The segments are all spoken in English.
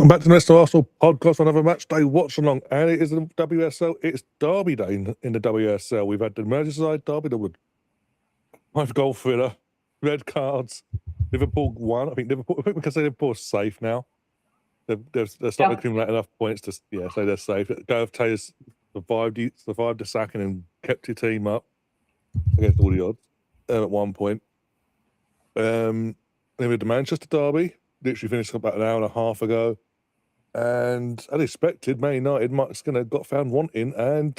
Welcome back to the Mr. Arsenal podcast on another match day Watchalong, and it is the WSL. It's Derby Day in the WSL. We've had the Merseyside Derby, the 5-goal thriller, red cards. Liverpool won. I think we can say Liverpool's safe now. They're starting to accumulate enough points to say they're safe. Gareth Taylor's survived the sacking and kept your team up against all the odds at one point. Then we had the Manchester Derby. Literally finished about an hour and a half ago. And as expected, Man United, Mark Skinner got found wanting and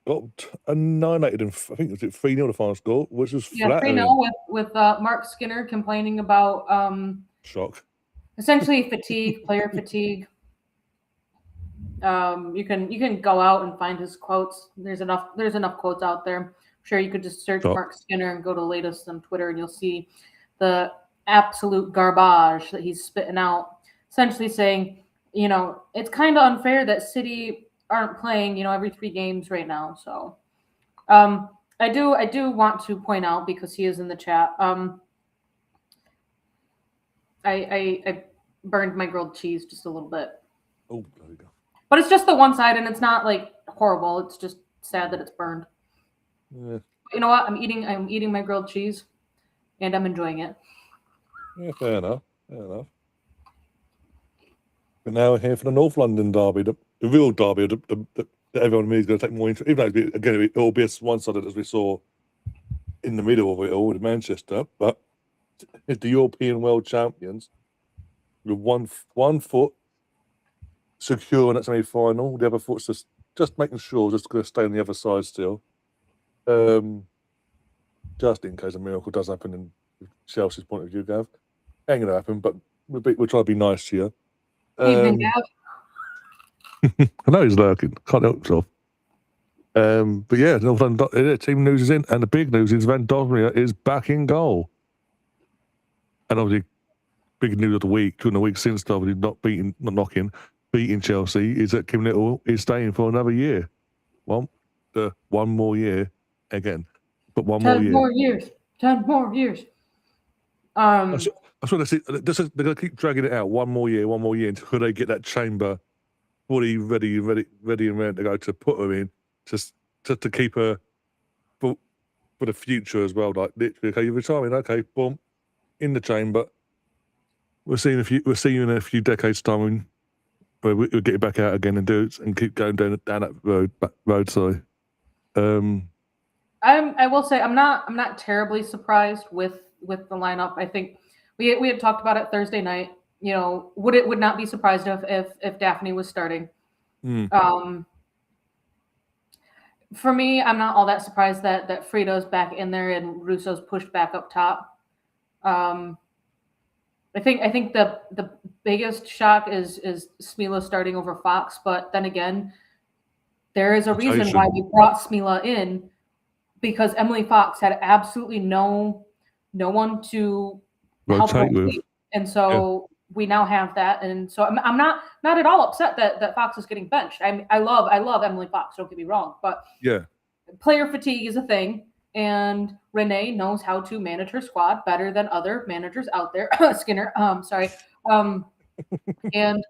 got annihilated. I think it was 3-0 the final score, which was flattering. 3-0 with Mark Skinner complaining about shock. Essentially fatigue, player fatigue. You can go out and find his quotes. There's enough quotes out there. I'm sure you could just search Mark Skinner and go to latest on Twitter, and you'll see the absolute garbage that he's spitting out, essentially saying, it's kind of unfair that City aren't playing, every 3 games right now. So I do want to point out, because he is in the chat, I burned my grilled cheese just a little bit. Oh, there you go. But it's just the one side, and it's not like horrible. It's just sad that it's burned. Yeah. But you know what? I'm eating my grilled cheese, and I'm enjoying it. Yeah, fair enough. But now we're here for the North London derby, the real derby that everyone is going to take more into. Even though it will be one-sided as we saw in the middle of it all with Manchester, but it's the European world champions with one foot secure in that semi-final. The other foot's just making sure, just going to stay on the other side still, just in case a miracle does happen in Chelsea's point of view, Gav. Ain't going to happen, but we're trying to be nice to you. Evening, Gav. I know he's lurking. Can't help himself. But yeah, team news is in, and the big news is Van Dosmere is back in goal. And obviously, big news of the week, during the week since obviously beating Chelsea, is that Kim Little is staying for another year. One more year again. But 10 more years. 10 more years. That's what they're going to keep dragging it out. One more year until they get that chamber fully ready and ready to go to put her in, just to keep her for the future as well. Like literally, okay, you're retiring, okay, boom, in the chamber. We'll see you in a few decades' time where we'll get it back out again and do it and keep going down that road. Sorry. I will say I'm not terribly surprised with the lineup. I think we had talked about it Thursday night. Would not be surprised if Daphne was starting. For me, I'm not all that surprised that Frida's back in there and Russo's pushed back up top. I think the biggest shock is Smila starting over Fox, but then again, there is a reason why we brought Smila in, because Emily Fox had absolutely no one to help her with. And so we now have that, and so I'm not at all upset that Fox is getting benched. I love Emily Fox, don't get me wrong, but player fatigue is a thing, and Renee knows how to manage her squad better than other managers out there. Skinner, and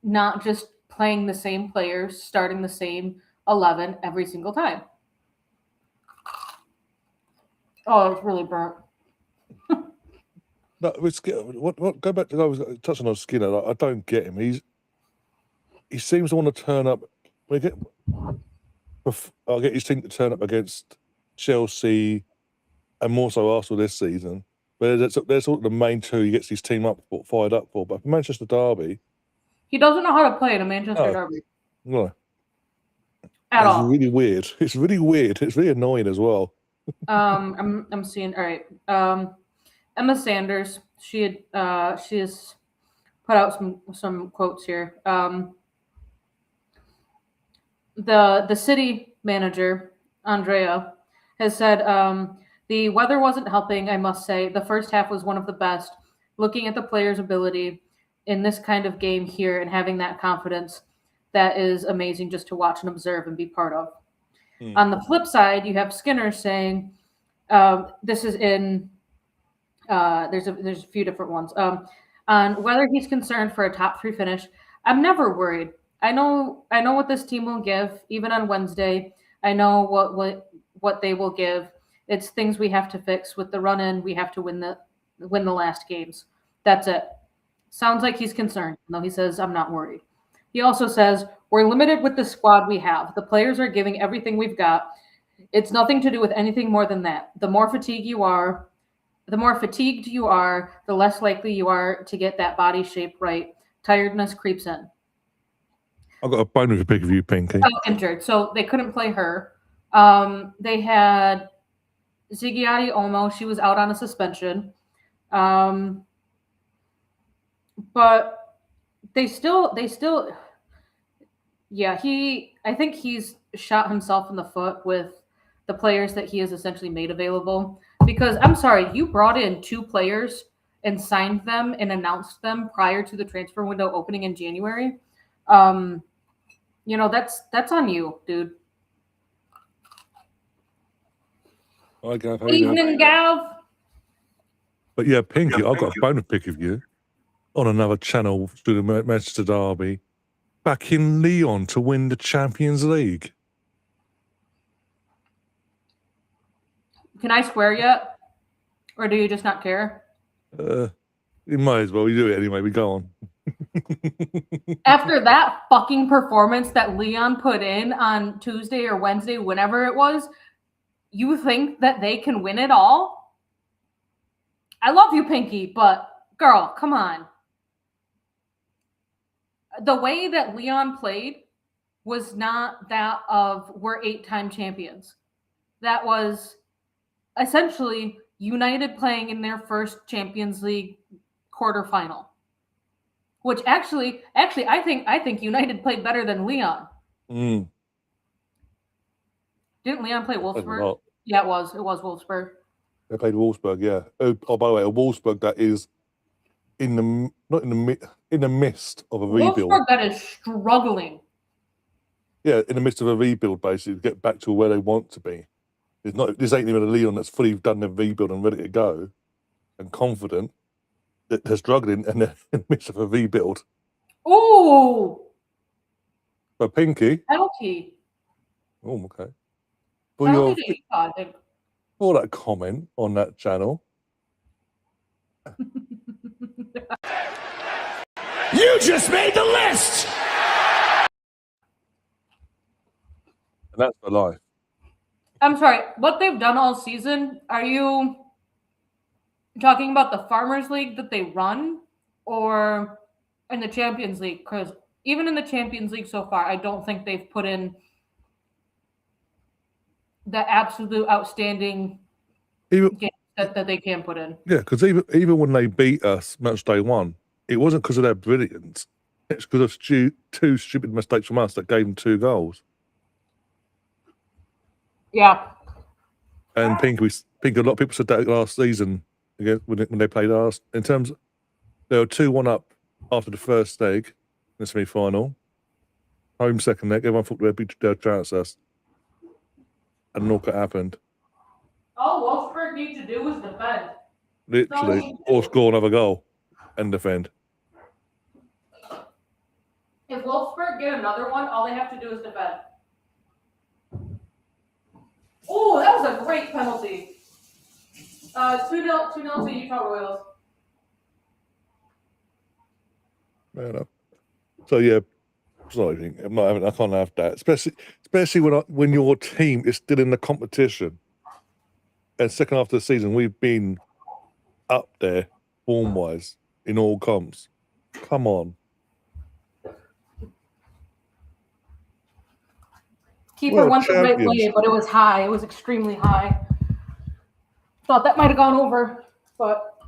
not just playing the same players, starting the same 11 every single time. Oh, it's really burnt. No, what? Go back to I was touching on Skinner. Like, I don't get him. He seems to want to turn up. I'll get his team to turn up against Chelsea and more so Arsenal this season. But they're sort of the main two he gets his team fired up for. But for Manchester Derby, he doesn't know how to play in a Manchester Derby. No. At all. It's really weird. It's really annoying as well. I'm seeing. All right. Emma Sanders. She has put out some quotes here. The city manager, Andrea, has said, the weather wasn't helping, I must say. The first half was one of the best. Looking at the players' ability in this kind of game here and having that confidence, that is amazing just to watch and observe and be part of. On the flip side, you have Skinner saying, this is in, there's a few different ones. On whether he's concerned for a top 3 finish, I'm never worried. I know what this team will give, even on Wednesday. I know what they will give. It's things we have to fix with the run in. We have to win the last games. That's it. Sounds like he's concerned, though he says, I'm not worried. He also says, we're limited with the squad we have. The players are giving everything we've got. It's nothing to do with anything more than that. The more fatigued you are, the less likely you are to get that body shape right. Tiredness creeps in. I've got a bone with a pick of you, Pinky. Injured, so they couldn't play her. They had Ziggiati Omo. She was out on a suspension. But they still I think he's shot himself in the foot with the players that he has essentially made available. Because I'm sorry, you brought in 2 players and signed them and announced them prior to the transfer window opening in January. That's on you, dude. Hi, Gav. Evening, Gav. But yeah, Pinky, I've got a bone to pick of you on another channel through the Manchester Derby. Back in Lyon to win the Champions League. Can I swear yet? Or do you just not care? You might as well. You do it anyway. We go on. After that fucking performance that Lyon put in on Tuesday or Wednesday, whenever it was, you think that they can win it all? I love you, Pinky, but girl, come on. The way that Lyon played was not that of we're 8-time champions. That was essentially United playing in their first Champions League quarterfinal. Which actually, I think United played better than Lyon. Mm. Didn't Lyon play Wolfsburg? Yeah, it was Wolfsburg. They played Wolfsburg, yeah. Oh, by the way, a Wolfsburg that is in the midst of a rebuild. Wolfsburg that is struggling. Yeah, in the midst of a rebuild, basically, to get back to where they want to be. This ain't even a Lyon that's fully done their rebuild and ready to go and confident. They're struggling and they're in the midst of a rebuild. Ooh! But Pinky. Penalty. Oh, okay. For that comment on that channel. You just made the list! And that's for life. I'm sorry, what they've done all season, are you talking about the Farmers League that they run or in the Champions League? Because even in the Champions League so far, I don't think they've put in the absolute outstanding games that they can put in. Yeah, because even when they beat us match day 1, it wasn't because of their brilliance. It's because of 2 stupid mistakes from us that gave them 2 goals. Yeah. And Pink, a lot of people said that last season again when they played us. In terms, they were 2-1 up after the first leg in the semi-final. Home second leg, everyone thought they'd chance us. And look what happened. All Wolfsburg need to do is defend. Literally, or score another goal and defend. If Wolfsburg get another one, all they have to do is defend. Oh, that was a great penalty. 2-0 to Utah Royals. Fair enough. So yeah, sorry, I can't have that. Especially when your team is still in the competition. And second half of the season, we've been up there form-wise in all comps. Come on. Keeper went the right way, but it was high. It was extremely high. Thought that might have gone over, but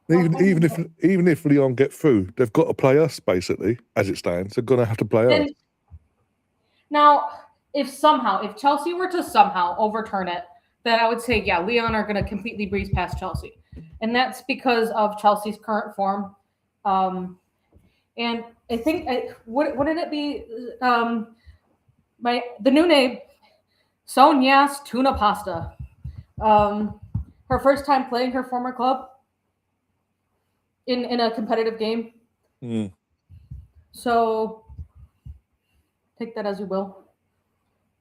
even if Lyon get through, they've got to play us basically as it stands. They're going to have to play us. Now, if Chelsea were to somehow overturn it, then I would say, yeah, Lyon are going to completely breeze past Chelsea, and that's because of Chelsea's current form. And I think wouldn't it be the new name, Sonia's Tuna Pasta. Her first time playing her former club in a competitive game. Mm. So take that as you will.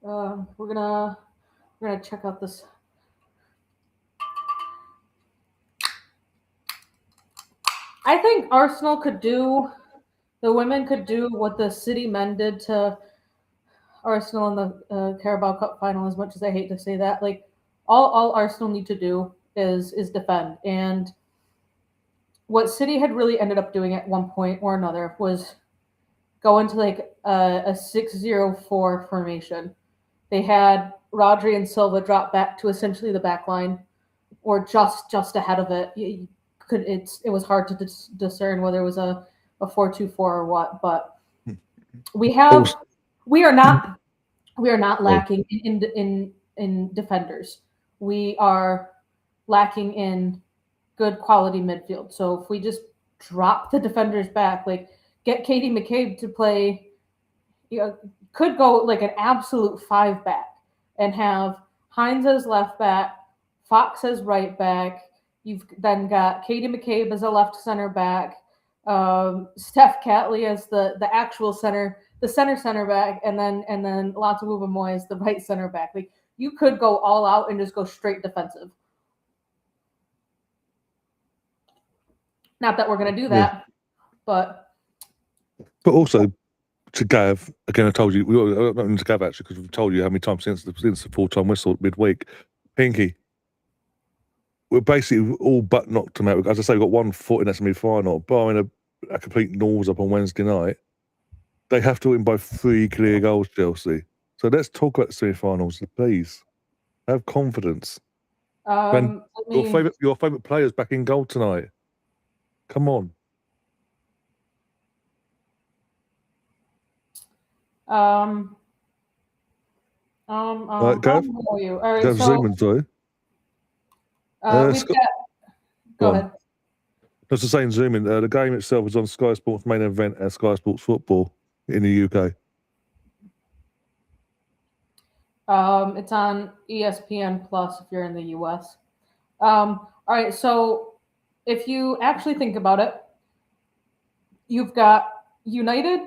We're gonna check out this. I think Arsenal could do. The women could do what the City men did to Arsenal in the Carabao Cup final. As much as I hate to say that, like all Arsenal need to do is defend. And what City had really ended up doing at one point or another was go into like a 6-0-4 formation. They had Rodri and Silva drop back to essentially the back line, or just ahead of it. It was hard to discern whether it was a 4-2-4 or what. But we are not lacking in defenders. We are lacking in good quality midfield. So if we just drop the defenders back, like get Katie McCabe to play, could go like an absolute 5-back and have Hines as left back, Fox as right back. You've then got Katie McCabe as a left center back, Steph Catley as the actual center, the center back, and then Lataluva Moy as the right center back. Like you could go all out and just go straight defensive. Not that we're going to do that, but also to Gav again. I told you not to Gav actually because we've told you how many times since the 4-time whistle midweek. Pinky, we're basically all but knocked them out. As I say, we've got 1 foot in that semi-final, barring a complete nose up on Wednesday night. They have to win by 3 clear goals, Chelsea. So let's talk about the semi-finals, please. Have confidence. Your favourite players back in goal tonight. Come on. Gav? How are you? All right, Gav so zoom in, sorry. we've got. Go ahead. Just the same zoom in. The game itself is on Sky Sports main event and Sky Sports Football in the UK. It's on ESPN Plus if you're in the US. All right, so if you actually think about it, you've got United.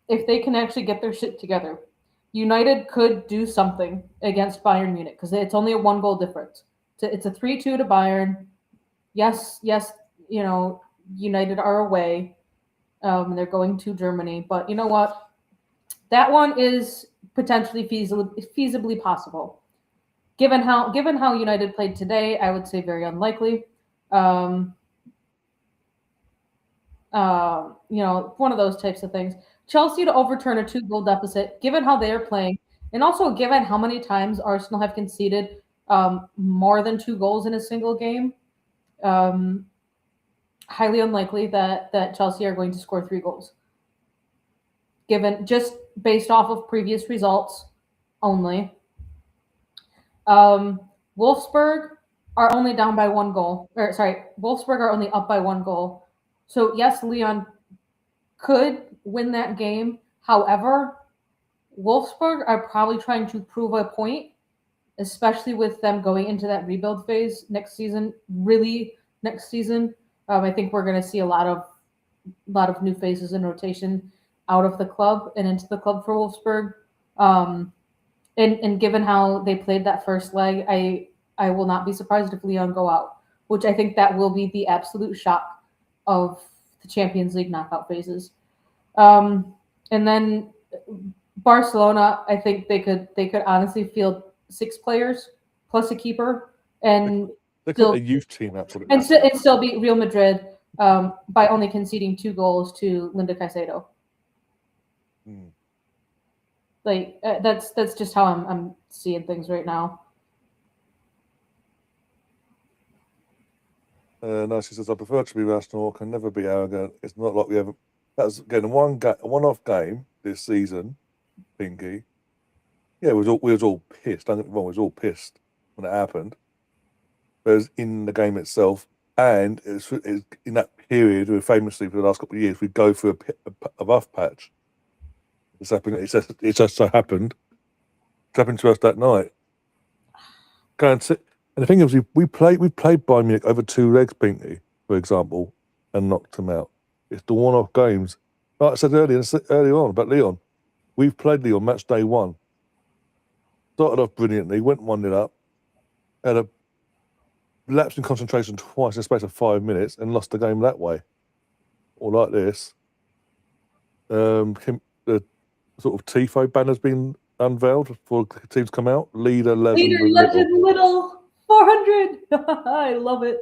If they can actually get their shit together, United could do something against Bayern Munich because it's only a 1-goal difference. It's a 3-2 to Bayern. Yes, United are away. They're going to Germany, but you know what? That one is potentially feasibly possible. Given how United played today, I would say very unlikely. One of those types of things. Chelsea to overturn a 2-goal deficit, given how they are playing, and also given how many times Arsenal have conceded more than 2 goals in a single game. Highly unlikely that Chelsea are going to score 3 goals. Given just based off of previous results only. Wolfsburg are only down by 1 goal. Wolfsburg are only up by 1 goal. So yes, Lyon could win that game. However, Wolfsburg are probably trying to prove a point, especially with them going into that rebuild phase next season. I think we're going to see a lot of new faces in rotation out of the club and into the club for Wolfsburg. And given how they played that first leg, I will not be surprised if Lyon go out, which I think that will be the absolute shock of the Champions League knockout phases. And then Barcelona, I think they could honestly field 6 players plus a keeper and they could a youth team absolutely and still beat Real Madrid by only conceding 2 goals to Linda Caicedo. Like that's just how I'm seeing things right now. She says, I prefer to be rational, can never be arrogant. It's not like we ever. That's again a one-off game this season, Pinky. Yeah, we was all pissed. Don't get me wrong, we was all pissed when it happened. But it was in the game itself, and it's in that period where famously for the last couple of years we go through a rough patch. It's happened. It just so happened. It happened to us that night. And the thing is, we played Bayern Munich over 2 legs, Pinky, for example, and knocked them out. It's the one-off games. Like I said earlier on about Leon, we've played Leon match day 1. Started off brilliantly, went 1-0 up, had a lapse in concentration twice in the space of 5 minutes, and lost the game that way. Or like this. The sort of TIFO banner's been unveiled before teams come out. Leader, legend, Leader, legend, little 400. I love it.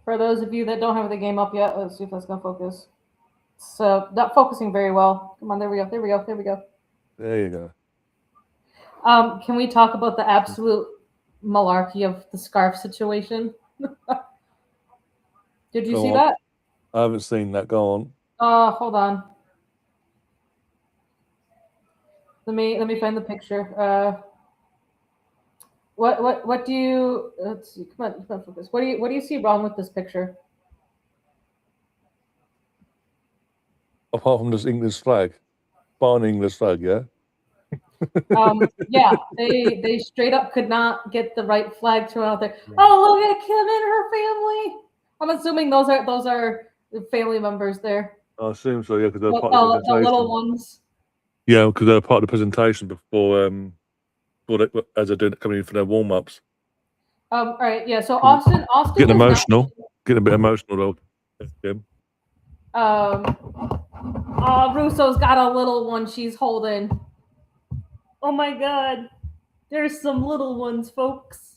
For those of you that don't have the game up yet, let's see if that's gonna focus. So not focusing very well. Come on, there we go. There we go. There we go. There you go. Can we talk about the absolute malarkey of the scarf situation? Did you see that? I haven't seen that. Go on. Hold on. Let me find the picture. What do you? Let's see. Come on, focus. What do you see wrong with this picture? Apart from this English flag, barn English flag, yeah. Yeah, they straight up could not get the right flag thrown out there. Oh, look at Kim and her family. I'm assuming those are the family members there. I assume so, yeah, because they're part of the presentation. The little ones. Yeah, because they're part of the presentation before as they're doing coming in for their warm-ups. All right, yeah. So Austin getting emotional, getting a bit emotional though. Kim. Russo's got a little one she's holding. Oh my God, there's some little ones, folks.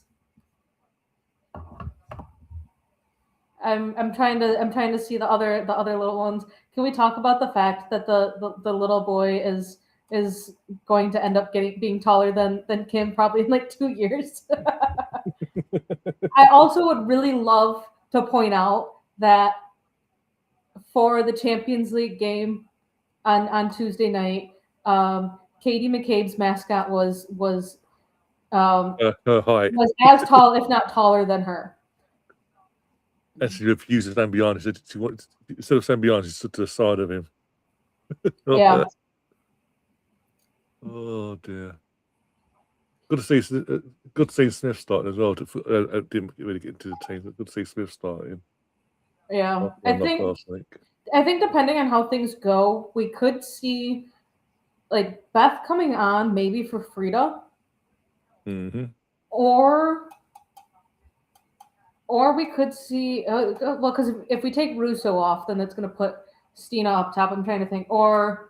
I'm trying to see the other little ones. Can we talk about the fact that the little boy is going to end up being taller than Kim probably in like 2 years? I also would really love to point out that for the Champions League game on Tuesday night, Katie McCabe's mascot was her height was as tall, if not taller, than her. And she refused to stand behind him. She wanted, instead of standing behind, she stood to the side of him. Yeah. Oh dear. Good to see Smith starting as well. Didn't really get into the team, but good to see Smith starting. Yeah, I think depending on how things go, we could see like Beth coming on maybe for Frida, or we could see well, because if we take Russo off, then it's going to put Stina up top. I'm trying to think, or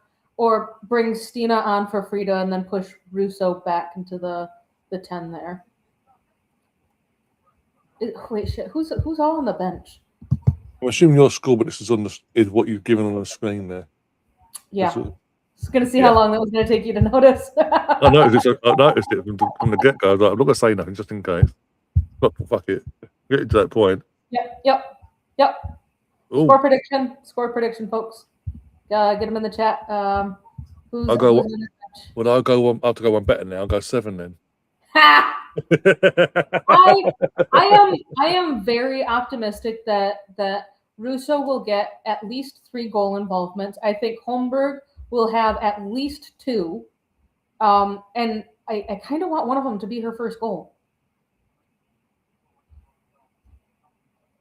bring Stina on for Frida and then push Russo back into the 10 there. Wait, shit, who's all on the bench? I'm assuming your score, but this is what you've given on the screen there. Yeah. Just going to see how long that was going to take you to notice. I noticed it from the get-go. I'm not going to say nothing just in case. But fuck it. Getting to that point. Yep. Ooh. Score prediction, folks. Get them in the chat. I'll go one better now. I'll go 7 then. Ha! I am very optimistic that Russo will get at least 3 goal involvements. I think Holmberg will have at least 2. And I kind of want one of them to be her first goal.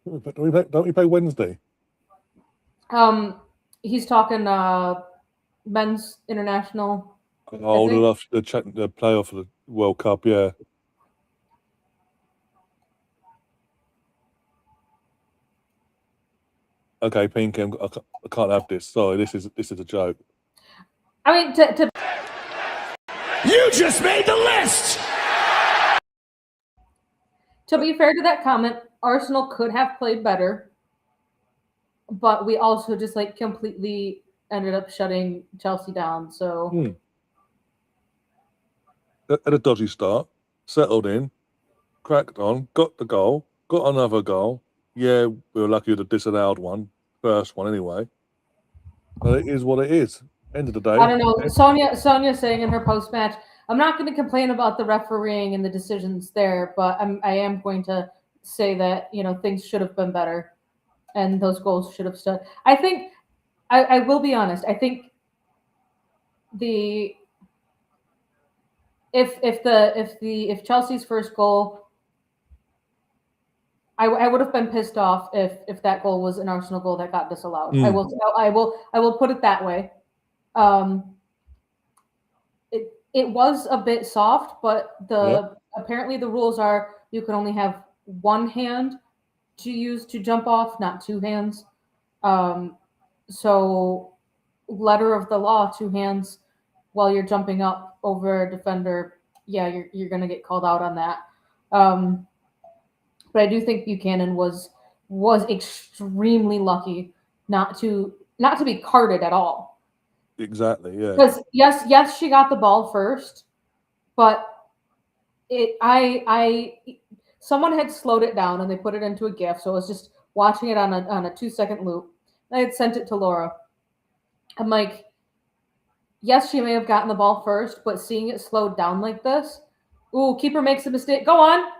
But don't we play Wednesday? He's talking men's international. Oh, the playoff for the World Cup, yeah. Okay, Pinky, I can't have this. Sorry, this is a joke. I mean, You just made the list! To be fair to that comment, Arsenal could have played better, but we also just like completely ended up shutting Chelsea down. So Had a dodgy start, settled in, cracked on, got the goal, got another goal. Yeah, we were lucky with the disallowed one, first one anyway. But it is what it is. End of the day. I don't know. Sonia saying in her post match, I'm not going to complain about the refereeing and the decisions there, but I am going to say that things should have been better, and those goals should have stood. I think I will be honest. I think if Chelsea's first goal I would have been pissed off if that goal was an Arsenal goal that got disallowed. I will put it that way. It was a bit soft, but apparently the rules are you can only have one hand to use to jump off, not two hands. So letter of the law, two hands while you're jumping up over a defender. Yeah, you're gonna get called out on that. But I do think Buchanan was extremely lucky not to be carded at all. Exactly. Yeah. Because yes, she got the ball first, but someone had slowed it down and they put it into a GIF, so I was just watching it on a 2-second loop. I had sent it to Laura. I'm like, yes, she may have gotten the ball first, but seeing it slowed down like this, ooh, keeper makes a mistake. Go on.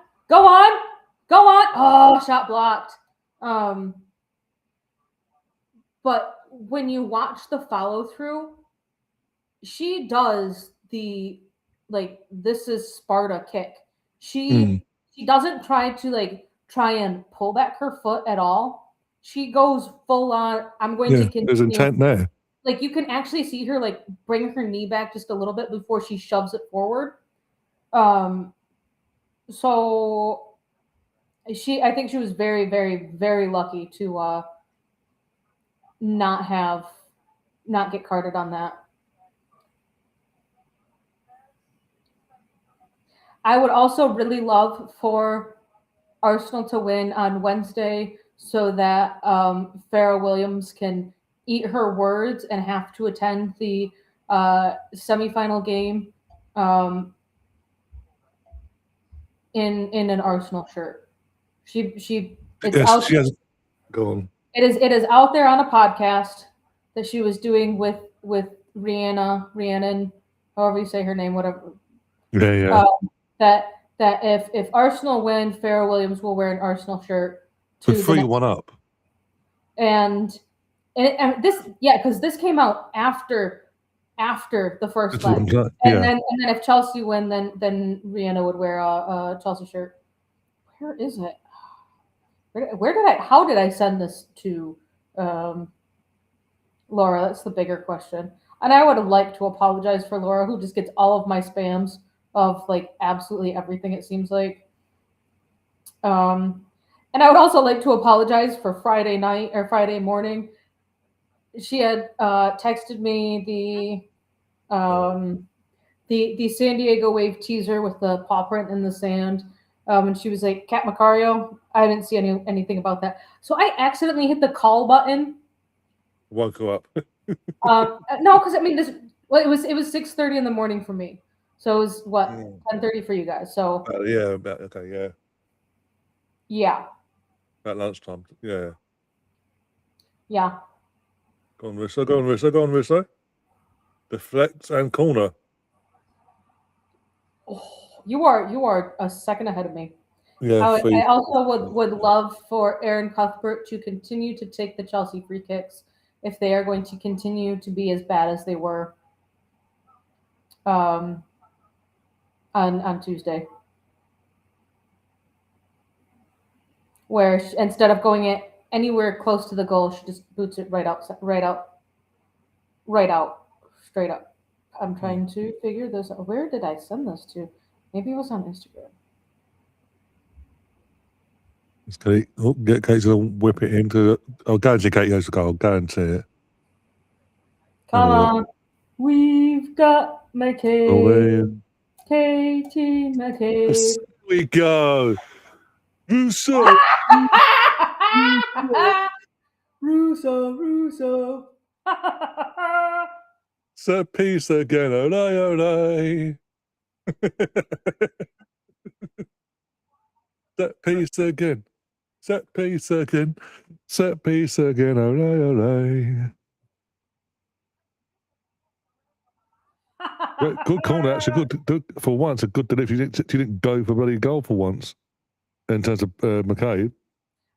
Oh, shot blocked. But when you watch the follow through, she does the this is Sparta kick. She doesn't try and pull back her foot at all. She goes full on. I'm going to continue. There's intent there. Like you can actually see her bring her knee back just a little bit before she shoves it forward. So I think she was very, very, very lucky to not get carded on that. I would also really love for Arsenal to win on Wednesday so that Farrah Williams can eat her words and have to attend the semifinal game in an Arsenal shirt. Go on. It is out there on a podcast that she was doing with Rhiannon, however you say her name, whatever. Yeah. That if Arsenal win, Farrah Williams will wear an Arsenal shirt. For 3-1 up. And this, because this came out after the first leg. And then if Chelsea win, then Rihanna would wear a Chelsea shirt. Where is it? How did I send this to Laura? That's the bigger question. And I would have liked to apologize for Laura, who just gets all of my spams of absolutely everything, it seems like. And I would also like to apologize for Friday night or Friday morning. She had texted me the San Diego Wave teaser with the paw print in the sand. And she was like, Cat Macario. I didn't see anything about that. So I accidentally hit the call button. Won't go up. No, because it was 6:30 in the morning for me. So it was 10:30 for you guys. So yeah. About lunchtime. Yeah. Yeah. Go on, Russo. Deflect and corner. Oh, you are a second ahead of me. Yeah. I also would love for Erin Cuthbert to continue to take the Chelsea free kicks if they are going to continue to be as bad as they were on Tuesday, where instead of going it anywhere close to the goal, she just boots it right out, straight up. I'm trying to figure this out. Where did I send this to? Maybe it was on Instagram. Get Kate to whip it into. I'll guarantee Kate goes to go. I'll guarantee it. Come on. We've got McCabe. Katie McCabe. There we go. Russo. Russo. Set piece again. Ole. Set piece again. Ole. Good corner, actually. Good for once. A good delivery. She didn't go for bloody goal for once. In terms of McCabe.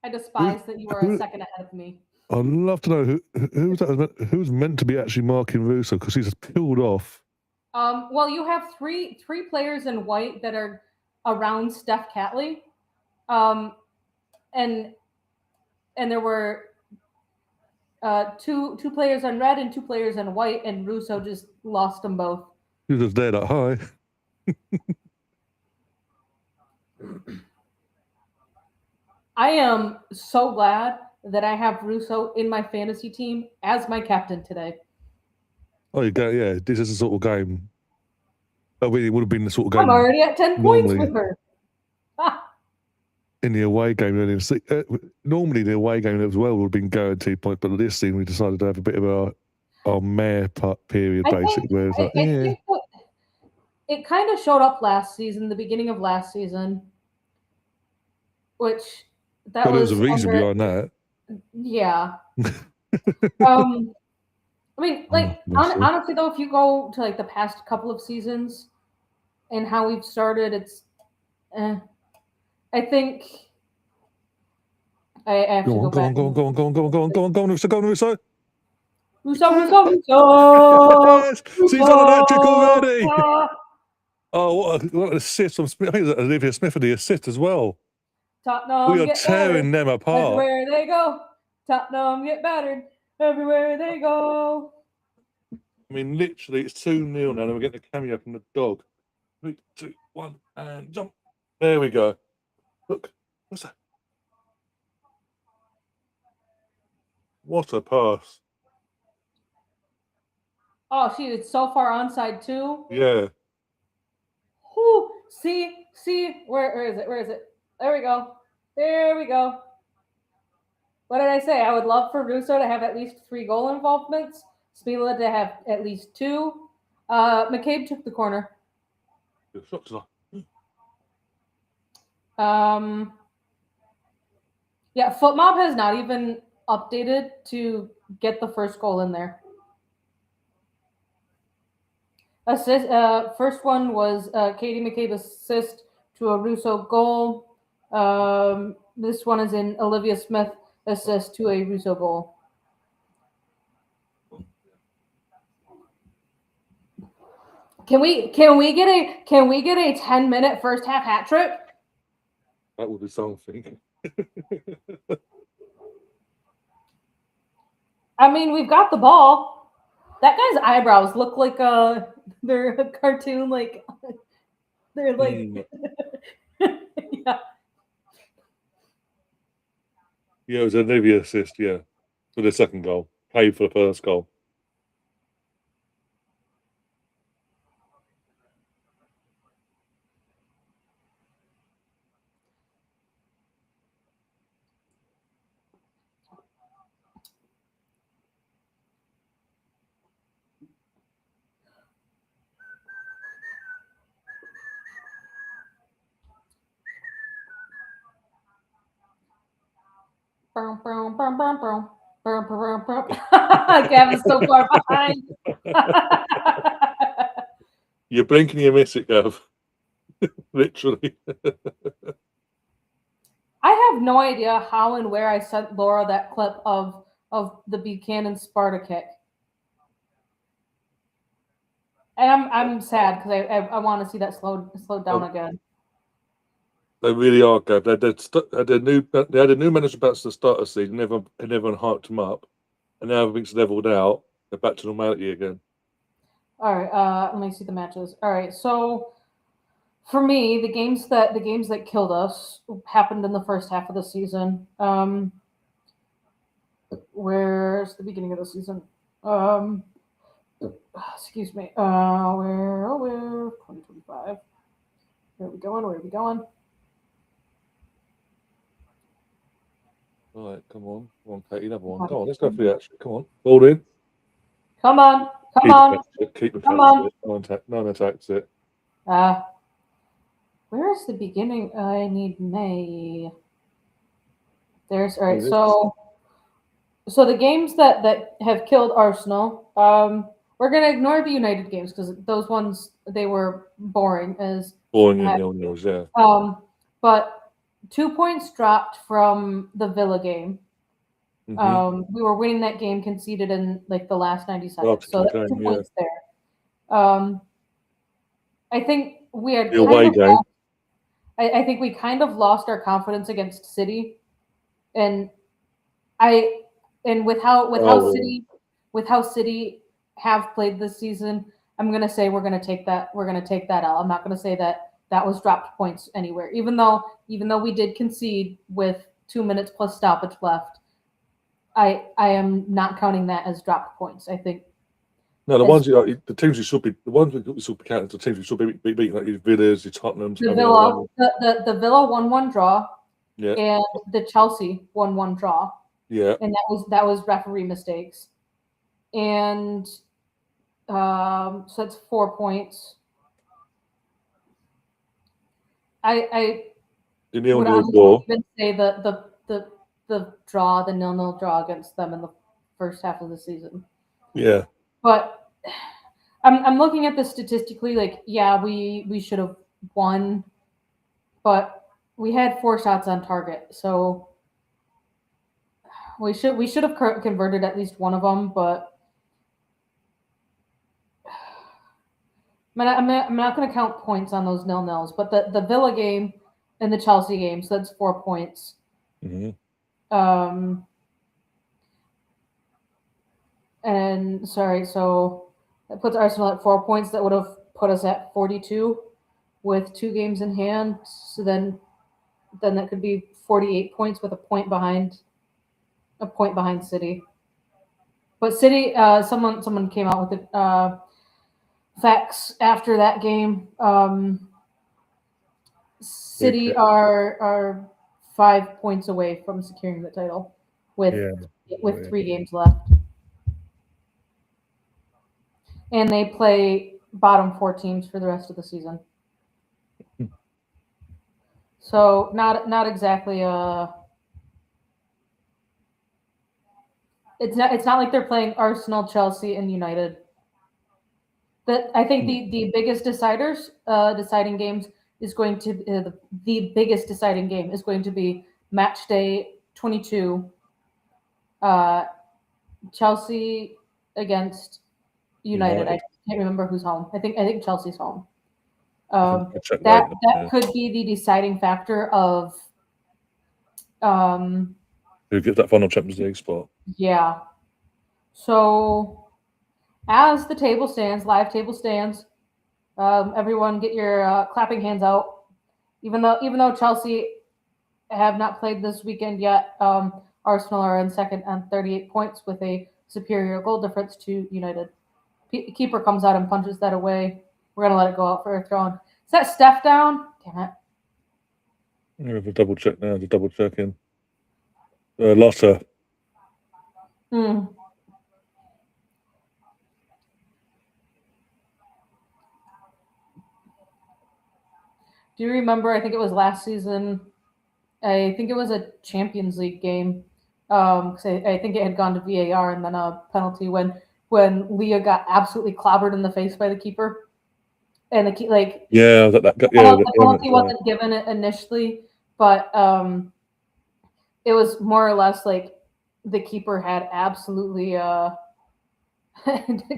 I despise that you are a second ahead of me. I'd love to know who's meant to be actually marking Russo, because he's peeled off. Well, you have three players in white that are around Steph Catley. and there were two players in red and 2 players in white, and Russo just lost them both. He was there like, hi. I am so glad that I have Russo in my fantasy team as my captain today. Oh, you go, yeah. This is the sort of game. That really would have been the sort of game. I'm already at 10 points with her. In the away game, normally the away game as well would have been guaranteed points, but this season we decided to have a bit of our mare period, basically. Where it's like, I think it kind of showed up last season, the beginning of last season, which that but was there was a reason behind that. Yeah. I mean, like, honestly, though, if you go to, like, the past couple of seasons and how we've started, it's, I think I have to go back. Go on, Russo. Russo! Yes! She's on electric already! Oh, what an assist from Smith. I think it was Olivia Smith for the assist as well. Tottenham We are tearing them apart. Everywhere they go. Tottenham get battered. Everywhere they go. I mean, literally, it's 2-0 now, and we're getting a cameo from the dog. 3, 2, 1, and jump. There we go. Look, what's that? What a pass. Oh, she is so far onside, too. Yeah. Whew. See, where is it? Where is it? There we go. There we go. What did I say? I would love for Russo to have at least 3 goal involvements. Spila to have at least 2. McCabe took the corner. Yeah, FootMob has not even updated to get the first goal in there. Assist. First one was Katie McCabe assist to a Russo goal. This one is in Olivia Smith assist to a Russo goal. Can we get a 10-minute first half hat trick? That would be something. I mean, we've got the ball. That guy's eyebrows look like they're a cartoon, like they're like yeah. Yeah, it was an Olivia assist, yeah, for the second goal. Paid for the first goal. Gavin's so far behind. You're blinking, you miss it, Gav. Literally. I have no idea how and where I sent Laura that clip of the Buchanan Sparta kick. And I'm sad because I want to see that slowed down again. They really are, Gav. They had a new manager about to start the season. Everyone hyped them up, and now everything's leveled out. They're back to normality again. All right, let me see the matches. All right, so for me, the games that killed us happened in the first half of the season. Where's the beginning of the season? Excuse me. Where 2025? Where are we going? All right, come on, Katie, another one. Come on, let's go for the action. Come on, ball in. Come on. Keep the no attacks it. Where is the beginning? I need May. There's all right. So the games that have killed Arsenal. We're gonna ignore the United games because those ones they were boring as boring in nils, yeah. But 2 points dropped from the Villa game. Mm-hmm. We were winning that game, conceded in like the last 90 seconds. So that's 2 points there. I think we had the away game. I think we kind of lost our confidence against City And with how City have played this season, I'm gonna say we're gonna take that L. I'm not gonna say that was dropped points anywhere. Even though we did concede with 2 minutes plus stoppage left, I am not counting that as dropped points. I think no, the teams you should be counting, the teams you should be beating, like your Villas, your Tottenhams, the Villa, the Villa 1-1 draw, yeah, and the Chelsea 1-1 draw. yeah, And that was referee mistakes. And so that's 4 points. I would even say the draw, the 0-0 draw against them in the first half of the season. Yeah. But I'm looking at this statistically, like, yeah, we should have won, but we had 4 shots on target, so we should have converted at least one of them, but I'm not going to count points on those 0-0s, but the Villa game and the Chelsea game, so that's 4 points. Mm-hmm. And sorry, so that puts Arsenal at 4 points. That would have put us at 42 with 2 games in hand. So then that could be 48 points with a point behind City. But City, someone came out with the facts after that game. City are 5 points away from securing the title with 3 games left. And they play bottom 4 teams for the rest of the season. So not exactly it's not like they're playing Arsenal, Chelsea, and United. I think the biggest deciding games is going to the biggest deciding game is going to be match day 22. Chelsea against United. I can't remember who's home. I think Chelsea's home. That could be the deciding factor of who gets that final Champions League spot. Yeah. So as the table stands, live table stands, everyone get your clapping hands out. Even though Chelsea have not played this weekend yet, Arsenal are in second on 38 points with a superior goal difference to United. Keeper comes out and punches that away. We're gonna let it go out for a throw. Is that Steph down? Damn it. We have a double check now. The double checking. Lotta. Do you remember? I think it was last season. I think it was a Champions League game. Because I think it had gone to VAR and then a penalty when Leah got absolutely clobbered in the face by the keeper, and the penalty wasn't given initially, but it was more or less like the keeper had absolutely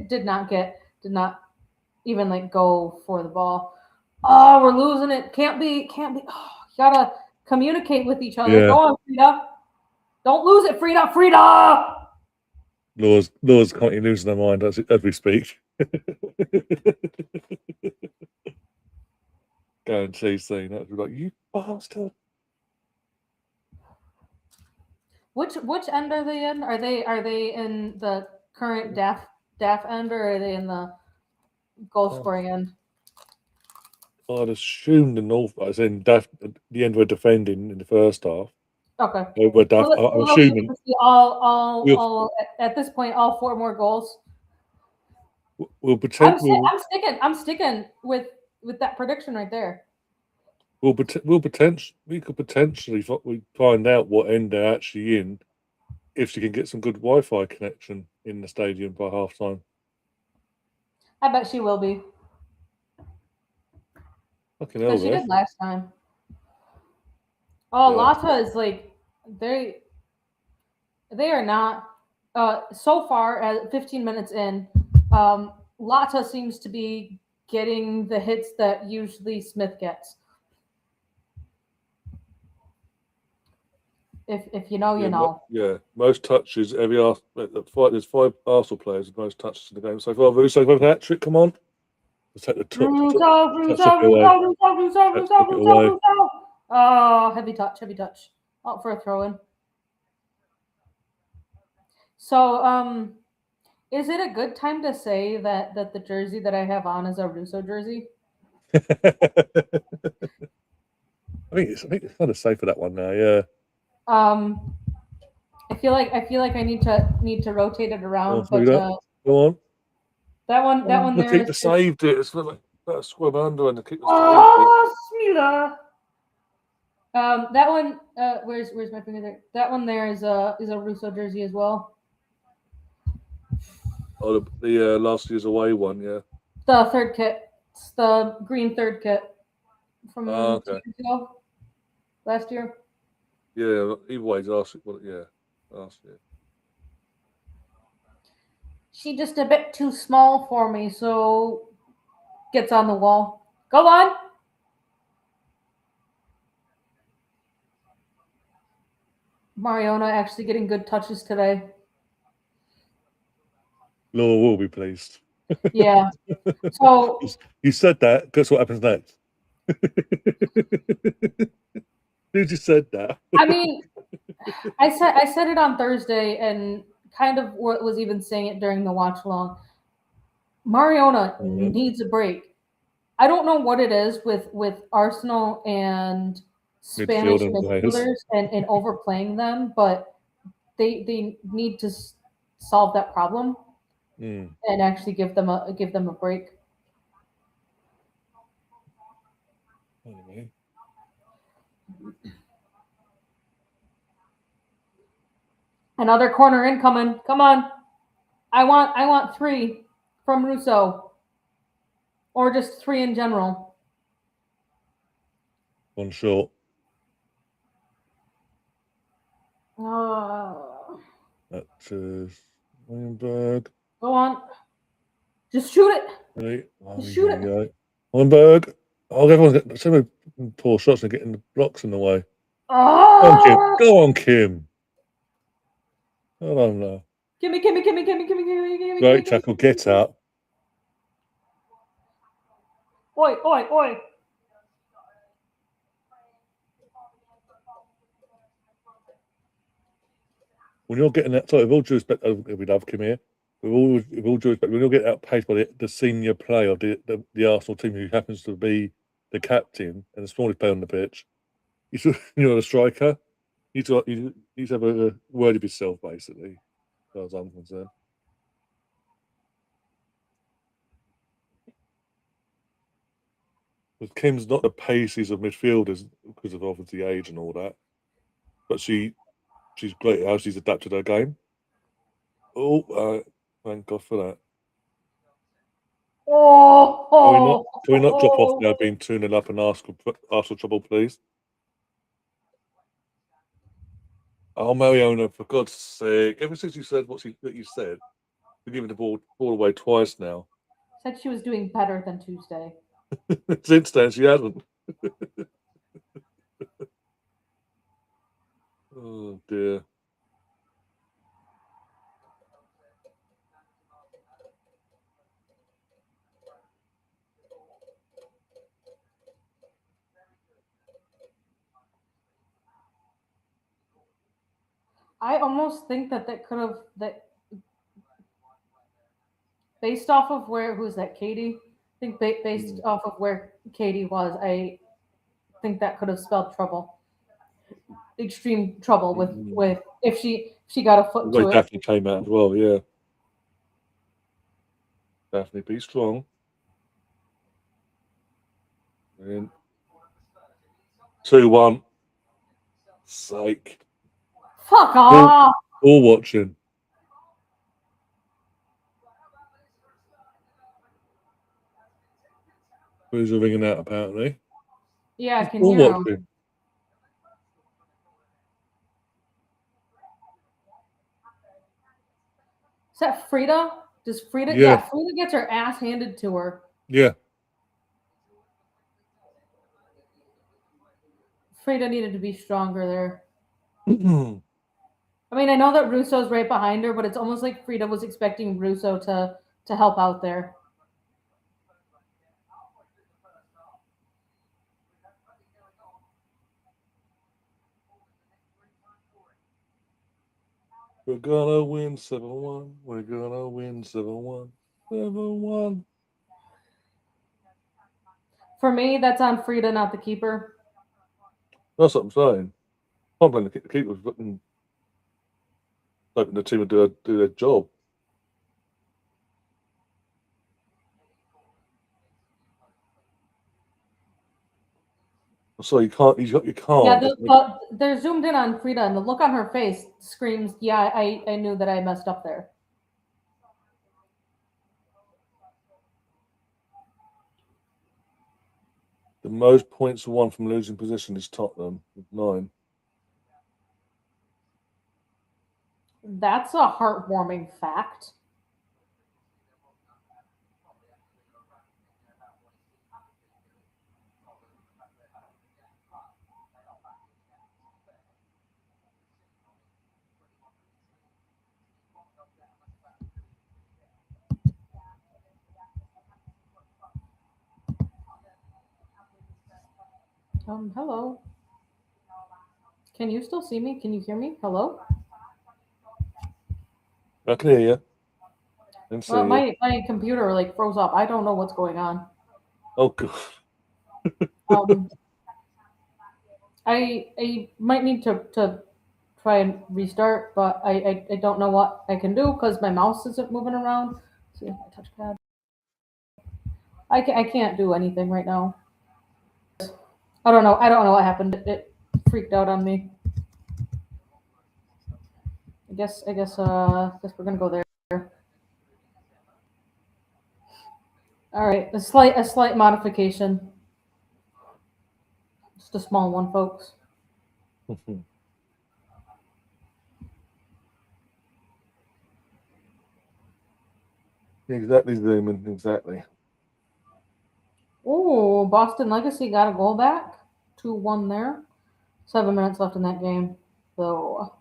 did not even like go for the ball. Oh, we're losing it. Can't be. Oh, you gotta communicate with each other. Yeah. Go on, Frida. Don't lose it, Frida. Frida. Laws currently losing their mind as we speak. Guarantee saying that. Like, you bastard. Which end are they in? Are they in the current DAF end, or are they in the goal scoring end? I'd assumed the North. I was in the end we're defending in the first half. Okay. I'm assuming all at this point, all 4 more goals. We'll potentially. I'm sticking with that prediction right there. We could potentially find out what end they're actually in if she can get some good Wi-Fi connection in the stadium by half time. I bet she will be. Fucking hell, she did last time. Oh, yeah. Lotta is like they are not. So far, at 15 minutes in, Lotta seems to be getting the hits that usually Smith gets. If you know, you know. Most touches every there's 5 Arsenal players with most touches in the game so far. Russo with a hat trick. Come on, let's take the touch Russo. Oh, heavy touch. Out for a throw in. So, is it a good time to say that the jersey that I have on is a Russo jersey? I think it's kind of safe for that one now. Yeah. I feel like I need to rotate it around, but go on. That one The there keeper is saved it. It's like that swim under and the keeper saved oh, Smila. That one. Where's my finger there? That one there is a Russo jersey as well. Oh, the last year's away one, yeah. The third kit. It's the green third kit from 2 years ago. Last year. Yeah, either way, last year. She just a bit too small for me, so gets on the wall. Go on. Mariona actually getting good touches today. Laura will be pleased. Yeah. So you said that. Guess what happens next? Who just said that? I mean, I said it on Thursday, and kind of was even saying it during the watch along. Mariona needs a break. I don't know what it is with Arsenal and Spanish midfielders and overplaying them, but they need to solve that problem and actually give them a break. Anyway. Another corner incoming. Come on. I want 3 from Russo. Or just 3 in general. One short. That is Weinberg. Go on. Just shoot it. Right. Just shoot it. Weinberg. Oh, everyone's got so many poor shots and getting the blocks in the way. Oh! Go on, Kim. I don't know. Gimme. Great tackle. Get up. Oi. When you're getting that, sorry, with all due respect, we love Kim here. With all due respect, when you're getting outpaced by the senior player of the Arsenal team who happens to be the captain and the smallest player on the pitch, you're a striker. You need to have a word of yourself, basically, as far as I'm concerned. Because Kim's not the paces of midfielders because of obviously age and all that, but she's great at how she's adapted her game. Oh, thank God for that. Can we not drop off now being 2-0 up and ask for trouble, please? Oh, Mariona, for God's sake. Ever since you said what you said, you're giving the ball away twice now. Said she was doing better than Tuesday. Since then, she hasn't. Oh, dear. I almost think that could have based off of who's that, Katie? I think based off of where Katie was, I think that could have spelled trouble, extreme trouble with if she got a foot to it. Daphne came out as well, yeah. Daphne, be strong. And 2-1. Sake. Fuck off. All watching. Who's ringing out apparently? Yeah, I can hear him. Is that Frida? Does Frida? Yeah, Frida gets her ass handed to her. Yeah. Frida needed to be stronger there. I mean, I know that Russo's right behind her, but it's almost like Frida was expecting Russo to help out there. We're gonna win 7-1. We're gonna win 7-1. 7-1. For me, that's on Frida, not the keeper. That's what I'm saying. I'm playing the keeper's looking hoping the team would do their job. So you can't. You can't. Yeah, they're zoomed in on Frida, and the look on her face screams, "Yeah, I knew that I messed up there." The most points won from losing position is Tottenham with 9. That's a heartwarming fact. Hello. Can you still see me? Can you hear me? Hello? I can hear you. Well, my computer like froze up. I don't know what's going on. Oh god. I might need to try and restart, but I don't know what I can do because my mouse isn't moving around. Let's see if my touchpad. I can't do anything right now. I don't know. I don't know what happened. It freaked out on me. I guess we're gonna go there. All right, a slight modification. Just a small one, folks. Exactly, Zooming. Exactly. Oh, Boston Legacy got a goal back. 2-1 there. 7 minutes left in that game. So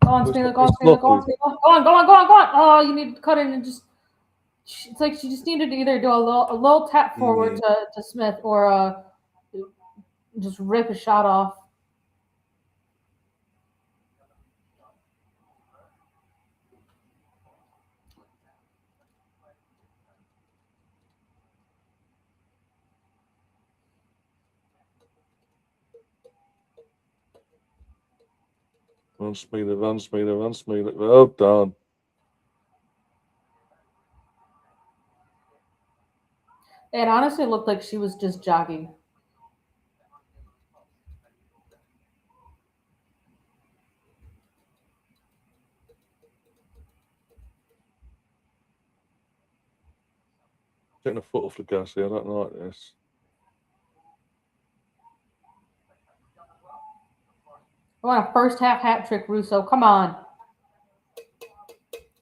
go on, Smila, go on, Smila, go on, Smila. Go on. Oh, you need to cut in and just. It's like she just needed to either do a little tap forward to Smith or just rip a shot off. Run, Smila. Well done. It honestly looked like she was just jogging. Taking a foot off the gas here. I don't like this. I want a first half hat trick, Russo. Come on.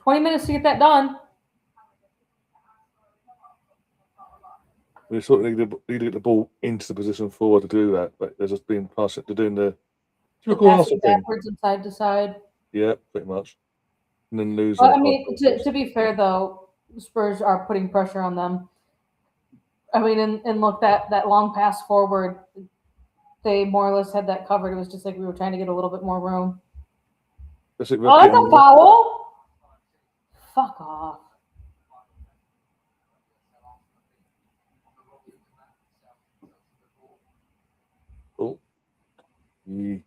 20 minutes to get that done. We sort of need to get the ball into the position forward to do that, but they're just being passing to doing the passing backwards and side to side. Yeah, pretty much. And then losing. Well, I mean, to be fair though, Spurs are putting pressure on them. I mean, and look, that long pass forward, they more or less had that covered. It was just like we were trying to get a little bit more room. That's a foul! Fuck off. Oh. Yeah.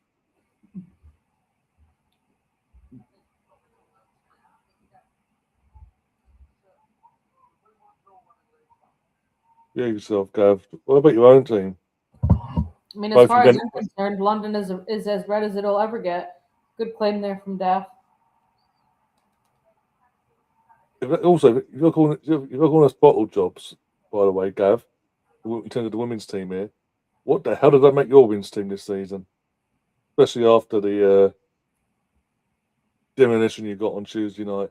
Yeah, yourself, Gav. What about your own team? I mean, as far as I'm concerned, London is as red as it'll ever get. Good claim there from Daff. Also, you're calling us bottle jobs, by the way, Gav, in terms of the women's team here. What the hell did that make your women's team this season? Especially after the demolition you got on Tuesday night.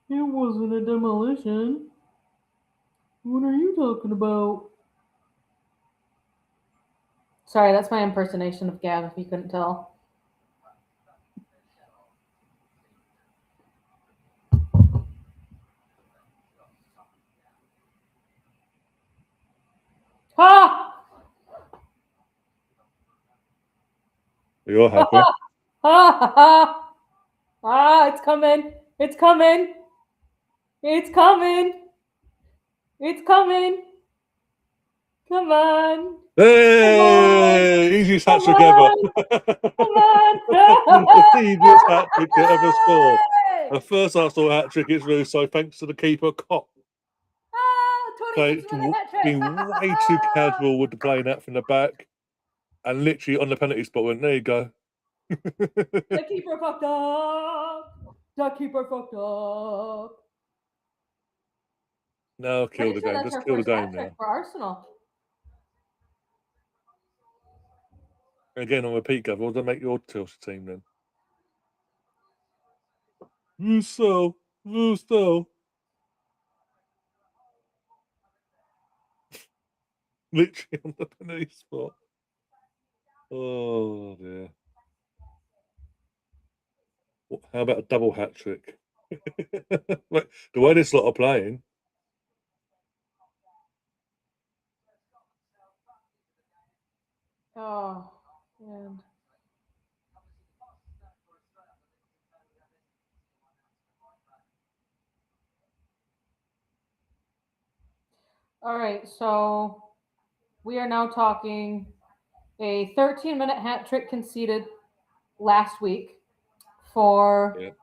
It wasn't a demolition. What are you talking about? Sorry, that's my impersonation of Gav, if you couldn't tell. Ah! You're happy. It's coming. It's coming. It's coming. It's coming. Come on. Hey! Easiest hat trick Come ever. on. The easiest hat trick to ever score. The first Arsenal hat trick is Russo, thanks to the keeper, Cop. Being way too casual with the playing that from the back. And literally on the penalty spot went, there you go. The keeper fucked up. The keeper fucked up. No, kill the game. Just kill the game now. For Arsenal. Again, on repeat, Gav, what does that make your Chelsea team then? Russo. Literally on the penalty spot. Oh, dear. How about a double hat trick? The way this lot are playing. Oh, man. All right, so we are now talking a 13-minute hat trick conceded last week for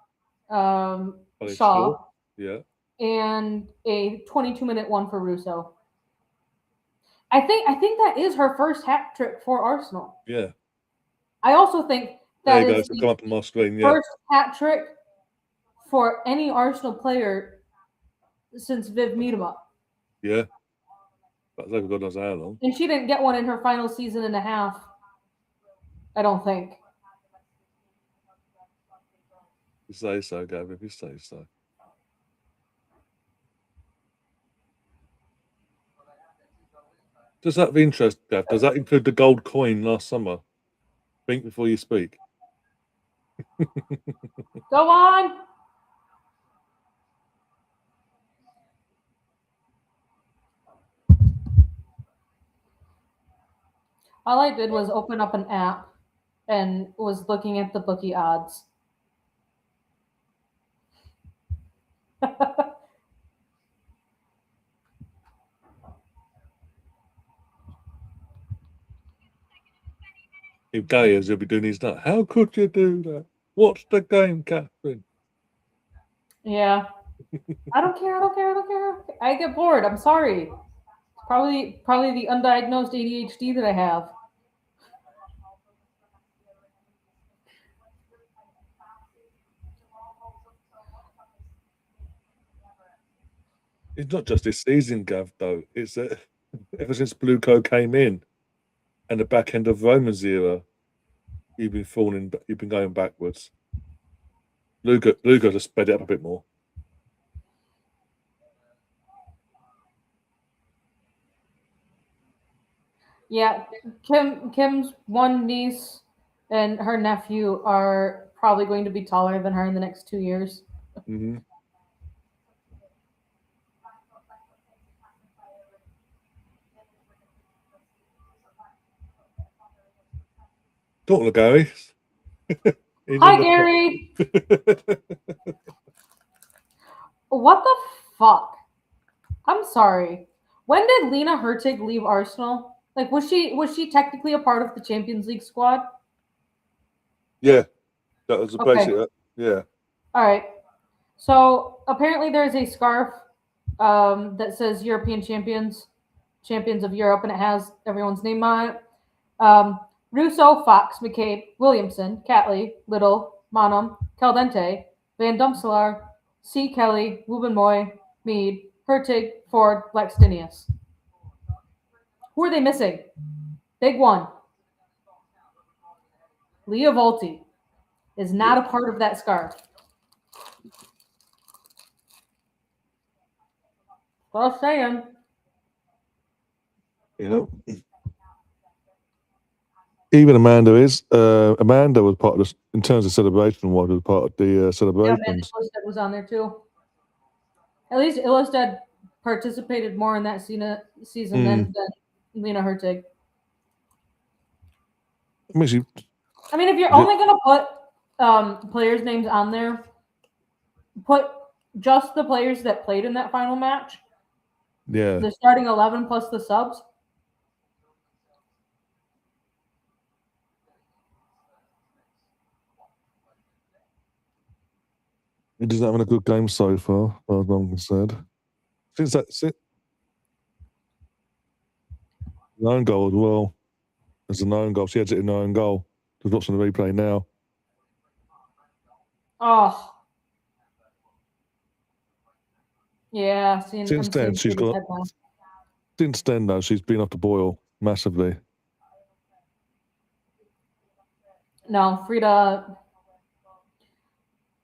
Shaw. Yeah. And a 22-minute one for Russo. I think that is her first hat trick for Arsenal. Yeah. I also think that is the come up on my screen, first hat trick for any Arsenal player since Viv Miedema. Yeah. That's over God knows how long. And she didn't get one in her final season and a half, I don't think. You say so, Gav, if you say so. Does that have interest, Gav? Does that include the gold coin last summer? Think before you speak. Go on. All I did was open up an app and was looking at the bookie odds. If gay as he'll be doing his nut. How could you do that? Watch the game, Catherine. Yeah. I don't care. I get bored. I'm sorry. It's probably the undiagnosed ADHD that I have. It's not just this season, Gav, though. It's ever since Blueco came in and the back end of Roman's era, you've been going backwards. Luca just sped it up a bit more. Yeah, Kim's one niece and her nephew are probably going to be taller than her in the next 2 years. Mm-hmm. Talking to Gary. Hi, Gary. What the fuck? I'm sorry. When did Lena Hurtig leave Arsenal? Like, was she technically a part of the Champions League squad? Yeah, that was basically yeah. All right. So apparently there's a scarf that says European champions of Europe, and it has everyone's name on it. Russo, Fox, McCabe, Williamson, Catley, Little, Monum, Caldente, Van Dumselaar, C. Kelly, Wubben-Moy, Mead, Hurtig, Ford, Blackstenius. Who are they missing? Big one. Leah Volti is not a part of that scarf. Just saying. Even Amanda is. Amanda was part of this, in terms of celebration, was part of the Yeah, celebrations. Amanda Ilestead was on there too. At least Ilestead participated more in that season than Lena Hurtig. I mean, if you're only going to put players' names on there, put just the players that played in that final match. Yeah. The starting 11 plus the subs. He doesn't have a good game so far, as far as I'm concerned. Since that's it. Own goal as well. There's an own goal. She had it in her own goal. Just watching the replay now. Oh. Yeah. Since then, though, she's been off the boil massively. No, Frida.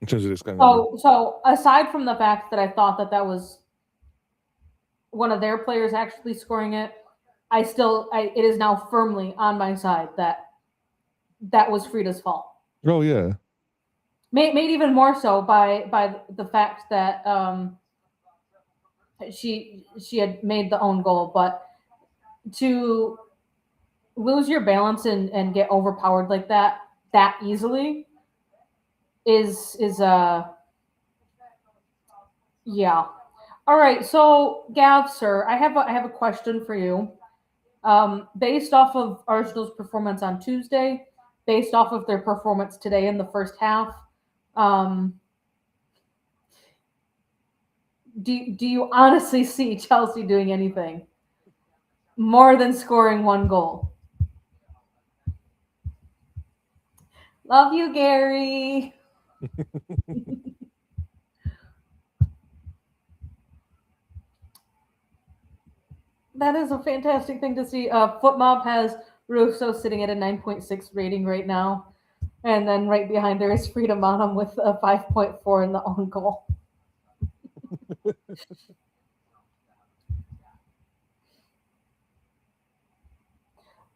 In terms of this game. So aside from the fact that I thought that was one of their players actually scoring it, it is now firmly on my side that was Frida's fault. Oh yeah. Made even more so by the fact that she had made the own goal, but to lose your balance and get overpowered like that easily is yeah. All right, so Gav, sir, I have a question for you. Based off of Arsenal's performance on Tuesday, based off of their performance today in the first half, do you honestly see Chelsea doing anything more than scoring one goal? Love you, Gary. That is a fantastic thing to see. FootMob has Russo sitting at a 9.6 rating right now. And then right behind there is Frida Monum with a 5.4 in the own goal.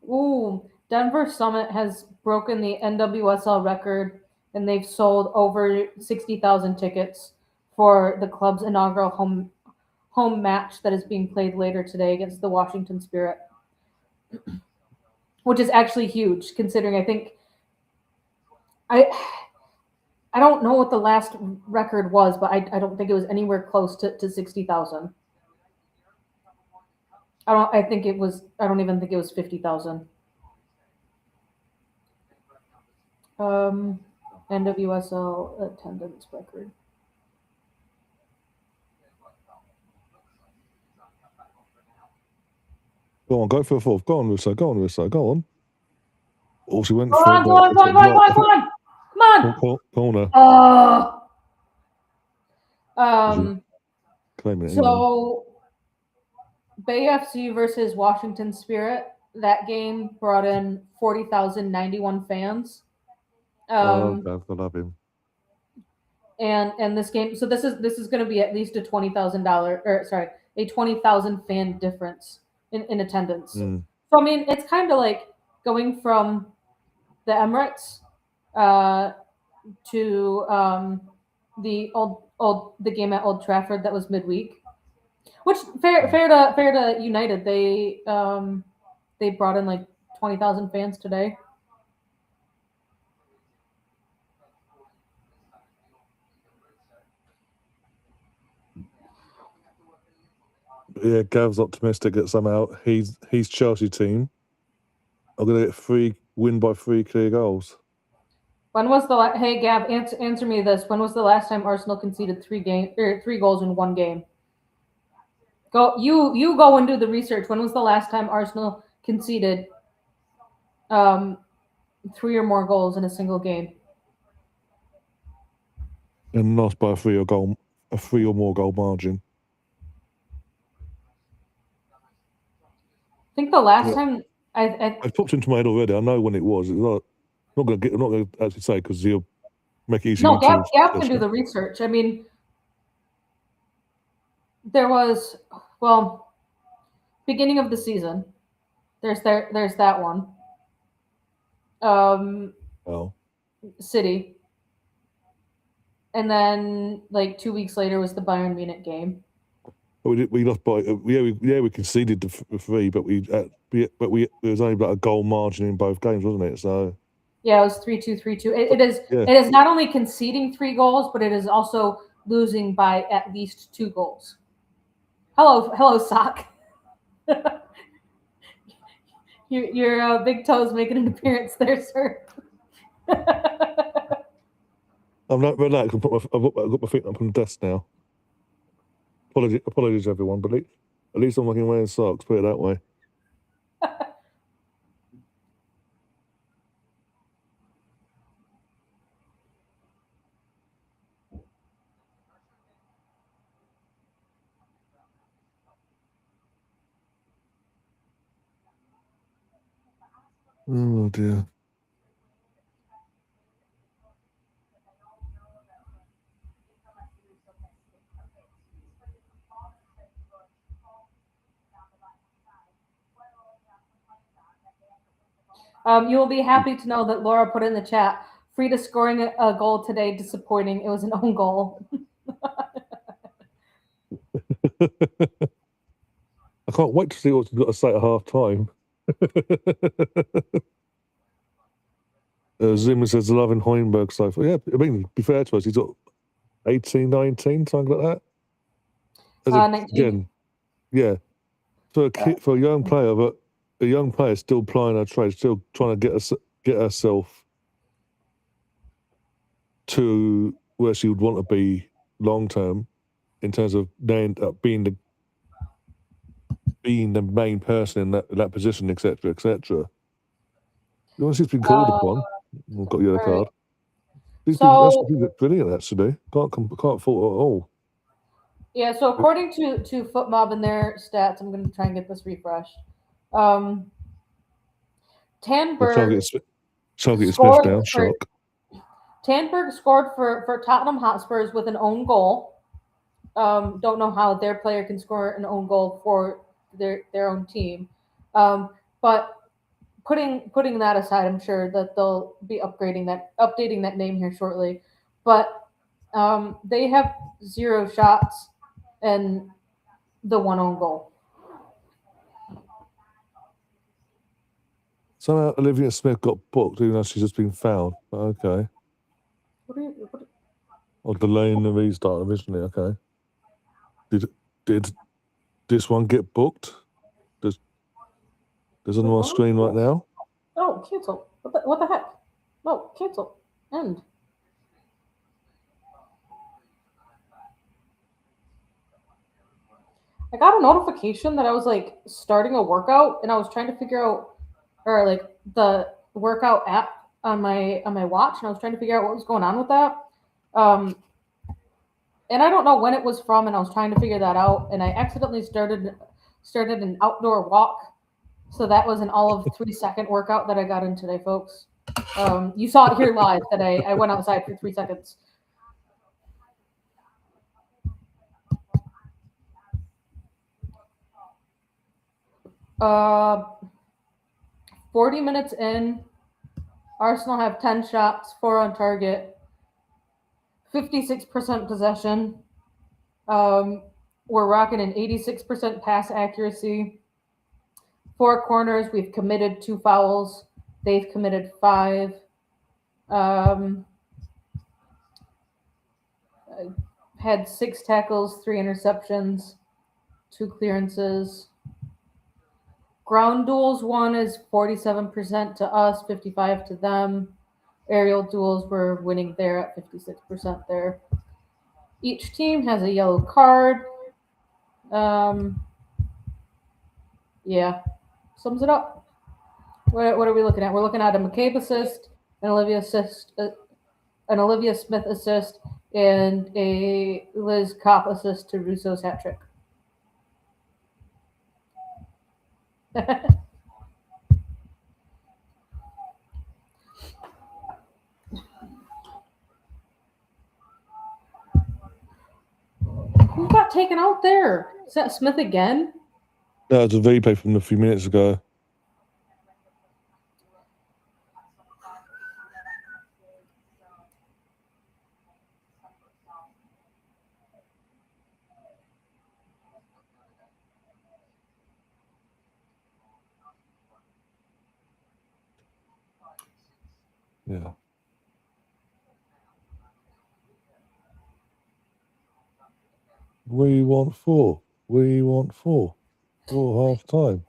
Ooh, Denver Summit has broken the NWSL record, and they've sold over 60,000 tickets for the club's inaugural home match that is being played later today against the Washington Spirit, which is actually huge considering I don't know what the last record was, but I don't think it was anywhere close to 60,000. I don't even think it was 50,000. NWSL attendance record. Go on, go for a fourth. Go on, Russo. Go on. Oh, she went Go for on. Come on. Corner. So Bay FC versus Washington Spirit. That game brought in 40,091 fans. I love him. And this game, so this is going to be at least a $20,000 fan difference in attendance. So I mean, it's kind of like going from the Emirates to the game at Old Trafford that was midweek. Which fair to United, they brought in like 20,000 fans today. Yeah, Gav's optimistic that somehow he's Chelsea team are going to get win by 3 clear goals. When was the hey Gav, answer me this? When was the last time Arsenal conceded 3 goals in one game? Go you go and do the research. When was the last time Arsenal conceded 3 or more goals in a single game? And lost by a 3 or more goal margin. I think the last time I popped into my head already. I know when it was. It was I'm not going to actually say because you'll make it easy. No, Gab can do the research. I mean, there was beginning of the season. There's that one. City. And then like 2 weeks later was the Bayern Munich game. We lost by we conceded the 3, but there was only about a goal margin in both games, wasn't it? So yeah, it was 3-2, 3-2. It is not only conceding 3 goals, but it is also losing by at least 2 goals. Hello, Sock. Your big toe's making an appearance there, sir. I'm not relaxed. I've got my feet up on the desk now. Apologies, everyone, but at least I'm fucking wearing socks. Put it that way. Oh dear. You will be happy to know that Laura put in the chat, Frida scoring a goal today, disappointing. It was an own goal. I can't wait to see what he's got to say at half time. Zimmer says loving Hoiberg so far. Yeah, I mean, to be fair to us, he's got 18, 19, something like that. 19. Again, yeah. For a young player, but a young player still plying her trade, still trying to get herself to where she would want to be long term, in terms of being the main person in that position, etc., etc. Once she's been called upon, we've got the other card. She's been brilliant, actually. Can't fault her at all. Yeah, so according to FootMob and their stats, I'm going to try and get this refreshed. Tandberg scored down, shock. Tandberg scored for Tottenham Hotspurs with an own goal. Don't know how their player can score an own goal for their own team. But putting that aside, I'm sure that they'll be updating that name here shortly. But they have 0 shots and the 1 own goal. Somehow Olivia Smith got booked, even though she's just been fouled. Okay. Or delaying the restart originally. Okay. Did this one get booked? There's on my screen right now. Oh, cancel. What the heck? No, cancel. End. I got a notification that I was like starting a workout, and I was trying to figure out, or like the workout app on my watch, and I was trying to figure out what was going on with that. And I don't know when it was from, and I was trying to figure that out, and I accidentally started an outdoor walk. So that was an all of 3-second workout that I got in today, folks. You saw it here live that I went outside for 3 seconds. Uh, 40 minutes in, Arsenal have 10 shots, 4 on target, 56% possession. We're rocking an 86% pass accuracy. 4 corners, we've committed 2 fouls. They've committed 5. Had 6 tackles, 3 interceptions, 2 clearances. Ground duels won is 47% to us, 55% to them. Aerial duels were winning there at 56% there. Each team has a yellow card. Yeah, sums it up. What are we looking at? We're looking at a McCabe assist, an Olivia Smith assist, and a Liz Kopp assist to Russo's hat trick. Who got taken out there? Is that Smith again? That was a replay from a few minutes ago. Yeah. We want 4. We want 4. 4 half time.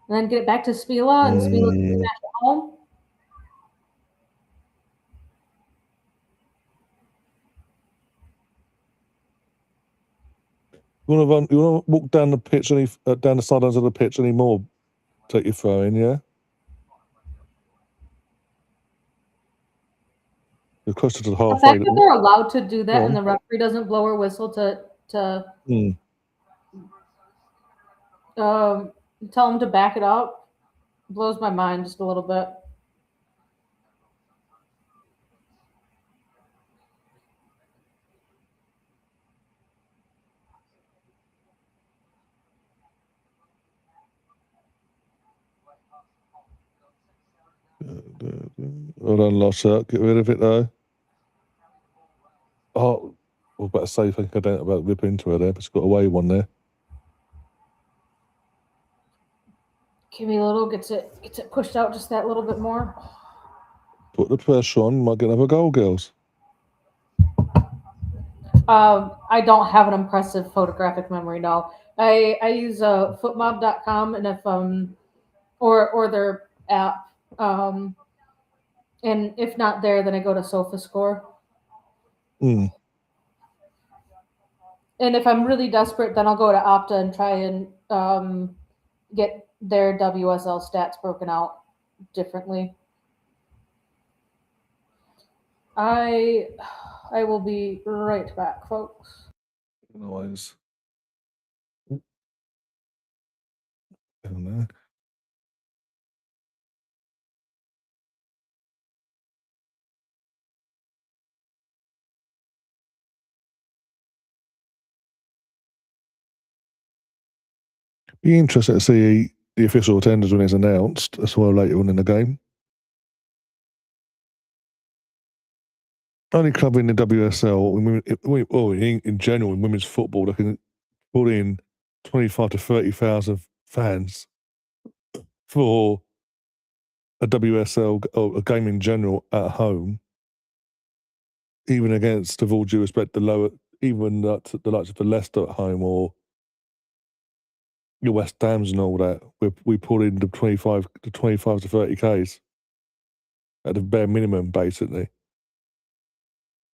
And then get it back to Spila, and Spila can smash it home. You want to walk down the pitch down the sidelines of the pitch anymore? Take your throw in, yeah. You're closer to the The halfway. fact that they're allowed to do that and the referee doesn't blow her whistle to tell them to back it up blows my mind just a little bit. Well done, Lossa. Get rid of it though. Oh, I was about to say, I think I don't about rip into her there, but she's got away one there. Kimmy Little gets it pushed out just that little bit more. Put the pressure on, might get another goal, girls. I don't have an impressive photographic memory, no. I use footmob.com, and if or their app, and if not there, then I go to SofaScore. And if I'm really desperate, then I'll go to Opta and try and get their WSL stats broken out differently. I will be right back, folks. Noise. Down there. Be interested to see the official attendance when it's announced as well later on in the game. Only club in the WSL, in general, in women's football, they can put in 25 to 30,000 fans for a WSL or a game in general at home, even against, with all due respect, the likes of the Leicester at home or your West Hams and all that. We put in the 25 to 30Ks at the bare minimum, basically.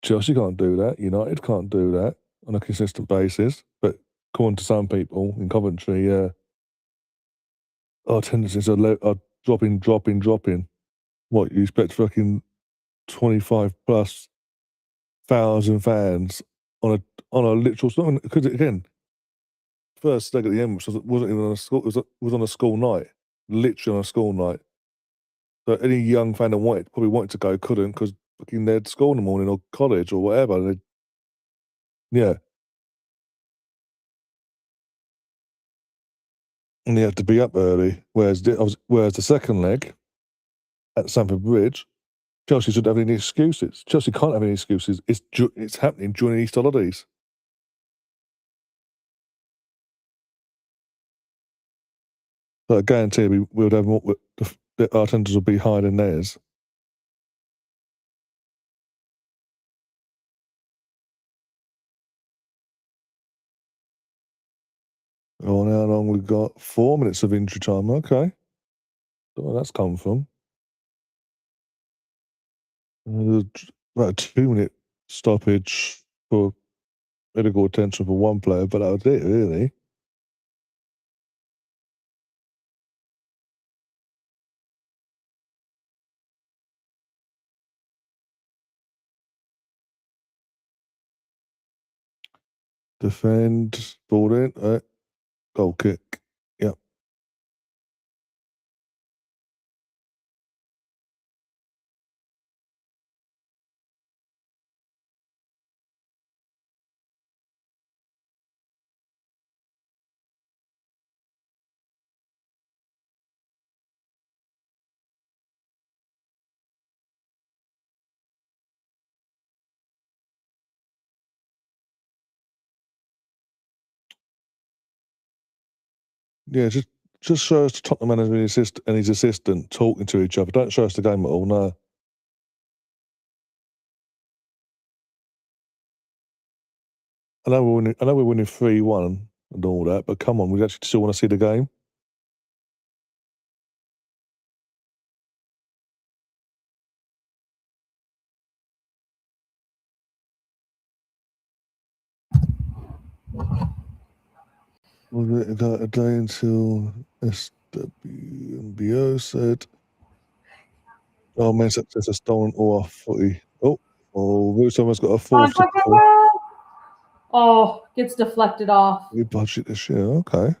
Chelsea can't do that. United can't do that on a consistent basis. But according to some people in Coventry, our tendencies are dropping. What, you expect fucking 25 plus thousand fans on a literal, because again, first leg at the Emirates wasn't even on a school. It was on a school night, literally on a school night. So any young fan that probably wanted to go couldn't because fucking they'd school in the morning or college or whatever. Yeah, and they had to be up early. Whereas the second leg at Stamford Bridge, Chelsea shouldn't have any excuses. Chelsea can't have any excuses. It's happening during Easter holidays. But I guarantee we would have more. Our attendance will be higher than theirs. Oh, how long we've got? 4 minutes of injury time. Okay, don't know where that's come from. About a 2-minute stoppage for medical attention for one player, but that was it, really. Defend. Ball in. Goal kick. Yep. Yeah, just show us the Tottenham manager and his assistant talking to each other. Don't show us the game at all, no. I know we're winning 3-1 and all that, but come on, we actually still want to see the game. We got a day until SWMBO said, "Oh, man, success has stolen all our footy." Russo has got a fourth. Oh, gets deflected off. We budget this year, okay.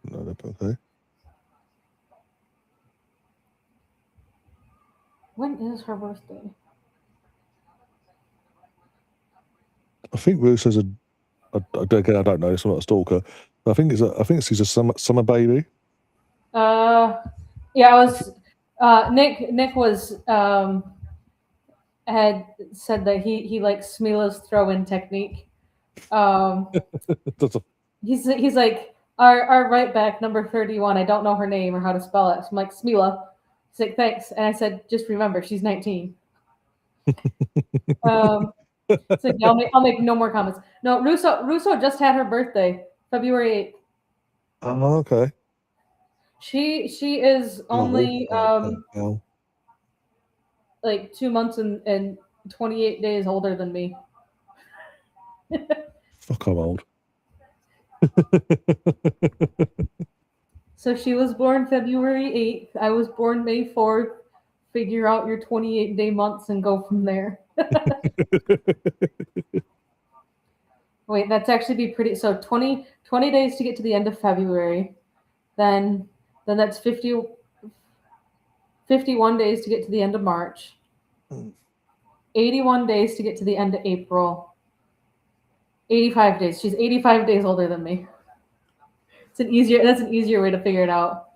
No, okay. When is her birthday? I think Russo's again, I don't know. I'm not a stalker. I think he's a summer baby. Yeah, I was. Nick was had said that he likes Smila's throw-in technique. He's like our right back number 31. I don't know her name or how to spell it. So I'm like, Smila. He's like, thanks. And I said, just remember, she's 19. So yeah, I'll make no more comments. No, Russo just had her birthday, February 8th. Oh, okay. She is only like 2 months and 28 days older than me. Fuck, I'm old. So she was born February 8th. I was born May 4th. Figure out your 28-day months and go from there. Wait, that's actually be pretty. So 20 days to get to the end of February. Then that's 51 days to get to the end of March. 81 days to get to the end of April. 85 days. She's 85 days older than me. That's an easier way to figure it out.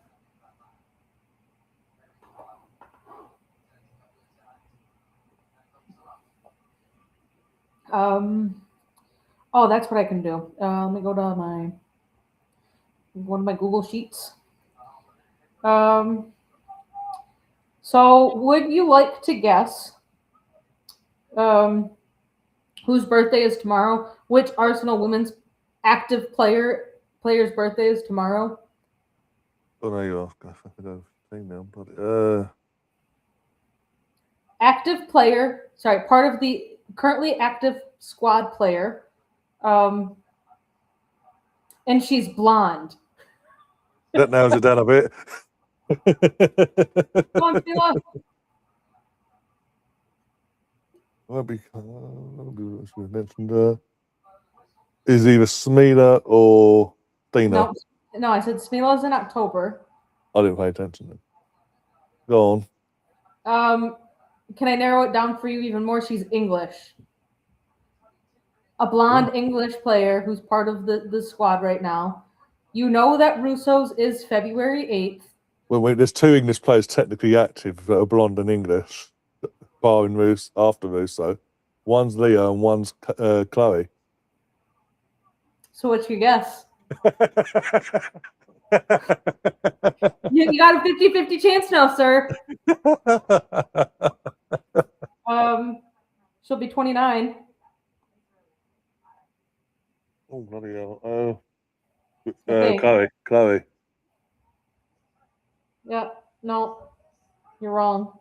Oh, that's what I can do. Let me go to one of my Google Sheets. So would you like to guess whose birthday is tomorrow? Which Arsenal women's active player's birthday is tomorrow? Oh, no, you ask. I don't think now, but Active player, sorry, part of the currently active squad player. And she's blonde. that narrows it down a bit. Come on, Sheila. Mentioned is either Smila or Dina. No, I said Smila's in October. I didn't pay attention then. Go on. Can I narrow it down for you even more? She's English. A blonde English player who's part of the squad right now. You know that Russo's is February 8th. Well, there's two English players technically active that are blonde and English, barring after Russo. One's Leo and one's Chloe. So what's your guess? You got a 50-50 chance now, sir. She'll be 29. Oh, bloody hell. Chloe. Yeah, no, you're wrong.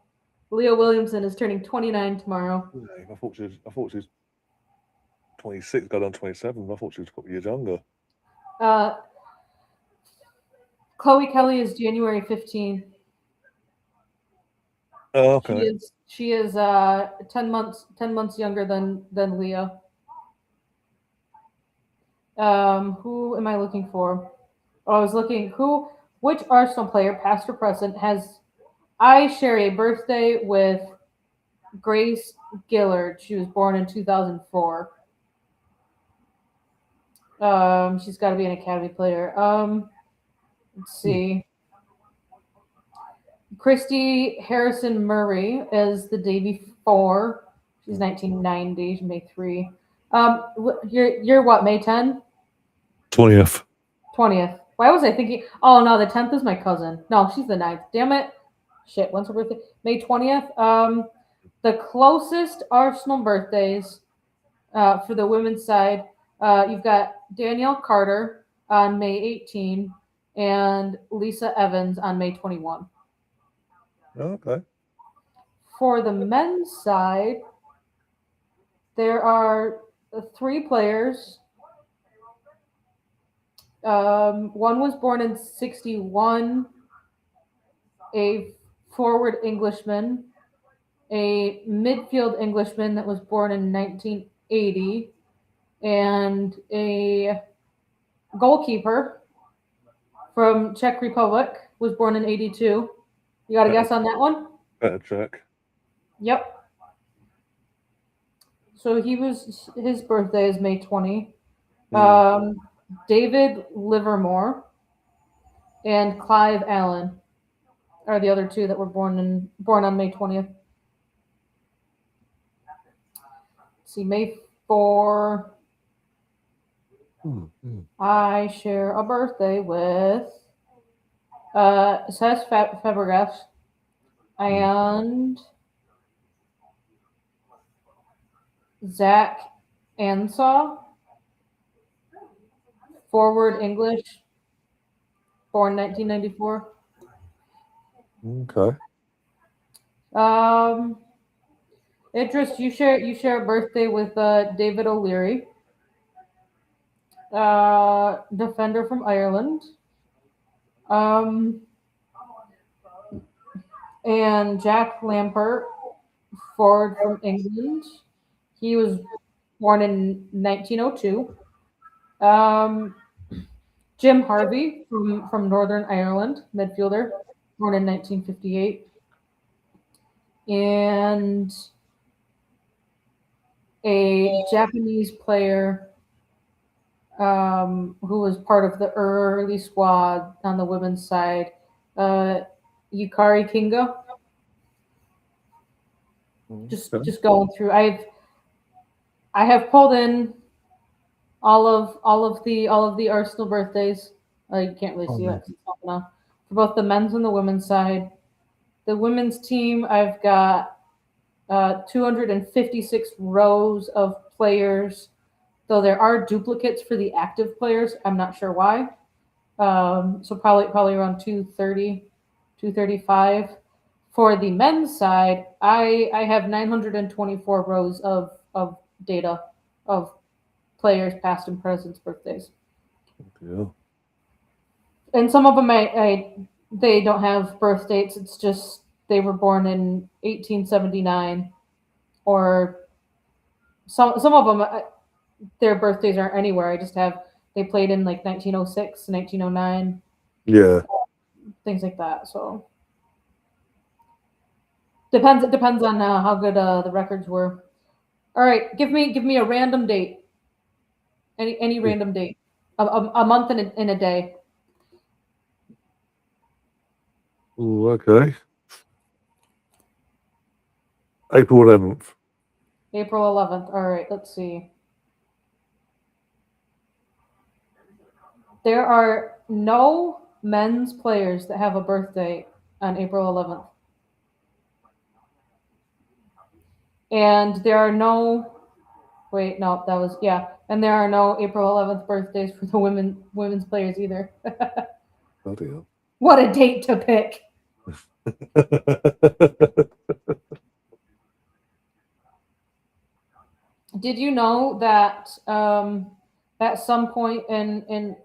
Leo Williamson is turning 29 tomorrow. I thought she was 26, got on 27. I thought she was a couple years younger. Chloe Kelly is January 15. Oh, okay. She is 10 months younger than Leo. Who am I looking for? Oh, I was looking which Arsenal player, past or present, has I share a birthday with Grace Gillard. She was born in 2004. She's got to be an academy player. Let's see. Christy Harrison Murray is the day before. She's 1990. She's May 3. You're what? May 10? 20th. 20th. Why was I thinking? Oh no, the 10th is my cousin. No, she's the 9th. Damn it. Shit. When's her birthday? May 20th. The closest Arsenal birthdays for the women's side, you've got Danielle Carter on May 18 and Lisa Evans on May 21. Okay. For the men's side, there are 3 players. One was born in 61, a forward Englishman, a midfield Englishman that was born in 1980, and a goalkeeper from Czech Republic was born in 82. You got a guess on that one? Better check. Yep. So his birthday is May 20. David Livermore and Clive Allen are the other 2 that were born on May 20th. Let's see, May 4. I share a birthday with Cesc Fabregas and Zach Ansah, forward English, born 1994. Okay. Idris, you share a birthday with David O'Leary, defender from Ireland, and Jack Lampert, forward from England. He was born in 1902. Jim Harvey from Northern Ireland, midfielder, born in 1958. And a Japanese player who was part of the early squad on the women's side, Yukari Kinga. Just going through. I have pulled in all of the Arsenal birthdays. You can't really see that for both the men's and the women's side. The women's team, I've got 256 rows of players, though there are duplicates for the active players. I'm not sure why. So probably around 230, 235. For the men's side, I have 924 rows of data of players past and present birthdays. Yeah. And some of them they don't have birth dates. It's just they were born in 1879, or some of them their birthdays aren't anywhere. I just have they played in like 1906, 1909. Yeah. Things like that. So it depends on how good the records were. All right, give me a random date. Any random date. A month in a day. Ooh, okay. April 11th. April 11th. All right, let's see. There are no men's players that have a birthday on April 11th. And there are no and there are no April 11th birthdays for the women's players either. Bloody hell. What a date to pick. Did you know that at some point in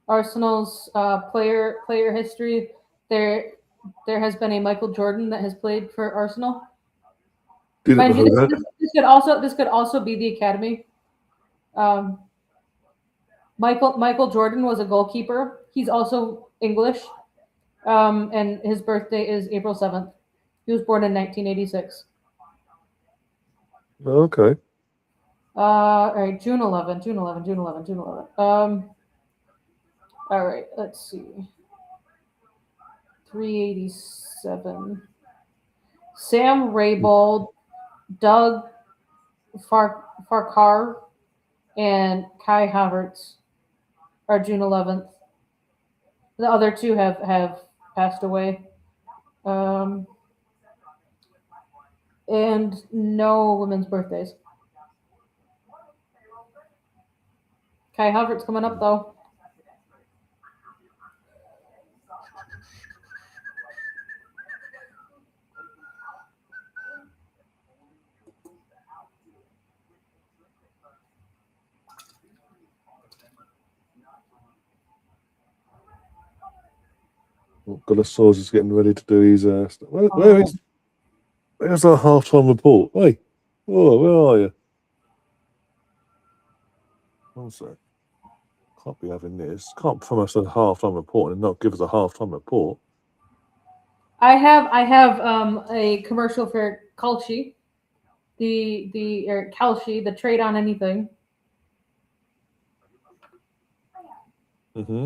Arsenal's player history, there has been a Michael Jordan that has played for Arsenal? Mind you, this could also be the academy. Michael Jordan was a goalkeeper. He's also English, and his birthday is April 7th. He was born in 1986. Okay. All right, June 11. All right, let's see. 387. Sam Raybould, Doug Farquhar, and Kai Havertz are June 11th. The other two have passed away. And no women's birthdays. Kai Havertz coming up, though. Golassors is getting ready to do his where's our half-time report? Hey, where are you? One sec. Can't be having this. Can't promise a half-time report and not give us a half-time report. I have a commercial for Kalshi, the trade on anything. Mm-hmm.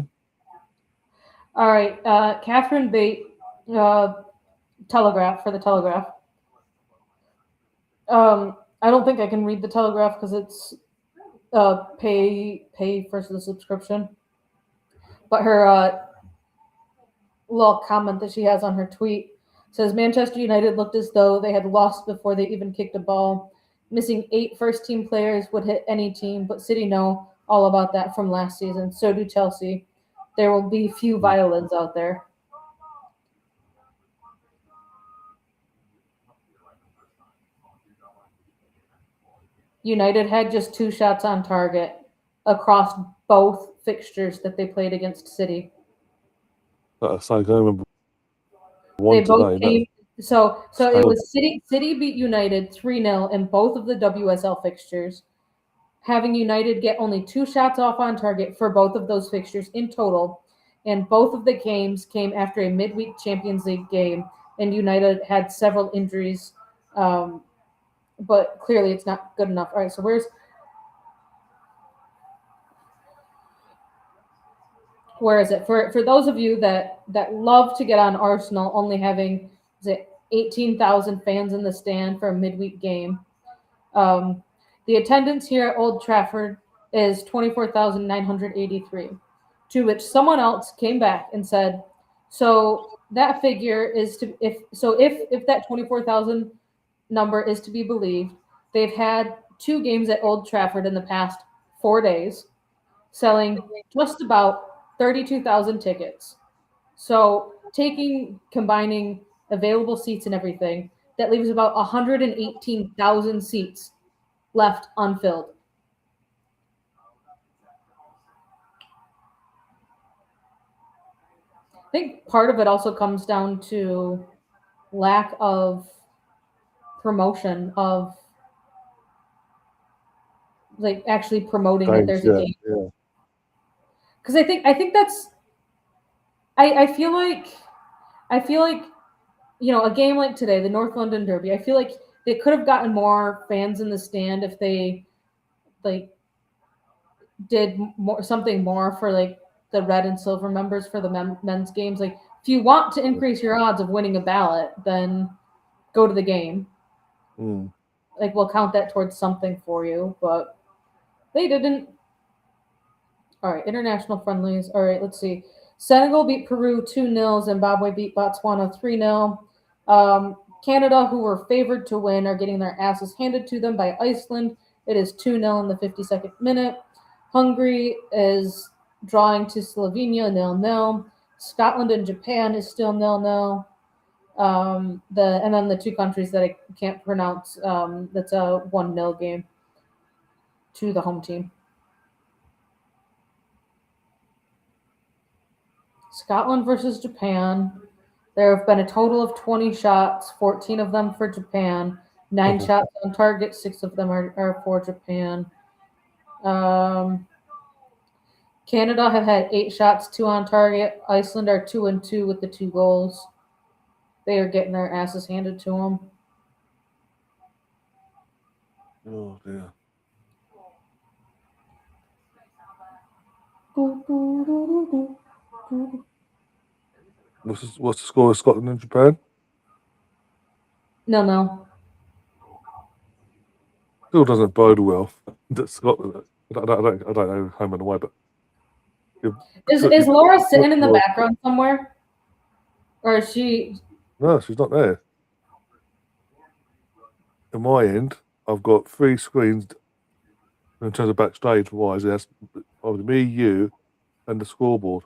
All right, Catherine Bate, Telegraph for the Telegraph. I don't think I can read the Telegraph because it's pay for the subscription. But her little comment that she has on her tweet says Manchester United looked as though they had lost before they even kicked a ball. Missing 8 first-team players would hit any team, but City know all about that from last season. So do Chelsea. There will be few violins out there. United had just 2 shots on target across both fixtures that they played against City. So I can't remember one They both today. came. So it was City beat United 3-0 in both of the WSL fixtures, having United get only 2 shots off on target for both of those fixtures in total. And both of the games came after a midweek Champions League game, and United had several injuries, but clearly it's not good enough. All right, so where is it? For those of you that love to get on Arsenal only having 18,000 fans in the stand for a midweek game, the attendance here at Old Trafford is 24,983, to which someone else came back and said, so that figure is to if that 24,000 number is to be believed, they've had 2 games at Old Trafford in the past 4 days, selling just about 32,000 tickets. So combining available seats and everything, that leaves about 118,000 seats left unfilled. I think part of it also comes down to lack of promotion of actually promoting that there's a game. Yeah. Because I think that's I feel like a game like today, the North London Derby, I feel like they could have gotten more fans in the stand if they did something more for the red and silver members for the men's games. If you want to increase your odds of winning a ballot, then go to the game. We'll count that towards something for you, but they didn't. All right, international friendlies. All right, let's see. Senegal beat Peru 2-0. Zimbabwe beat Botswana 3-0. Canada, who were favored to win, are getting their asses handed to them by Iceland. It is 2-0 in the 52nd minute. Hungary is drawing to Slovenia 0-0. Scotland and Japan is still 0-0. And then the 2 countries that I can't pronounce, that's a 1-0 game to the home team. Scotland versus Japan. There have been a total of 20 shots, 14 of them for Japan, 9 shots on target, 6 of them are for Japan. Canada have had 8 shots, 2 on target. Iceland are 2-2 with the 2 goals. They are getting their asses handed to them. Oh dear. What's the score of Scotland and Japan? No. Still doesn't bode well. That Scotland. I don't know home and away, but is Laura sitting in the background somewhere, or is she? No, she's not there. On my end, I've got 3 screens in terms of backstage wise. That's me, you, and the scoreboard.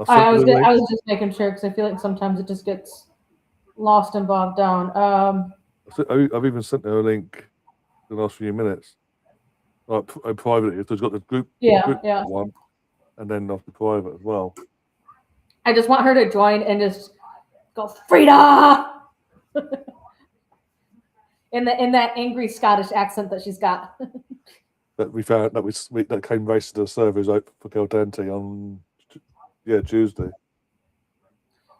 I was just making sure because I feel like sometimes it just gets lost and bogged down. I've even sent her a link in the last few minutes, like privately. So it's got the group one, and then off the private as well. I just want her to join and just go Frida in that angry Scottish accent that she's got. That we found that came race to the servers open for Caldente on Tuesday.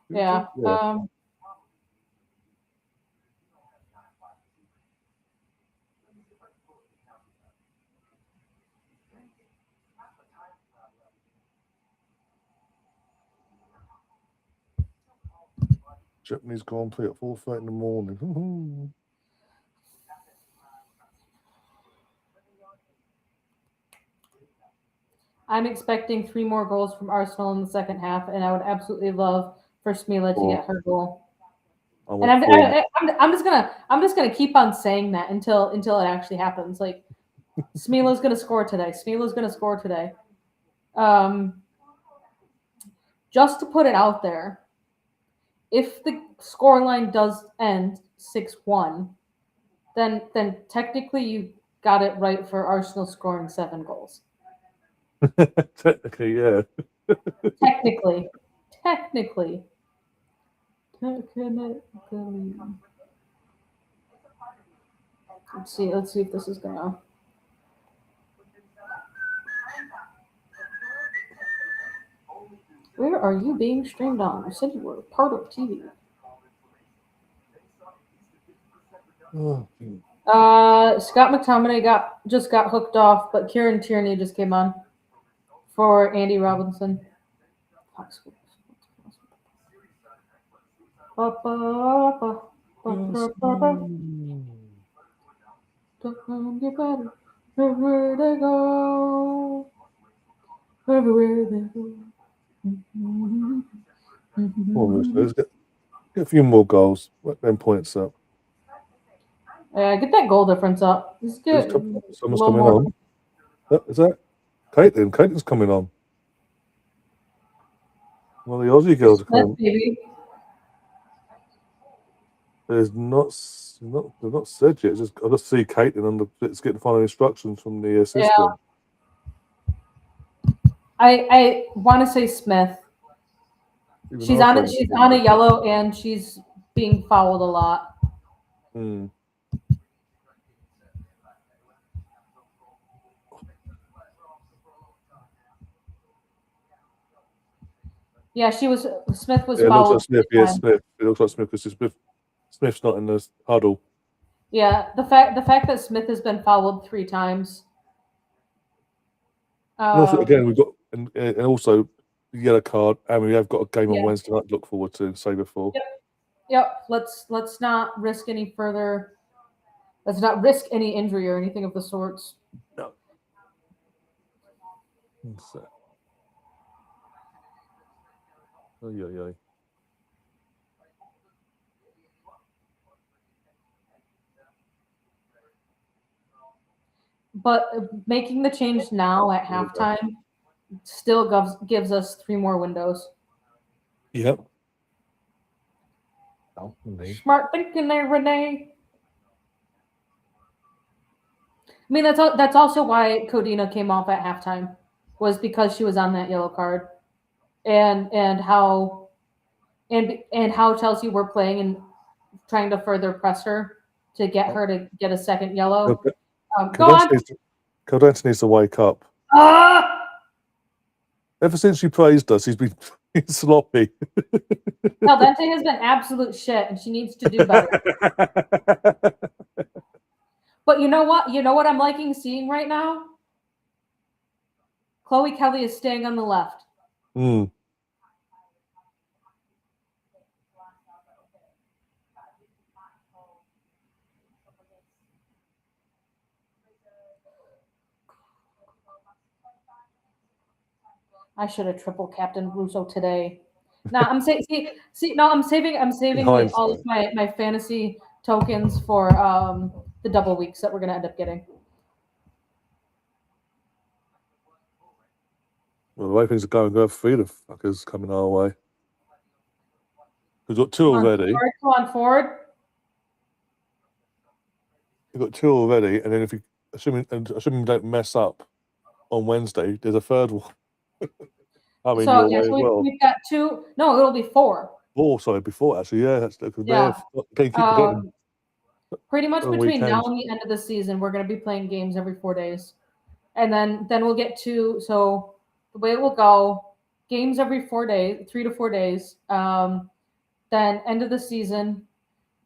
Yeah. Japanese Grand Prix at 4:30 in the morning. I'm expecting 3 more goals from Arsenal in the second half, and I would absolutely love for Smila to get her goal. And I'm just gonna keep on saying that until it actually happens. Like Smila's gonna score today. Smila's gonna score today. Just to put it out there, if the scoreline does end 6-1, then technically you got it right for Arsenal scoring 7 goals. Technically, yeah. Technically. Let's see if this is gonna. Where are you being streamed on? You said you were part of TV. Scott McTominay just got hooked off, but Kieran Tierney just came on for Andy Robinson. Everywhere they go. Let's get a few more goals. Then points up. Yeah, get that goal difference up. Let's get someone's coming on. Is that Caitlin? Caitlin's coming on. Well, the Aussie girls are coming. They're not said yet. I just see Caitlin it's getting final instructions from the assistant. Yeah. I want to say Smith. She's on a yellow and she's being fouled a lot. Yeah, Smith was fouled. It looks like Smith. Smith. It looks like Smith because Smith's not in the huddle. Yeah, the fact that Smith has been fouled 3 times. And also, again, we've got and also the yellow card, and we have got a game on Wednesday night to look forward to. Say before. Yep. Let's not risk any further. Let's not risk any injury or anything of the sorts. No. But making the change now at halftime still gives us 3 more windows. Yep. Smart thinking there, Renee. I mean, that's also why Codina came off at halftime, was because she was on that yellow card, and how Chelsea were playing and trying to further press her to get her to get a second yellow. Okay. Go on. Caldente needs to wake up. Ah! Ever since you praised us, he's been sloppy. Caldente has been absolute shit, and she needs to do better. But you know what? You know what I'm liking seeing right now? Chloe Kelly is staying on the left. Mm. I should have triple captain Russo today. Now I'm saying, I'm saving all of my fantasy tokens for the double weeks that we're gonna end up getting. Well, the way things are going, we have 3 the fuckers coming our way. We've got 2 already. Come on forward. We've got 2 already, and then if you assuming we don't mess up on Wednesday, there's a 3rd one. We've got 2. No, it'll be 4. 4, sorry, before actually, yeah, that's Yeah. keep forgetting. Pretty much between weekend. now and the end of the season, we're going to be playing games every 4 days, and then we'll get 2. So the way it will go, games every 4 days, 3 to 4 days. Then end of the season.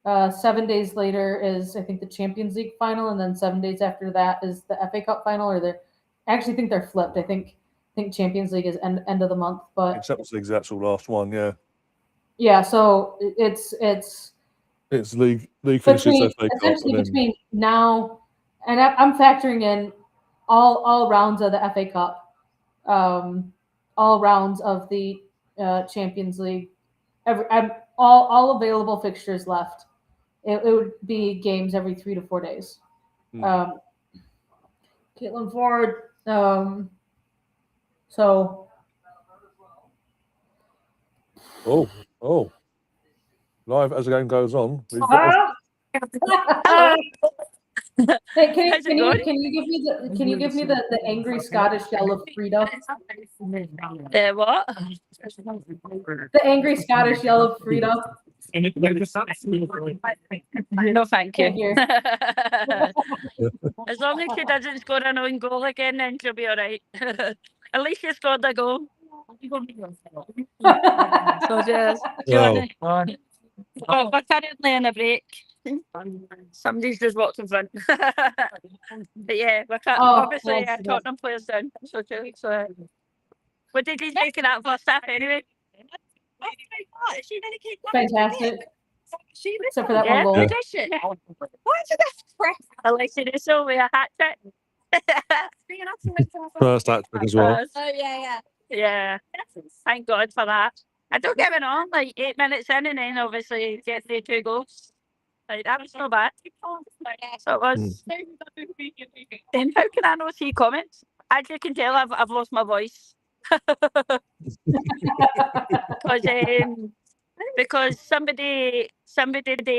7 days later is, I think, the Champions League final, and then 7 days after that is the FA Cup final. I actually think they're flipped. I think Champions League is end of the month, but Champions League's the actual last one, yeah. Yeah, so it's league finishes FA Cup, essentially between now and I'm factoring in all rounds of the FA Cup, all rounds of the Champions League, all available fixtures left. It would be games every 3 to 4 days. Caitlin Ford. So. Oh. Live as the game goes on. Hey, can you give me the angry Scottish yell of Frida? The what? The angry Scottish yell of Frida. No, thank you. Thank you. As long as she doesn't score an own goal again, then she'll be all right. At least she scored a goal. So just, we're currently in a break. Somebody's just walked in front. But yeah, we're obviously Tottenham players down. So what did you think of that first half anyway? Fantastic. Except for that one goal. What is this? Alexia Russo with a hat trick. First hat trick as well. Oh yeah. Thank God for that. I don't get it on, like 8 minutes in, and then obviously get the 2 goals. Like that was so bad. So it was. Then how can I not see comments? As you can tell, I've lost my voice. Because somebody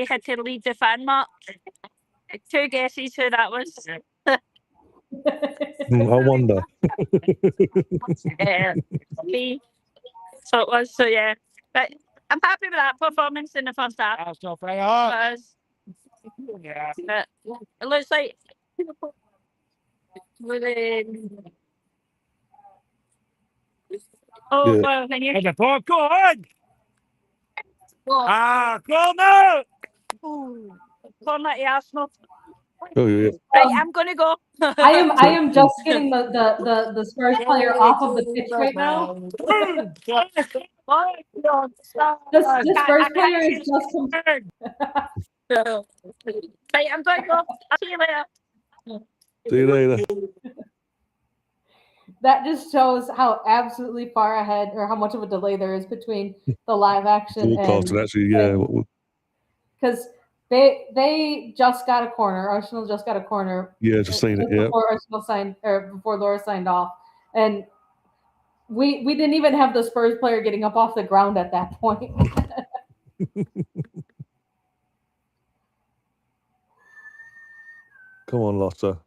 had to lead the fan mark. 2 guesses who that was. I wonder. Me. So it was. So yeah, but I'm happy with that performance in the first half. That's not very hard. But it looks like well, when you The ball, go on! Corner! corner to Arsenal. Oh yeah. Right, I'm gonna go. I am just getting the Spurs player off of the pitch right now. This Spurs player is just. Right, I'm going to go. I'll see you later. See you later. That just shows how absolutely far ahead, or how much of a delay there is between the live action and actually, yeah. Because they just got a corner. Arsenal just got a corner. Yeah, just seen it. Yeah. Before Laura signed off, and we didn't even have the Spurs player getting up off the ground at that point. Come on, Lotta.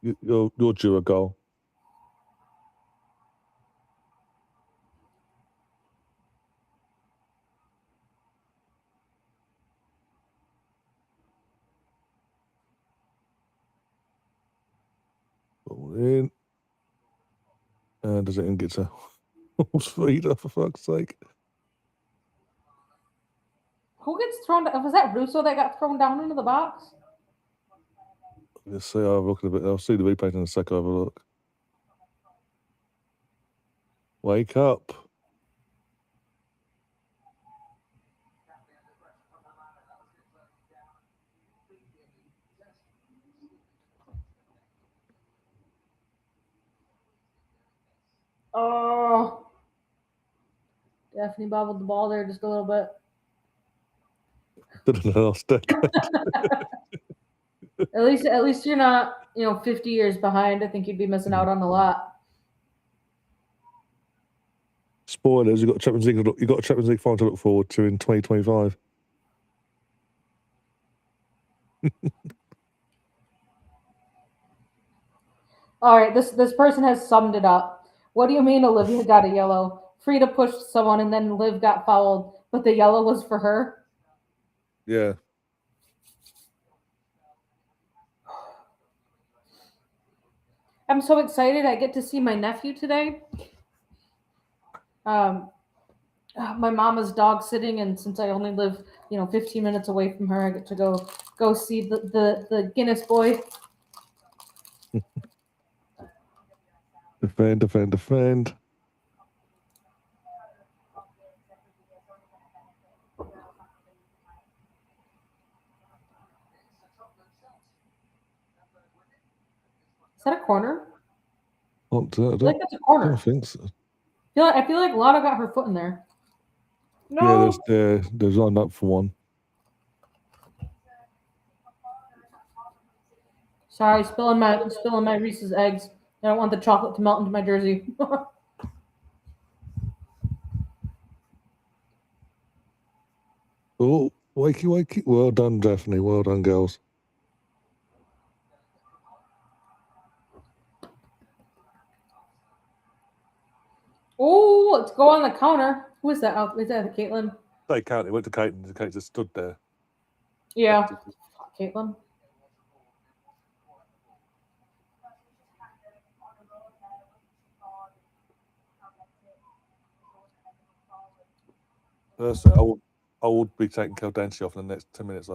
You're due a goal. In. And does it even get to feet for fuck's sake? Who gets thrown down? Was that Russo that got thrown down into the box? Let's see, I'll look at a bit. I'll see the replay in a sec. I'll have a look. Wake up. Oh. Daphne bobbled the ball there just a little bit. Did an last decade. At least you're not, 50 years behind. I think you'd be missing out on a lot. Spoilers, you've got a Champions League final to look forward to in 2025. All right, this person has summed it up. What do you mean Olivia got a yellow? Frida pushed someone and then Liv got fouled, but the yellow was for her? Yeah. I'm so excited. I get to see my nephew today. My mama's dog sitting, and since I only live, 15 minutes away from her, I get to go see the Guinness boy. Defend. Is that a corner? I I feel like that's a corner. don't think so. I feel like Lana got her foot in there. No. Yeah, there's lined up for one. Sorry, spilling my Reese's eggs. I don't want the chocolate to melt into my jersey. Oh, wakey. Well done, Daphne. Well done, girls. Oh, let's go on the counter. Who is that? Oh, is that Caitlin? They can't. It went to Kate, and Kate just stood there. Yeah, Caitlin. Personally, I would be taking Caldanci off in the next 10 minutes,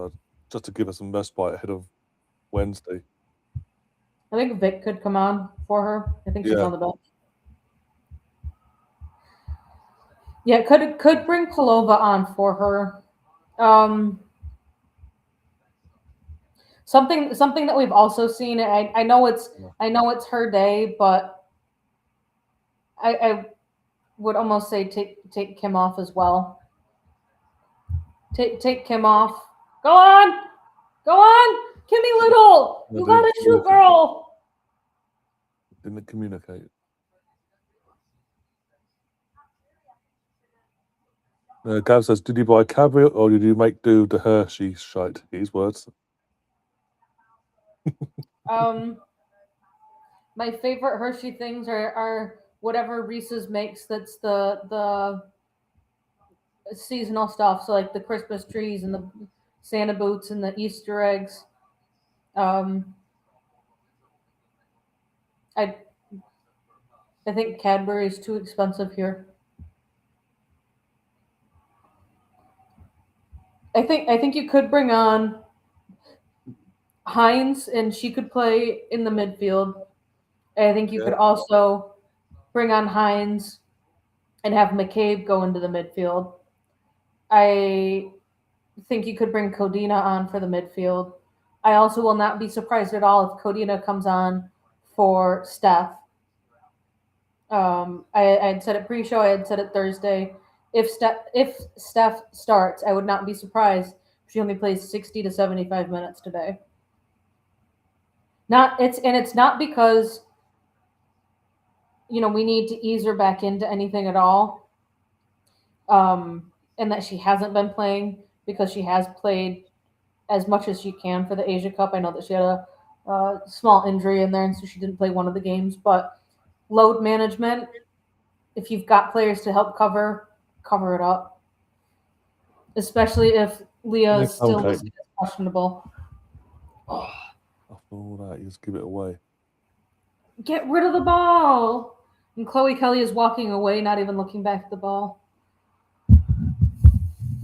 just to give us some respite ahead of Wednesday. I think Vic could come on for her. I think she's on the bench. Yeah, could bring Palova on for her. Something that we've also seen. I know it's her day, but I would almost say take Kim off as well. Take Kim off. Go on, Kimmy Little. You gotta shoot, girl. Didn't communicate. Gav says, did you buy a caveat or did you make do the Hershey shite? His words. My favorite Hershey things are whatever Reese's makes. That's the seasonal stuff. So like the Christmas trees and the Santa boots and the Easter eggs. I think Cadbury is too expensive here. I think you could bring on Hines and she could play in the midfield. I think you could also bring on Hines and have McCabe go into the midfield. I think you could bring Codina on for the midfield. I also will not be surprised at all if Codina comes on for Steph. I had said it pre-show. I had said it Thursday. If Steph starts, I would not be surprised if she only plays 60 to 75 minutes today. It's not because we need to ease her back into anything at all, and that she hasn't been playing, because she has played as much as she can for the Asia Cup. I know that she had a small injury in there, and so she didn't play one of the games. But load management, if you've got players to help cover it up, especially if Leah is still questionable. After all that, you just give it away. Get rid of the ball. And Chloe Kelly is walking away, not even looking back at the ball.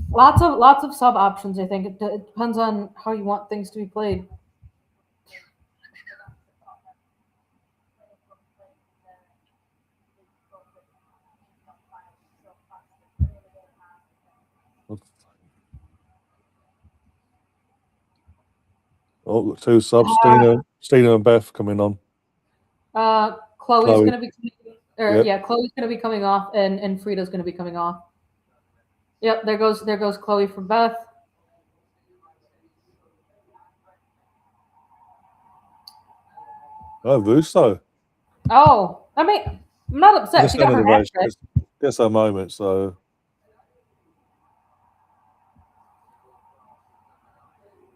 Lots of sub options, I think. It depends on how you want things to be played. Oh, two subs, Stina and Beth coming on. Chloe's going to be Yep. Chloe's going to be coming off, and Frida's going to be coming off. Yep, there goes Chloe for Beth. Oh, Russo. Oh, I mean, I'm not upset. She got her hat trick. Gets her moment, so.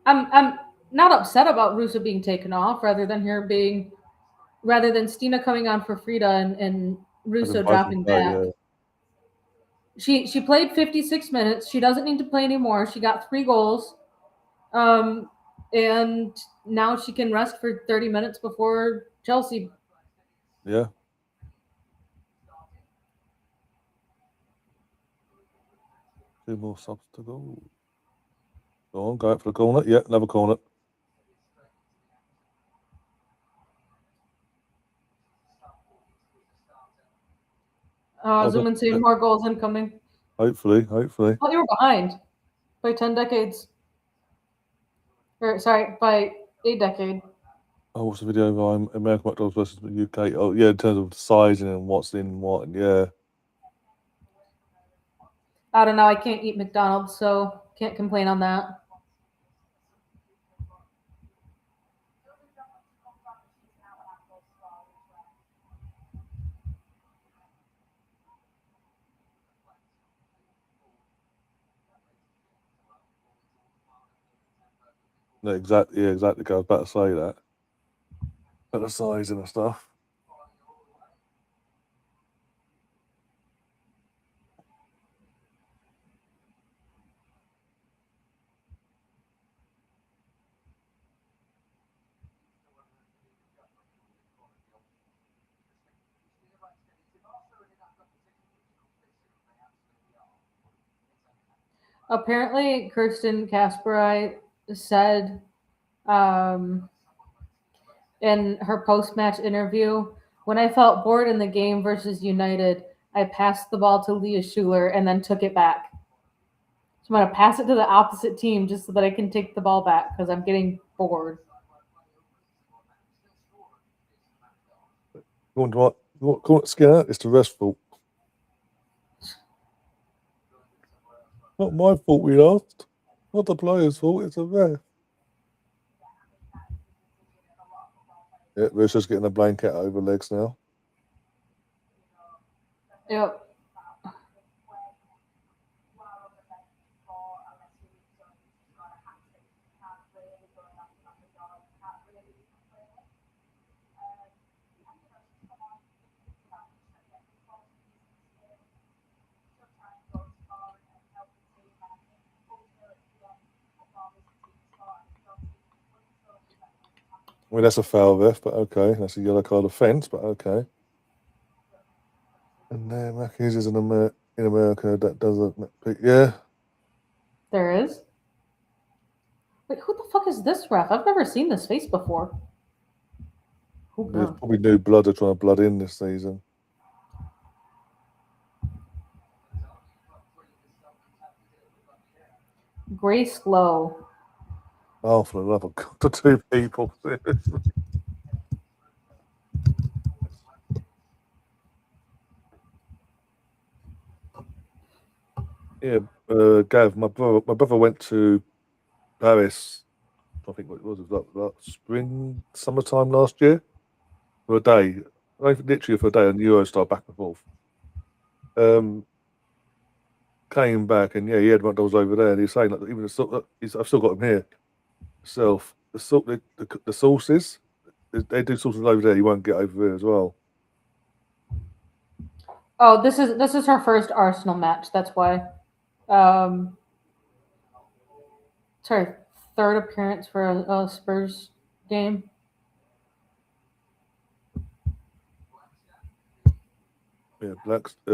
I'm not upset about Russo being taken off, rather than Stina coming on for Frida and Russo dropping back. Yeah. She played 56 minutes. She doesn't need to play anymore. She got 3 goals. And now she can rest for 30 minutes before Chelsea. Yeah. Two more subs to go. Go on, go out for the corner. Yeah, another corner. Zoom and see more goals incoming. Hopefully. Oh, they were behind by 10 decades. By a decade. Oh, what's the video of American McDonald's versus the UK? Oh, yeah, in terms of sizing and what's in what, and yeah. I don't know. I can't eat McDonald's, so can't complain on that. No, exactly. Yeah, exactly. I was about to say that. But the sizing and stuff. Apparently, Kirsten Kasperite said in her post-match interview, "When I felt bored in the game versus United, I passed the ball to Leah Schuler and then took it back. So I'm going to pass it to the opposite team just so that I can take the ball back because I'm getting bored." You want to skin out? It's the ref's fault. Not my fault we lost. Not the players' fault, it's the ref. Yeah, Russo's getting a blanket over legs now. Yep. I mean, that's a foul, ref, but okay. That's a yellow card offence, but okay. And then Mackies is in America that doesn't. Yeah. There is? Wait, who the fuck is this ref? I've never seen this face before. There's probably new blood are trying to blood in this season. Grace Lowe. Oh, for the love of God, the 2 people. Yeah, Gav, my brother went to Paris. I think what it was like summertime last year for a day. Literally for a day on the Eurostar back and forth. Came back and yeah, he had McDonald's over there, and he's saying like even I've still got him here. Self the sauces, they do sauces over there. You won't get over here as well. Oh, this is her first Arsenal match. That's why. It's her 3rd appearance for a Spurs game. Yeah,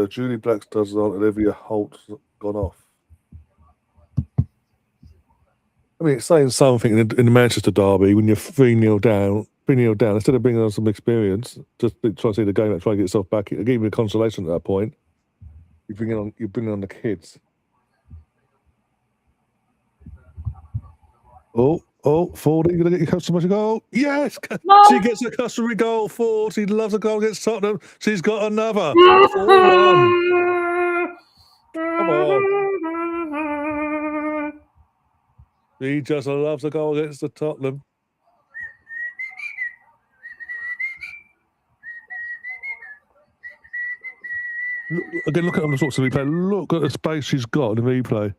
Julie Blackstad's on and Olivia Holt's gone off. I mean, it's saying something in the Manchester derby when you're 3-0 down, instead of bringing on some experience, just try to see the game, try to get yourself back. Give you a consolation at that point. You bring on the kids. Oh, 40, you're going to get your customary goal. Yes! She gets a customary goal. 40 loves a goal against Tottenham. She's got another. 4-1. Come on. He just loves a goal against the Tottenham. Look at the sorts of replay. Look at the space she's got in the replay.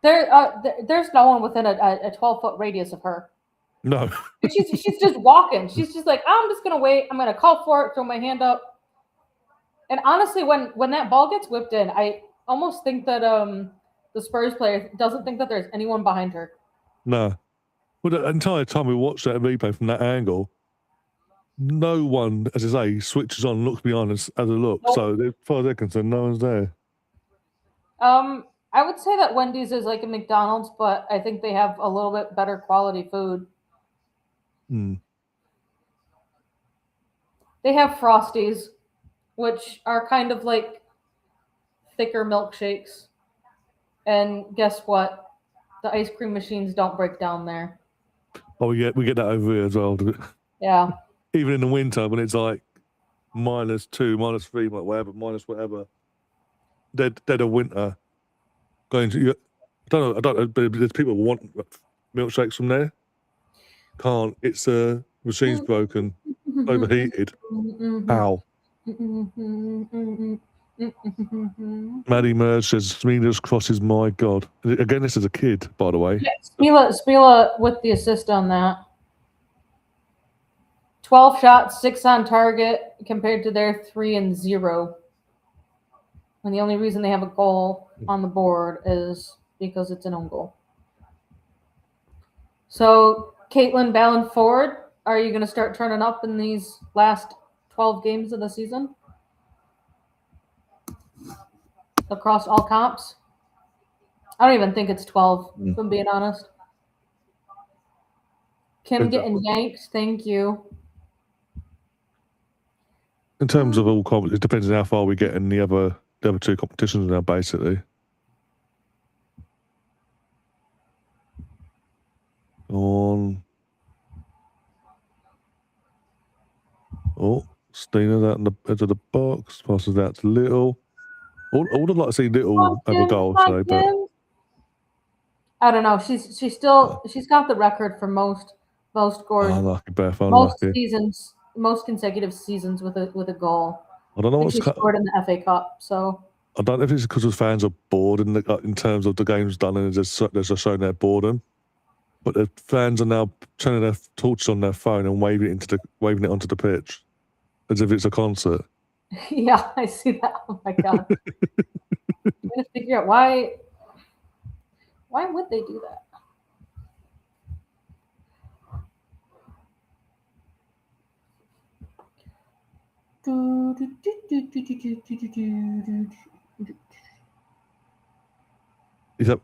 There's no one within a 12-foot radius of her. No. She's just walking. She's just like, I'm just gonna wait. I'm gonna call for it, throw my hand up. And honestly, when that ball gets whipped in, I almost think that the Spurs player doesn't think that there's anyone behind her. No. Well, the entire time we watched that replay from that angle, no one, as I say, switches on, looks behind us as a look. Nope. So as far as they're concerned, no one's there. I would say that Wendy's is like a McDonald's, but I think they have a little bit better quality food. They have Frosties, which are kind of like thicker milkshakes. And guess what? The ice cream machines don't break down there. Oh, we get that over here as well. Yeah. Even in the winter when it's like -2, -3, whatever, minus whatever. Dead of winter. I don't know, but there's people who want milkshakes from there. Can't. It's machine's broken, overheated. Ow. Maddie Merge says, Smealer's crosses, my God. Again, this is a kid, by the way. Yeah, Spila with the assist on that. 12 shots, 6 on target, compared to their 3 and 0. And the only reason they have a goal on the board is because it's an own goal. So, Caitlin Ballan-Ford, are you going to start turning up in these last 12 games of the season? Across all comps? I don't even think it's 12, if I'm being honest. Kim getting yanked, thank you. In terms of all competitions, it depends on how far we get in the other 2 competitions now, basically. On. Oh, Stina's out in the edge of the box, passes out to Little. I would like to see Little have a goal today, but I don't know. She's got the record for most scores. Unlucky, Beth. Unlucky. Most consecutive seasons with a goal. I don't know what's scored in the FA Cup. So I don't know if it's because the fans are bored in terms of the games done and they're just showing their boredom. But the fans are now turning their torches on their phone and waving it onto the pitch as if it's a concert. Yeah, I see that. Oh my God. I'm gonna figure out why would they do that?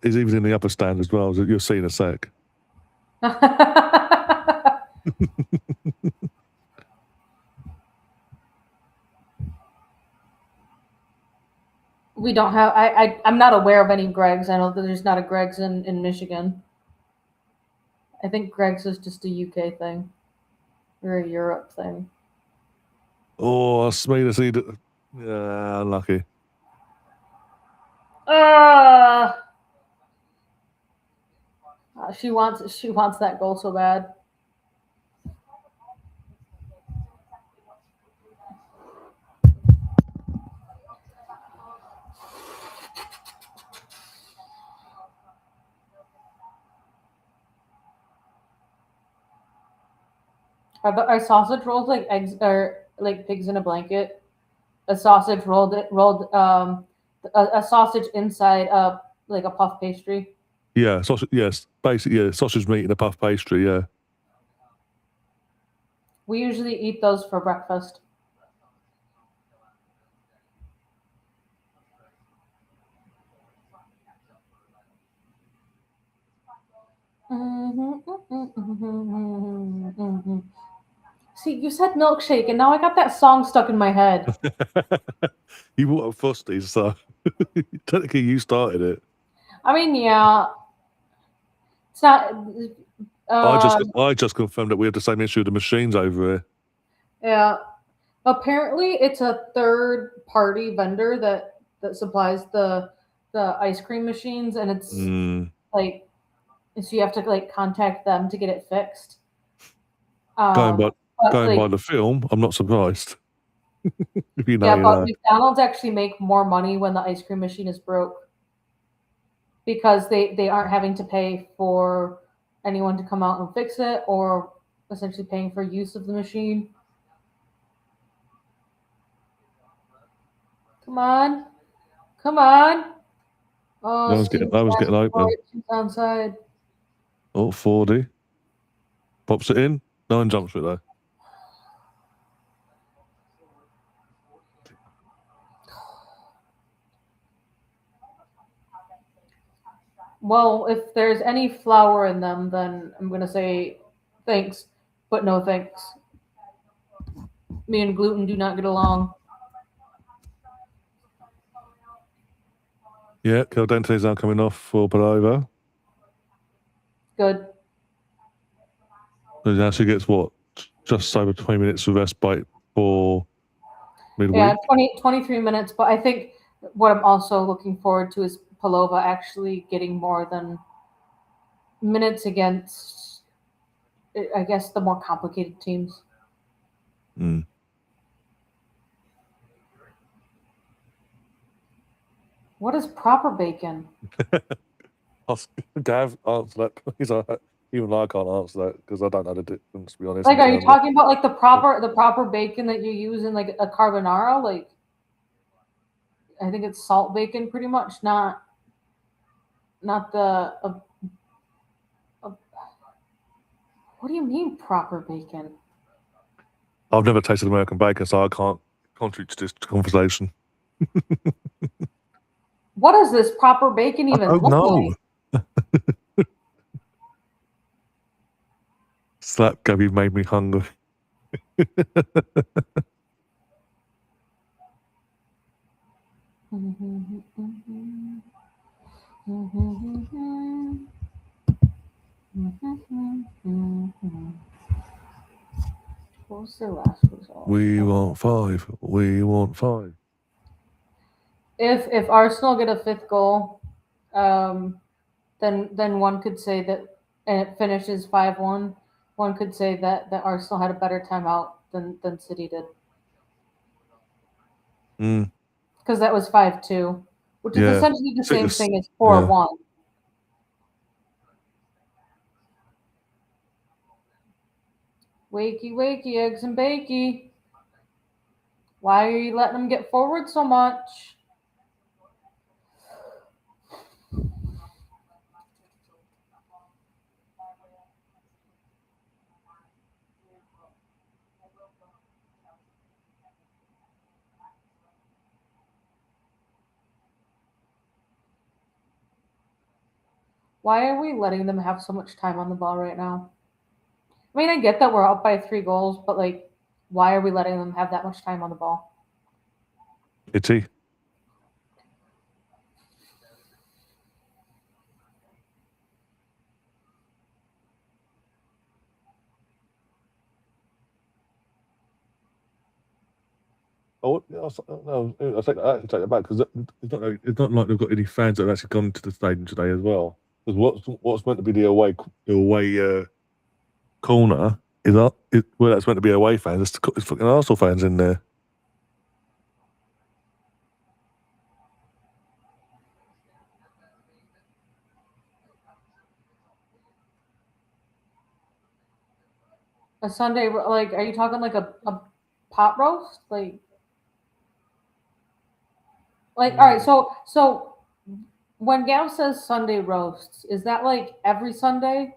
He's even in the upper stand as well, as you'll see in a sec. We don't have. I'm not aware of any Gregs. I know that there's not a Gregs in Michigan. I think Gregs is just a UK thing or a Europe thing. Oh, Smealer see that. Yeah, unlucky. She wants that goal so bad. Are sausage rolls like eggs or like pigs in a blanket? A sausage rolled a sausage inside like a puff pastry. Yeah, sausage. Yes, basically, yeah, sausage meat and a puff pastry. Yeah. We usually eat those for breakfast. See, you said milkshake, and now I got that song stuck in my head. You brought up Frosties, so technically you started it. I mean, yeah, it's not. I just confirmed that we have the same issue with the machines over here. Yeah, apparently it's a third-party vendor that supplies the ice cream machines, and it's like, so you have to like contact them to get it fixed. Going by Like, the film, I'm not surprised. If you know, yeah, you but know. McDonald's actually make more money when the ice cream machine is broke because they aren't having to pay for anyone to come out and fix it, or essentially paying for use of the machine. Come on. Come on. Oh, I was getting open. Outside. Oh, 40. Pops it in. No one jumps for it though. Well, if there's any flour in them, then I'm going to say thanks, but no thanks. Me and gluten do not get along. Yeah, Caldente's now coming off for Palova. Good. So now she gets what? Just over 20 minutes of respite for midweek. Yeah, 23 minutes, but I think what I'm also looking forward to is Palova actually getting more than minutes against, I guess, the more complicated teams. What is proper bacon? Gav, answer that. He's like, even I can't answer that because I don't know the difference, to be honest. Like, are you talking about like the proper bacon that you use in like a carbonara? Like, I think it's salt bacon, pretty much, not the. What do you mean proper bacon? I've never tasted American bacon, so I can't contribute to this conversation. What does this proper bacon even look like? Slap Gabby made me hungry. What was their last result? We want 5. We want 5. If Arsenal get a 5th goal, then one could say that, and it finishes 5-1. One could say that Arsenal had a better timeout than City did. Because that was 5-2, which is essentially the same thing as 4-1. Yeah. Wakey, wakey, eggs and bakey. Why are you letting them get forward so much? Why are we letting them have so much time on the ball right now? I mean, I get that we're up by 3 goals, but like, why are we letting them have that much time on the ball? Itty. Oh, no, I take that back because it's not like they've got any fans that have actually gone to the stadium today as well. Because what's meant to be the away corner is where that's meant to be away fans. It's fucking Arsenal fans in there. A Sunday, like, are you talking like a pot roast? Like, all right, so when Gav says Sunday roasts, is that like every Sunday?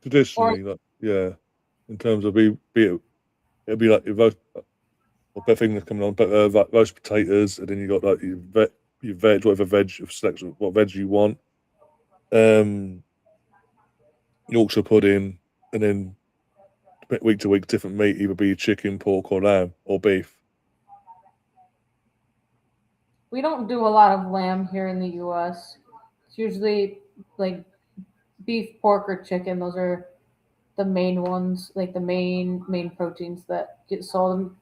Traditionally, yeah. In terms of it'd be like your roast, or better thing that's coming on, but like roast potatoes, and then you got like your veg, whatever veg of selection, what veg you want. Yorkshire pudding, and then week to week different meat, either be chicken, pork, or lamb, or beef. We don't do a lot of lamb here in the U.S. It's usually like beef, pork, or chicken. Those are the main ones, like the main proteins that get sold.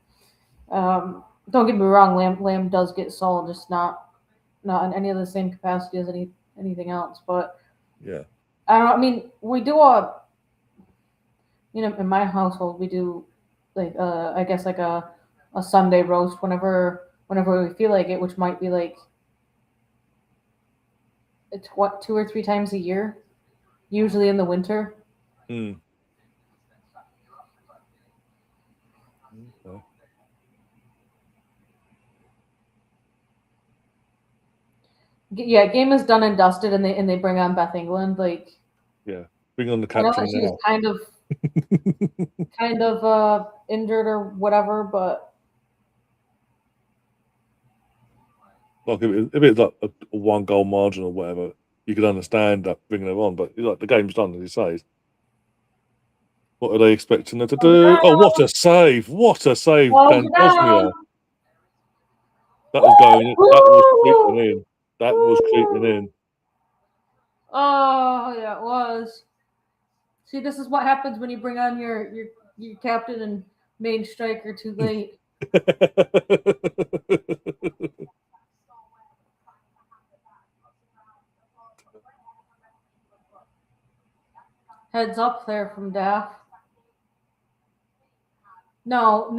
Don't get me wrong, lamb does get sold, just not in any of the same capacity as anything else. But Yeah. I don't know. I mean, we do in my household we do like I guess like a Sunday roast whenever we feel like it, which might be like it's 2 or 3 times a year, usually in the winter. Okay. Yeah, game is done and dusted, and they bring on Beth England. Like, Yeah, bring on the I know captain that she now. was kind of injured or whatever, but Like if it's like a 1-goal margin or whatever, you could understand that bringing her on. But like the game's done, as you say. What are they expecting her to do? Oh, what a save! What a save, Dan Bosnia. That was going in. That was creeping in. That was creeping in. Oh yeah, it was. See, this is what happens when you bring on your captain and main striker too late. Heads up there from Daff. No,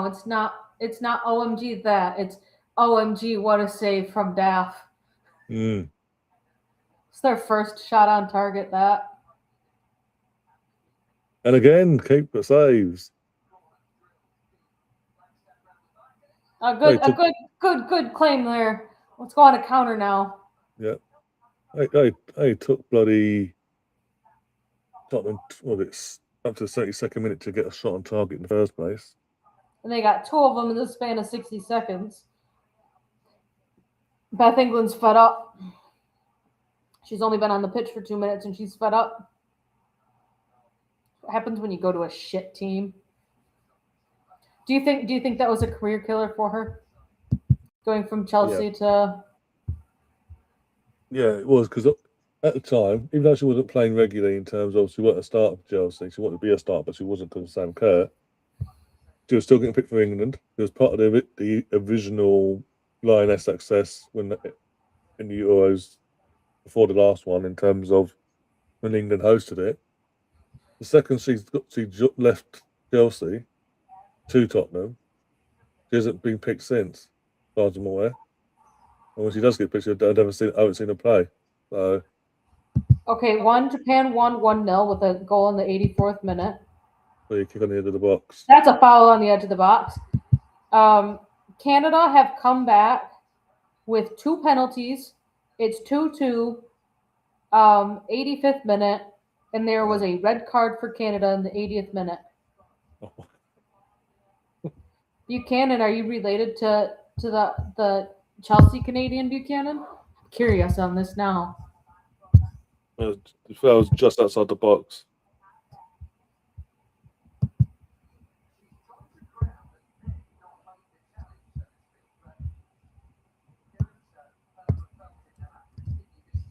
it's not. It's not OMG that. It's OMG what a save from Daff. Mm. It's their first shot on target. That. And again, keeper saves. A good claim there. Let's go on a counter now. Yeah. Hey, took bloody Tottenham, it's up to the 32nd minute to get a shot on target in the first place. And they got 2 of them in the span of 60 seconds. Beth England's fed up. She's only been on the pitch for 2 minutes and she's fed up. What happens when you go to a shit team? Do you think that was a career killer for her? Going from Chelsea to... Yeah, it was, because at the time, even though she wasn't playing regularly in terms of she wasn't a starter for Chelsea, she wanted to be a starter, but she wasn't because of Sam Kerr. She was still getting picked for England. She was part of the original Lioness success in the Euros before the last one, in terms of when England hosted it. The second she left Chelsea to Tottenham, she hasn't been picked since, as far as I'm aware. And when she does get picked, I haven't seen her play. So. Okay, Japan won 1-0 with a goal in the 84th minute. So you kick on the edge of the box. That's a foul on the edge of the box. Canada have come back with 2 penalties. It's 2-2, 85th minute, and there was a red card for Canada in the 80th minute. Oh. Buchanan, are you related to the Chelsea Canadian Buchanan? I'm curious on this now. The foul was just outside the box.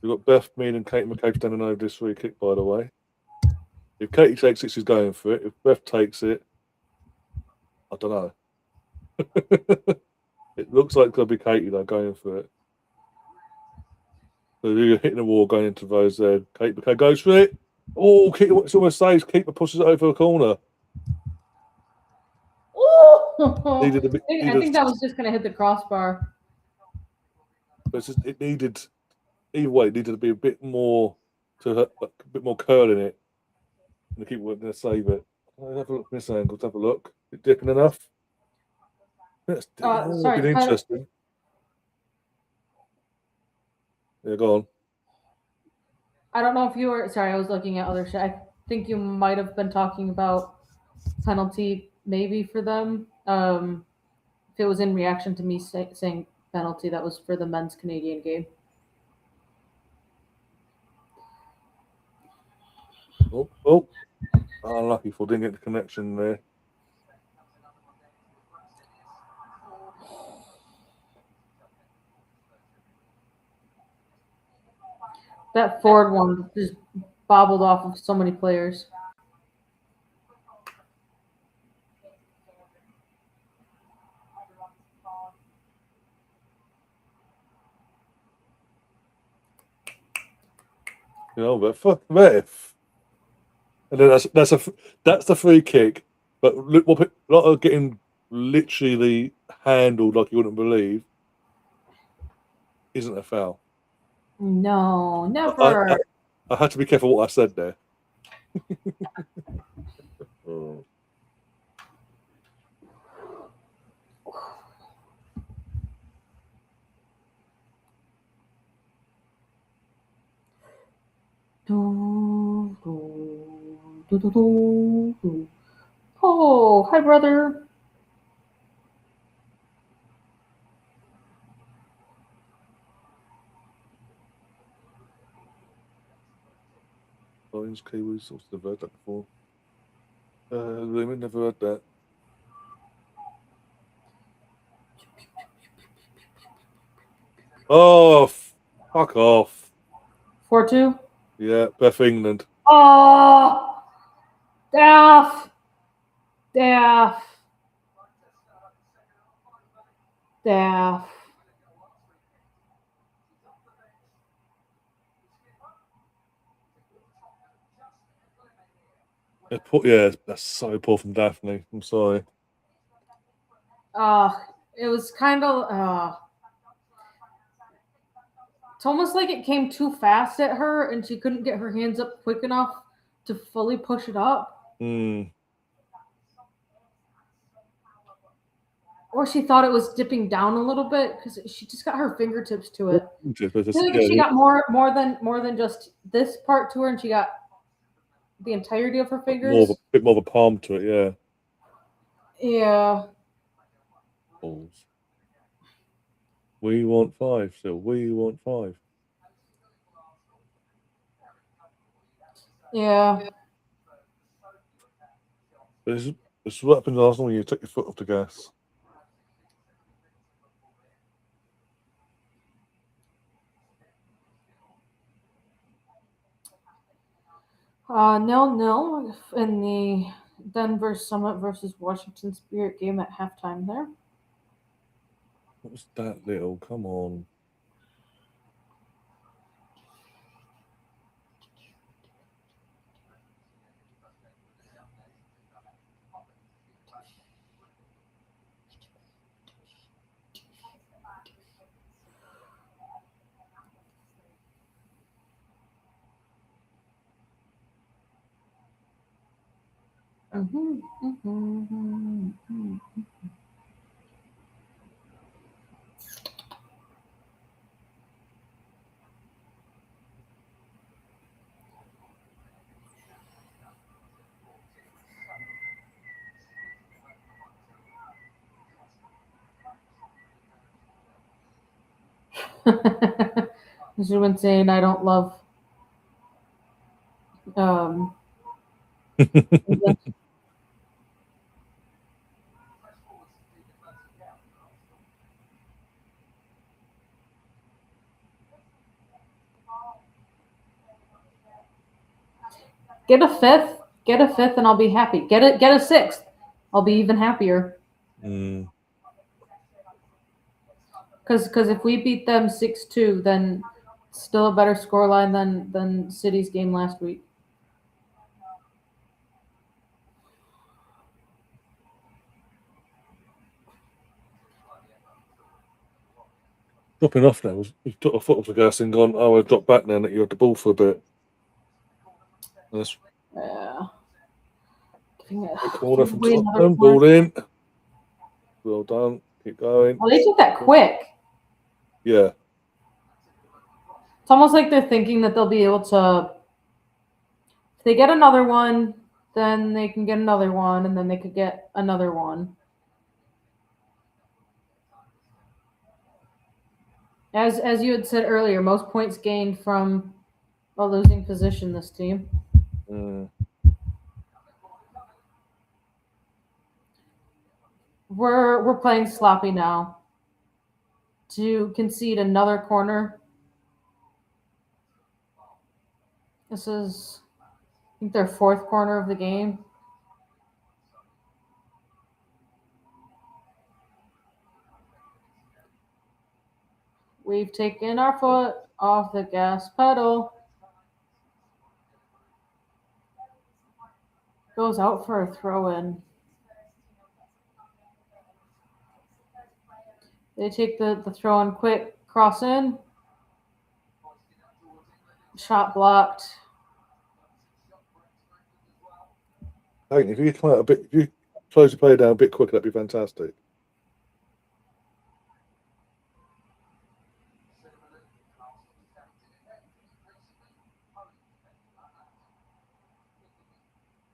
We've got Beth Mead and Kate McCabe standing over this free kick, by the way. If Katie takes it, she's going for it. If Beth takes it, I don't know. It looks like it's going to be Katie, though, going for it. So you're hitting the wall going into those there. Kate McCabe goes for it. Oh, it's almost saves. Keeper pushes it over the corner. Oh! I think that was just going to hit the crossbar. But it needed, either way, it needed to be a bit more curl in it. And the keeper wasn't going to save it. I'll have a look at this angle. Have a look. Is it dipping enough? That's sorry, interesting. Yeah, go on. I don't know if you were... Sorry, I was looking at other shit. I think you might have been talking about penalty maybe for them. If it was in reaction to me saying penalty, that was for the men's Canadian game. Oh. Unlucky for didn't get the connection there. That forward one just bobbled off of so many players. You know, but fuck ref. And then that's the free kick. But look, what a lot of getting literally handled like you wouldn't believe isn't a foul. No, never. I had to be careful what I said there. Oh. Oh, hi, brother. Lions, Kiwis, what's the heard that before? Women never heard that. Oh, fuck off. 4-2. Yeah, Beth England. Oh, Daff. Yeah, that's so poor from Daphne. I'm sorry. It was kind of it's almost like it came too fast at her and she couldn't get her hands up quick enough to fully push it up. Or she thought it was dipping down a little bit because she just got her fingertips to it. I feel like she got more than just this part to her, and she got the entirety of her fingers. A bit more of a palm to it, yeah. Yeah. Balls. We want 5, so we want 5. Yeah. This is what happens last when you take your foot off the gas. Nil in the Denver Summit versus Washington Spirit game at halftime there. What was that little? Come on. As you've been saying, I don't love Get a fifth, and I'll be happy. Get a sixth, I'll be even happier. Because if we beat them 6-2, then still a better scoreline than City's game last week. Dropping off now. You took a foot off the gas and gone, oh, I've dropped back now that you had the ball for a bit. Yeah. Corner from Tottenham, ball in. Well done. Keep going. Oh, they took that quick. Yeah. It's almost like they're thinking that they'll be able to. If they get another one, then they can get another one, and then they could get another one. As you had said earlier, most points gained from a losing position, this team. Mm. We're playing sloppy now. To concede another corner. This is, I think, their fourth corner of the game. We've taken our foot off the gas pedal. Goes out for a throw-in. They take the throw-in quick, cross in. Shot blocked. Hey, if you come out a bit, if you close the play down a bit quicker, that'd be fantastic.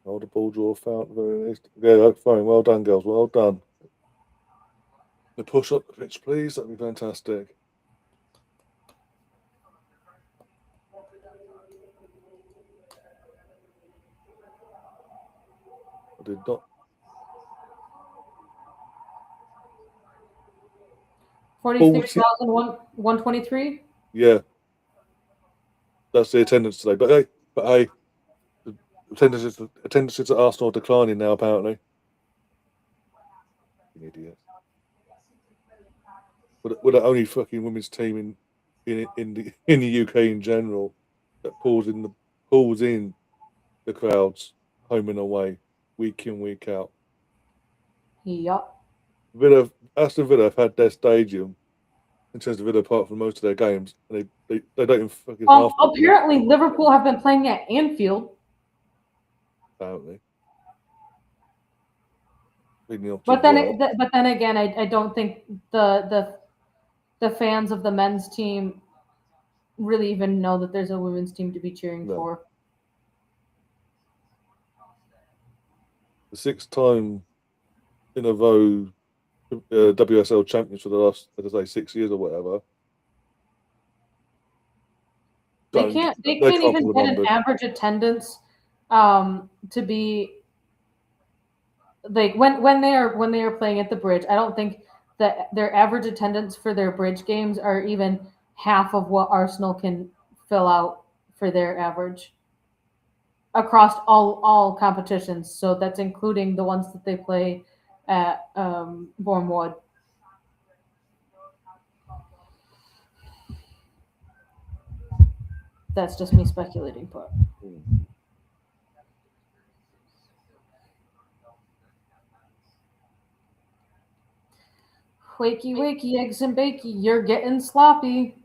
Hold the ball, draw foul. Yeah, fine. Well done, girls. Well done. The push up the pitch, please. That'd be fantastic. I did not. 46,123. Yeah, that's the attendance today. But hey, the attendances at Arsenal are declining now. Apparently, you idiot. We're the only fucking women's team in the UK in general that pulls in the crowds home and away, week in, week out. Yup. Aston Villa have had their stadium in terms of Villa Park for most of their games, and they don't even fucking half. Apparently, Liverpool have been playing at Anfield. Apparently. But then again, I don't think the fans of the men's team really even know that there's a women's team to be cheering for. The 6th time in a row WSL champions for the last, as I say, 6 years or whatever. They can't even get an average attendance to be like when they are playing at the Bridge. I don't think that their average attendance for their Bridge games are even half of what Arsenal can fill out for their average across all competitions. So that's including the ones that they play at Bournemouth. That's just me speculating, but. Wakey, wakey, eggs and bakey, you're getting sloppy.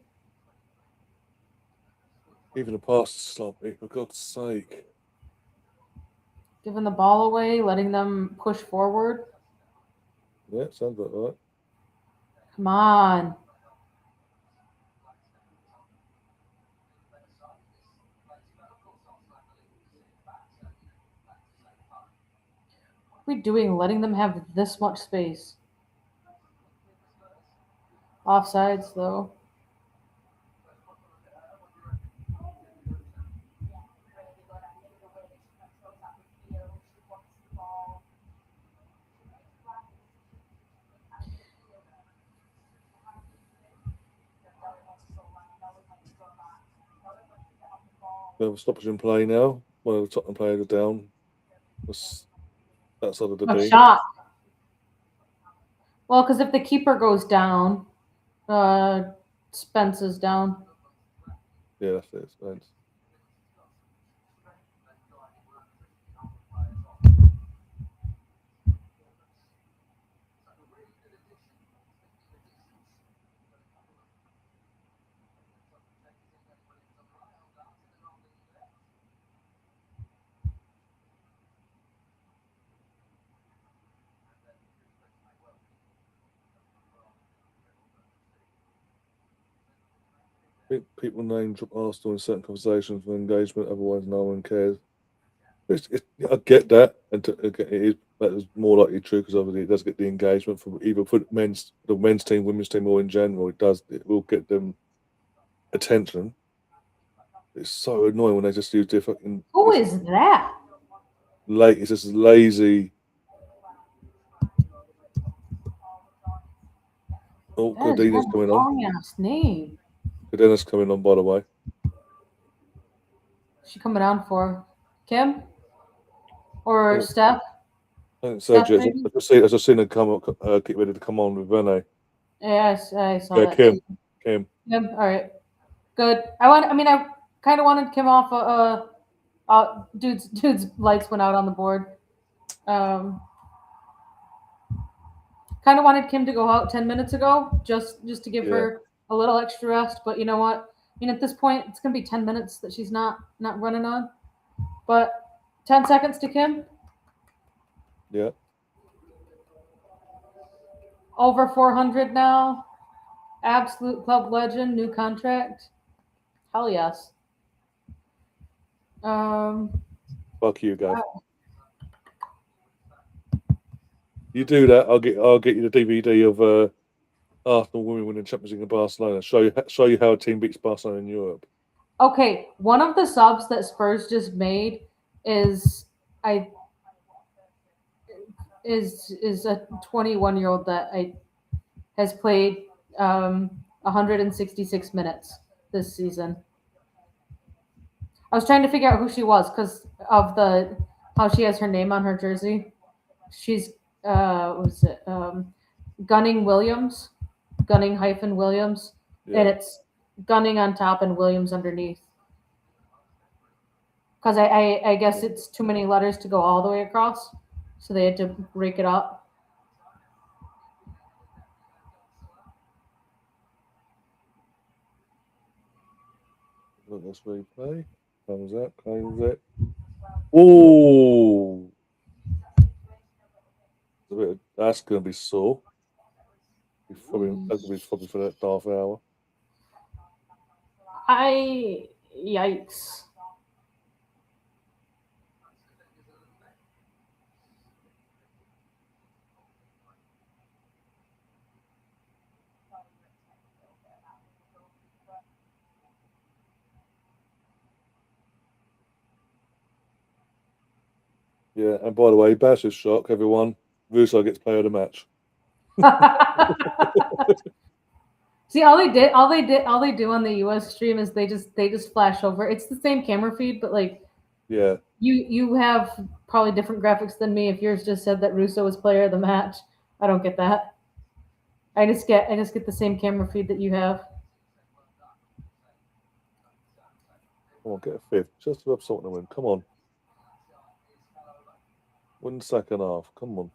Even the pass is sloppy, for God's sake. Giving the ball away, letting them push forward. Yeah, sounds about right. Come on. What are we doing letting them have this much space? Offsides, though. Stoppage in play now. One of the Tottenham players are down. That's outside of the D. Shot. Well, because if the keeper goes down, Spence is down. Yeah, that's it, Spence. I think people name drop Arsenal in certain conversations for engagement, otherwise no one cares. I get that, and that is more likely true because obviously it does get the engagement from either for the men's team, women's team, or in general. It will get them attention. It's so annoying when they just do different. Who is that? Late. It's just lazy. Oh, That is Cardina's one coming on. long-ass name. Cardina's coming on, by the way. She coming on for Kim or Steph? I think Steph, Sergio. maybe? I just seen her come get ready to come on with Rene. Yeah, I saw Yeah, that. Kim. Too. Kim. Kim. All right. Good. I kind of wanted Kim off. Dude's lights went out on the board. Kind of wanted Kim to go out 10 minutes ago, just to give her a little extra rest. But you know what? I mean, at this point, it's gonna be 10 minutes that she's not running on. But 10 seconds to Kim. Yeah. Over 400 now. Absolute club legend. New contract. Hell yes. Fuck you, guys. You do that, I'll get you the DVD of Arsenal women winning Champions League in Barcelona. Show you how a team beats Barcelona in Europe. Okay, one of the subs that Spurs just made is a 21-year-old that has played 166 minutes this season. I was trying to figure out who she was because of how she has her name on her jersey. She's Gunning Williams, Gunning-Williams, and it's Gunning on top and Williams underneath. Because I guess it's too many letters to go all the way across, so they had to break it up. Look, let's replay. Comes that, claims it. Oh, that's going to be sore. That's going to be probably for that half hour. Yikes. Yeah, and by the way, Bash's shock, everyone. Russo gets player of the match. See, all they do on the US stream is they just flash over. It's the same camera feed, but like, yeah, you have probably different graphics than me. If yours just said that Russo was player of the match, I don't get that. I just get the same camera feed that you have. Come on, get a fifth. Just to have something to win. Come on. Win the second half. Come on.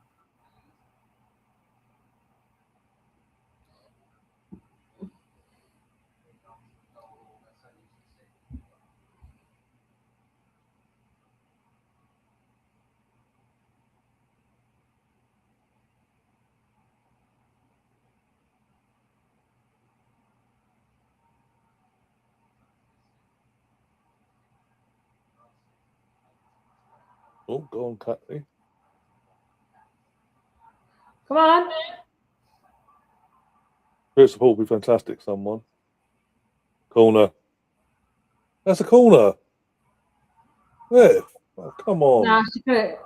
Oh, go on, Cathy. Come on. First of all, will be fantastic, someone. Corner. That's a corner. Yeah. Oh, come on. Nah, she could.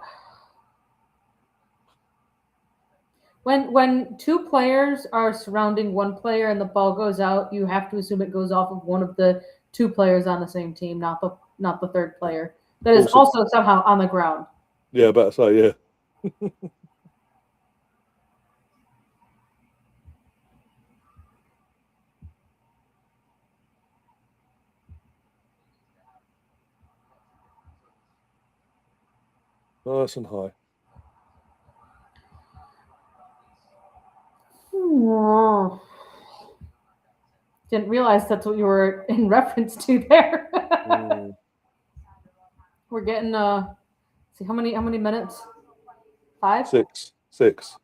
When two players are surrounding one player and the ball goes out, you have to assume it goes off of one of the two players on the same team, not the third player that is also somehow on the ground. Yeah, about to say, yeah. Nice and high. Didn't realize that's what you were in reference to there. We're getting see how many minutes? 5? 6.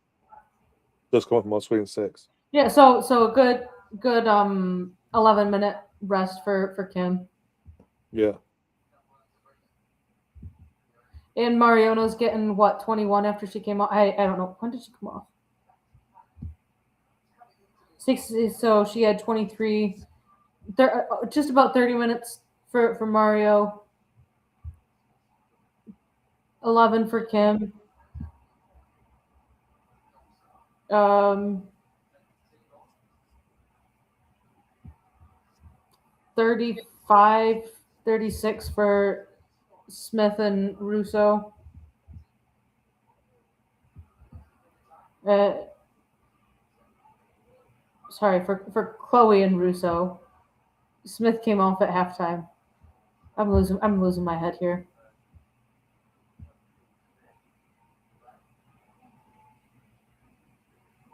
Just come up on my screen, 6. Yeah, so a good 11-minute rest for Kim. Yeah. And Mariano's getting what, 21 after she came off? I don't know. When did she come off? 6. So she had 23, just about 30 minutes for Mario. 11 for Kim. 35, 36 for Smith and Russo. Sorry, for Chloe and Russo. Smith came off at halftime. I'm losing my head here.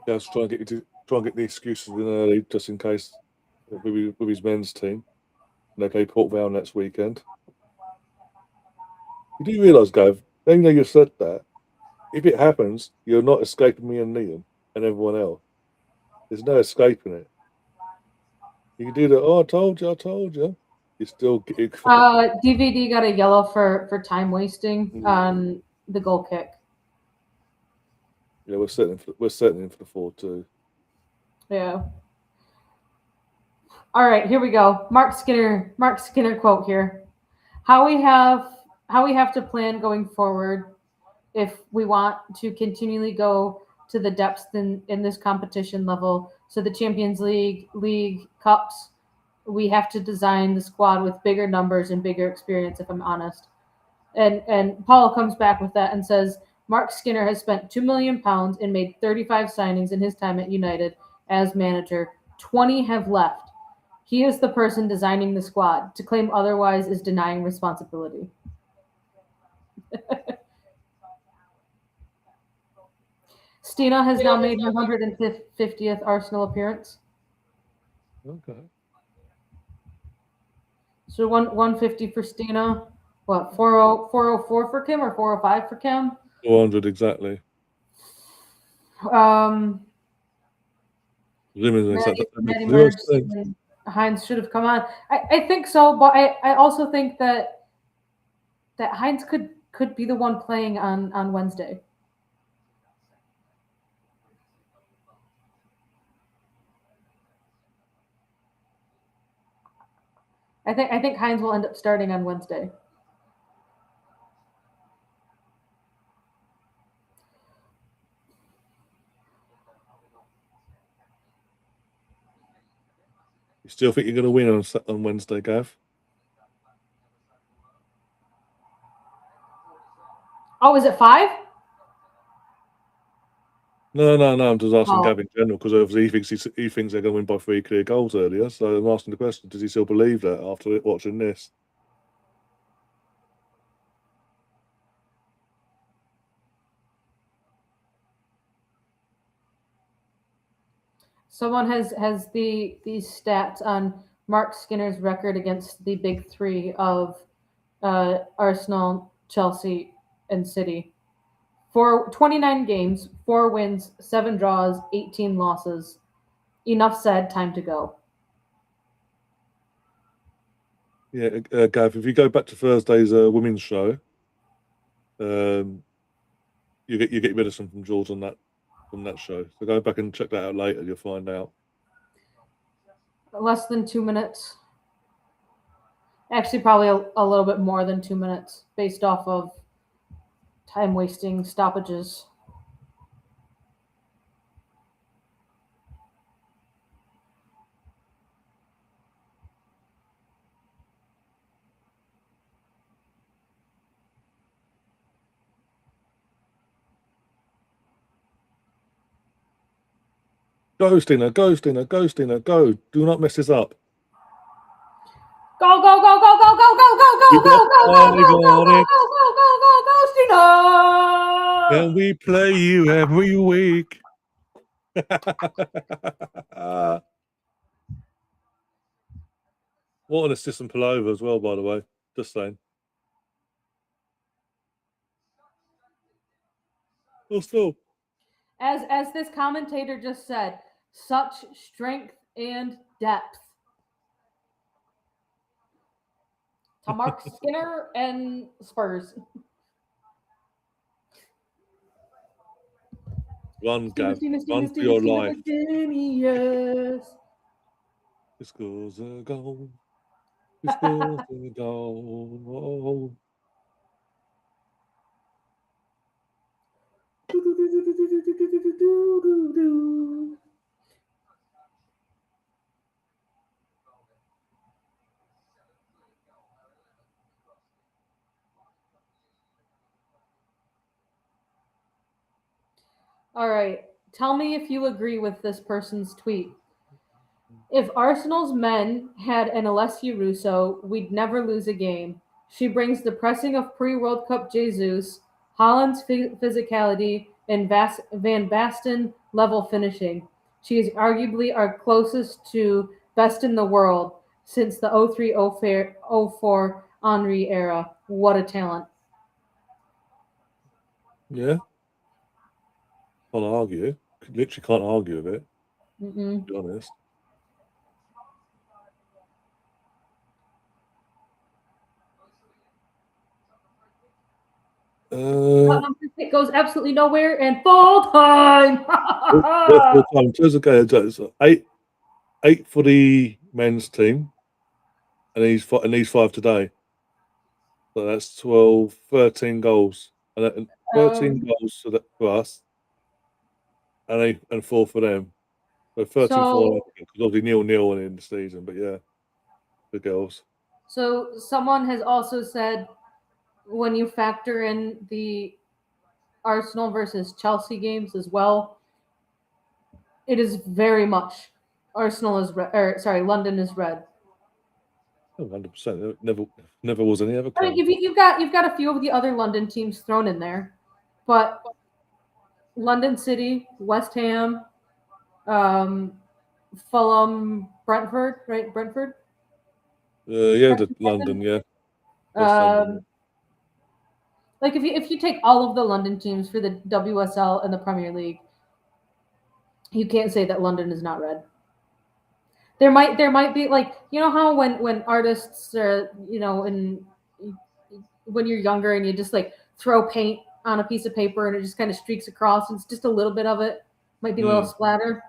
Yeah, I was trying to get the excuses in early just in case with his men's team. And they play Port Vale next weekend. You do realise, Gav, even though you said that, if it happens, you're not escaping me and Liam and everyone else. There's no escaping it. You can do that. Oh, I told you. You still get. DVD got a yellow for time wasting on the goal kick. Yeah, we're setting in for the 4-2. Yeah. All right, here we go. Mark Skinner quote here. How we have to plan going forward if we want to continually go to the depths in this competition level. So the Champions League Cups, we have to design the squad with bigger numbers and bigger experience, if I'm honest. And Paul comes back with that and says, Mark Skinner has spent £2 million and made 35 signings in his time at United as manager. 20 have left. He is the person designing the squad. To claim otherwise is denying responsibility. Stina has now made her 150th Arsenal appearance. Okay. So 150 for Stina. What, 404 for Kim or 405 for Kim? 400 exactly. Maddie Merckx and Heinz should have come on. I think so, but I also think that Heinz could be the one playing on Wednesday. I think Heinz will end up starting on Wednesday. You still think you're going to win on Wednesday, Gav? Oh, is it 5? No. I'm just asking Oh. Gav in general because obviously he thinks they're going to win by 3 clear goals earlier. So I'm asking the question: does he still believe that after watching this? Someone has these stats on Mark Skinner's record against the big three of Arsenal, Chelsea, and City. For 29 games, 4 wins, 7 draws, 18 losses. Enough said, time to go. Yeah, Gav, if you go back to Thursday's women's show, you get medicine from George from that show. So go back and check that out later. You'll find out. Less than 2 minutes. Actually, probably a little bit more than 2 minutes based off of time wasting stoppages. Go, Stina, go. Do not mess this up. Go, Stina! And we play you every week. What an assist from Palova as well, by the way. Just saying. Oh, still. As this commentator just said, such strength and depth. To Mark Skinner and Spurs. Run, Gav. Run for your life. Yes. This goes a goal. We scored the goal. All right. Tell me if you agree with this person's tweet. If Arsenal's men had an Alessia Russo, we'd never lose a game. She brings the pressing of pre-World Cup Jesus, Holland's physicality, and Van Basten level finishing. She is arguably our closest to best in the world since the 03-04 Henry era. What a talent. Yeah. Can't argue. Literally can't argue with it, Mm-mm. to be honest. It goes absolutely nowhere and full time. Full time. In terms of games, it's eight for the men's team, and these five today. So that's 12, 13 goals, and 13 goals for us, and 4 for them. So 13-4, because obviously 0-0 in the season, but yeah, the girls. So someone has also said when you factor in the Arsenal versus Chelsea games as well, it is very much Arsenal is red, or sorry, London is red. 100%. Never was any other. I mean, you've got a few of the other London teams thrown in there, but London City, West Ham, Fulham, Brentford, right? Brentford. Yeah, London, yeah. Like if you take all of the London teams for the WSL and the Premier League, you can't say that London is not red. There might be, like, you know how when artists are, you know, when you're younger and you just like throw paint on a piece of paper and it just kind of streaks across, and it's just a little bit of it, might be a little splatter.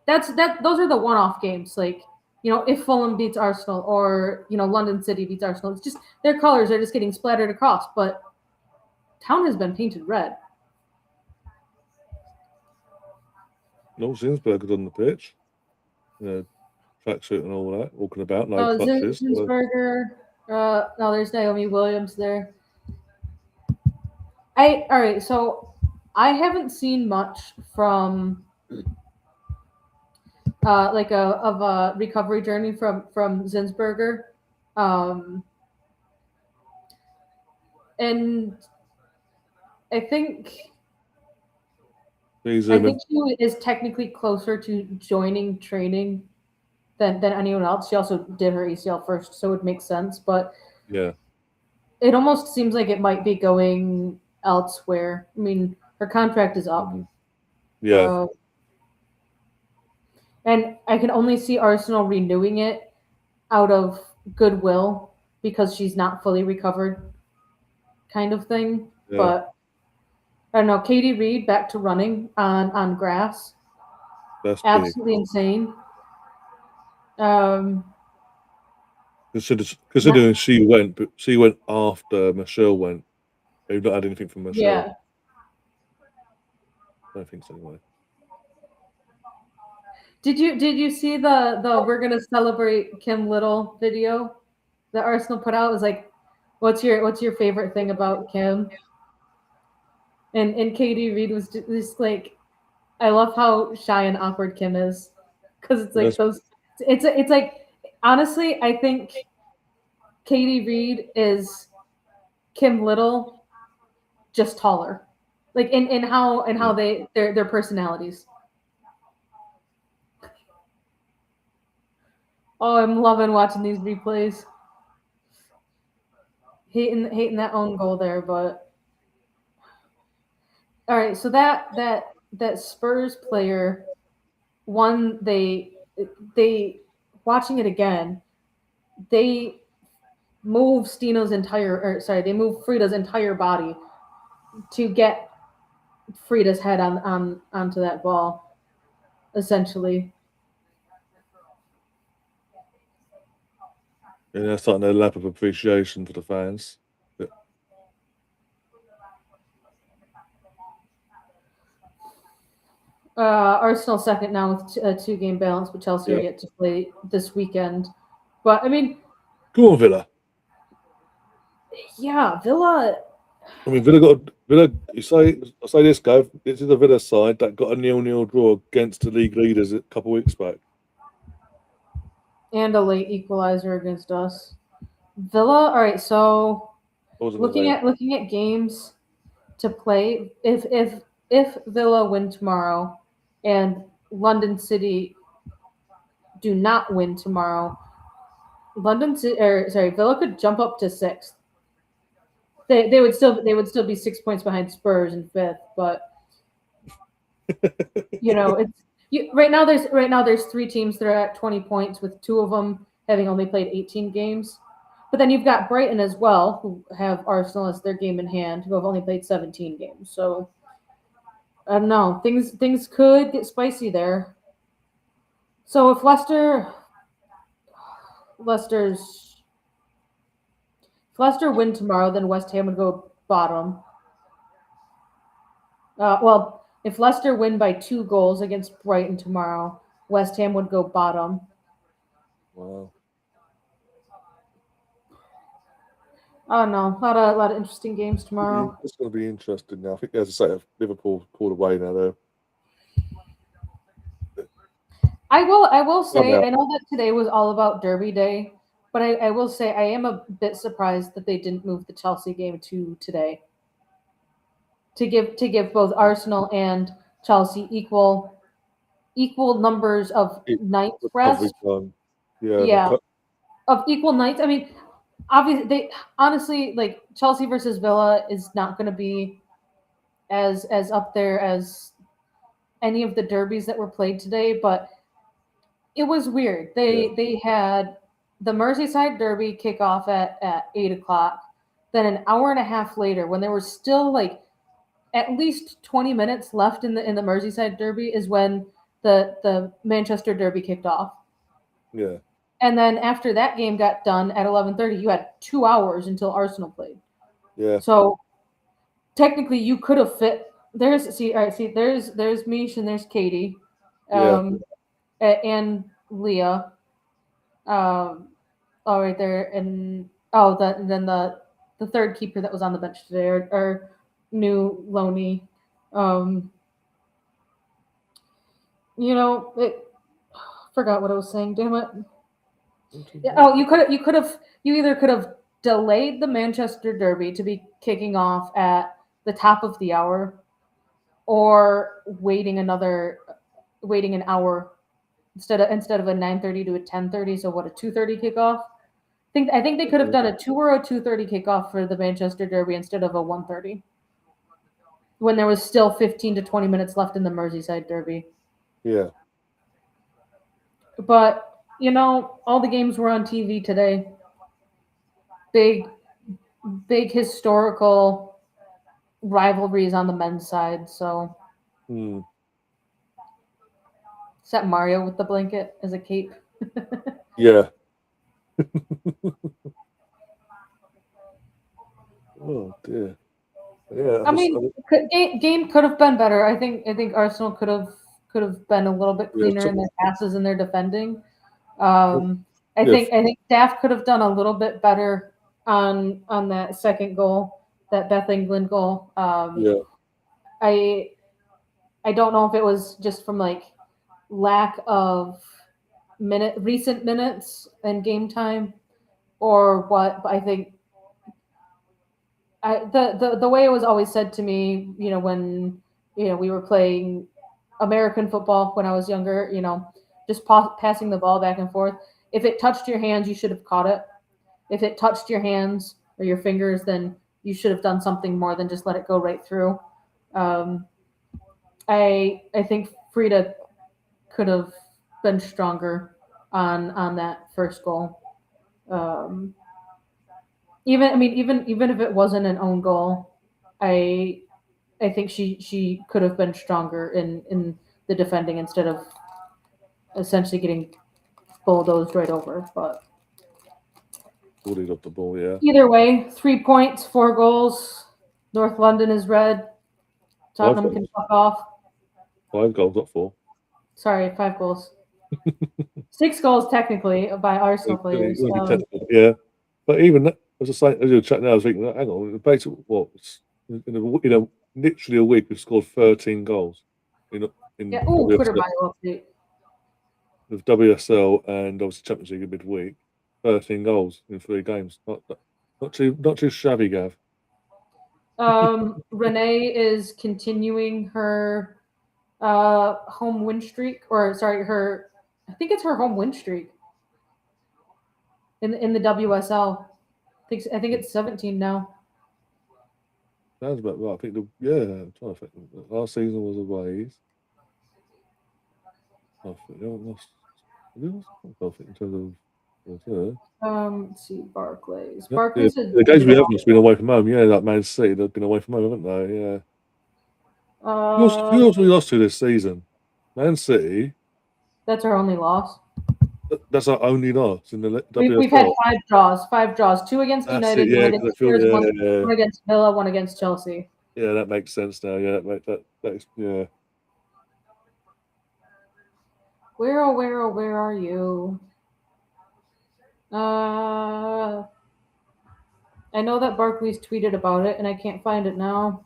Those are the one-off games, like, you know, if Fulham beats Arsenal or, you know, London City beats Arsenal, it's just their colors are just getting splattered across, but town has been painted red. No, Zinsberger's on the pitch. Tracksuit and all that, walking about, no clutches. Zinsberger. No, there's Naomi Williams there. All right, so I haven't seen much from like of a recovery journey from Zinsberger, and I think she is technically closer to joining training than anyone else. She also did her ACL first, so it makes sense. But yeah, it almost seems like it might be going elsewhere. I mean, her contract is up. Yeah. And I can only see Arsenal renewing it out of goodwill because she's not fully recovered, kind of thing. Yeah. But I don't know. Katie Reed back to running on grass. That's absolutely big. Insane. Considering she went after Michelle went. They've not had anything from Michelle. Yeah. I don't think so anyway. Did you see the we're gonna celebrate Kim Little video that Arsenal put out? It was like, what's your favorite thing about Kim? And Katie Reed was just like, I love how shy and awkward Kim is, because it's like those. It's like, honestly, I think Katie Reed is Kim Little, just taller, like in how their personalities. Oh, I'm loving watching these replays. Hating that own goal there, but all right. So that Spurs player, one, they watching it again, they move Frida's entire body to get Frida's head onto that ball, essentially. And they're starting their lap of appreciation for the fans. Arsenal second now with a 2-game balance, but Chelsea are yet to play this weekend. But I mean, go on, Villa. Yeah, Villa. I mean, Villa. I say this, Gav. This is the Villa side that got a 0-0 draw against the league leaders a couple of weeks back, And a late equalizer against us. Villa. All right, so looking at games to play, if Villa win tomorrow, and London City do not win tomorrow, Villa could jump up to 6th. They would still be 6 points behind Spurs in 5th, but right now there's 3 teams that are at 20 points, with 2 of them having only played 18 games. But then you've got Brighton as well, who have Arsenal as their game in hand, who have only played 17 games. So I don't know, things could get spicy there. So if Leicester win tomorrow, then West Ham would go bottom. If Leicester win by 2 goals against Brighton tomorrow, West Ham would go bottom. Wow. Oh no, a lot of interesting games tomorrow. It's going to be interesting now. I think, as I say, Liverpool pulled away now, though. I will say, I know that today was all about Derby Day, but I will say I am a bit surprised that they didn't move the Chelsea game to today, to give both Arsenal and Chelsea equal numbers of nights rest. Yeah, of equal nights. I mean, obviously, like Chelsea versus Villa is not going to be as up there as any of the derbies that were played today, but it was weird. They had the Merseyside derby kick off at 8 o'clock. Then an hour and a half later, when there was still like at least 20 minutes left in the Merseyside derby, is when the Manchester derby kicked off. Yeah. And then after that game got done at 11:30, you had 2 hours until Arsenal played. Yeah. So technically, you could have fit. There's Mish and there's Katie, and Leah, all right there, and then the third keeper that was on the bench today, our new Loney. Forgot what I was saying. Damn it. Yeah, you either could have delayed the Manchester Derby to be kicking off at the top of the hour, or waiting an hour instead of a 9:30 to a 10:30. So what, a 2:30 kickoff? I think they could have done a 2 or a 2:30 kickoff for the Manchester Derby instead of a 1:30, when there was still 15 to 20 minutes left in the Merseyside Derby. Yeah. But all the games were on TV today. Big historical rivalries on the men's side. So, is that Mario with the blanket as a cape? Yeah. Oh dear. Yeah. I mean, game could have been better. I think Arsenal could have been a little bit cleaner in their passes and their defending. I think Daft could have done a little bit better on that second goal, that Beth England goal. I don't know if it was just from like lack of recent minutes and game time or what, but I think the way it was always said to me, when we were playing American football when I was younger, just passing the ball back and forth. If it touched your hands, you should have caught it. If it touched your hands or your fingers, then you should have done something more than just let it go right through. I think Frida could have been stronger on that first goal. Even if it wasn't an own goal, I think she could have been stronger in the defending instead of essentially getting bulldozed right over. But Bodies off the ball, yeah. Either way, 3 points, 4 goals. North London is red. Tottenham can fuck off. 5 goals, not 4. Sorry, 5 goals. 6 goals technically by Arsenal players. Yeah, but even that, as I say, as you were chatting now, I was thinking, hang on, basically, what in literally a week we've scored 13 goals in yeah. Oh, Twitter bio update. With WSL and obviously Champions League in midweek, 13 goals in 3 games. Not too shabby, Gav. Renee is continuing her home win streak, or sorry, I think it's her home win streak in the WSL. I think it's 17 now. Sounds about right. I think I'm trying to think. Last season was away. I think they haven't lost. I think in terms of. Let's see, Barclays. Yeah, Barclays. the games we haven't been away from home. Yeah, like Man City, they've been away from home, haven't they? Yeah. Who else we lost to this season? Man City. That's our only loss. That's our only loss in the WSL. We've had 5 draws. 2 against United, yeah, 1 against Spurs, 1 against Villa, 1 against Chelsea. Yeah, that makes sense now. Yeah, that's yeah. Where are you? I know that Barclays tweeted about it, and I can't find it now.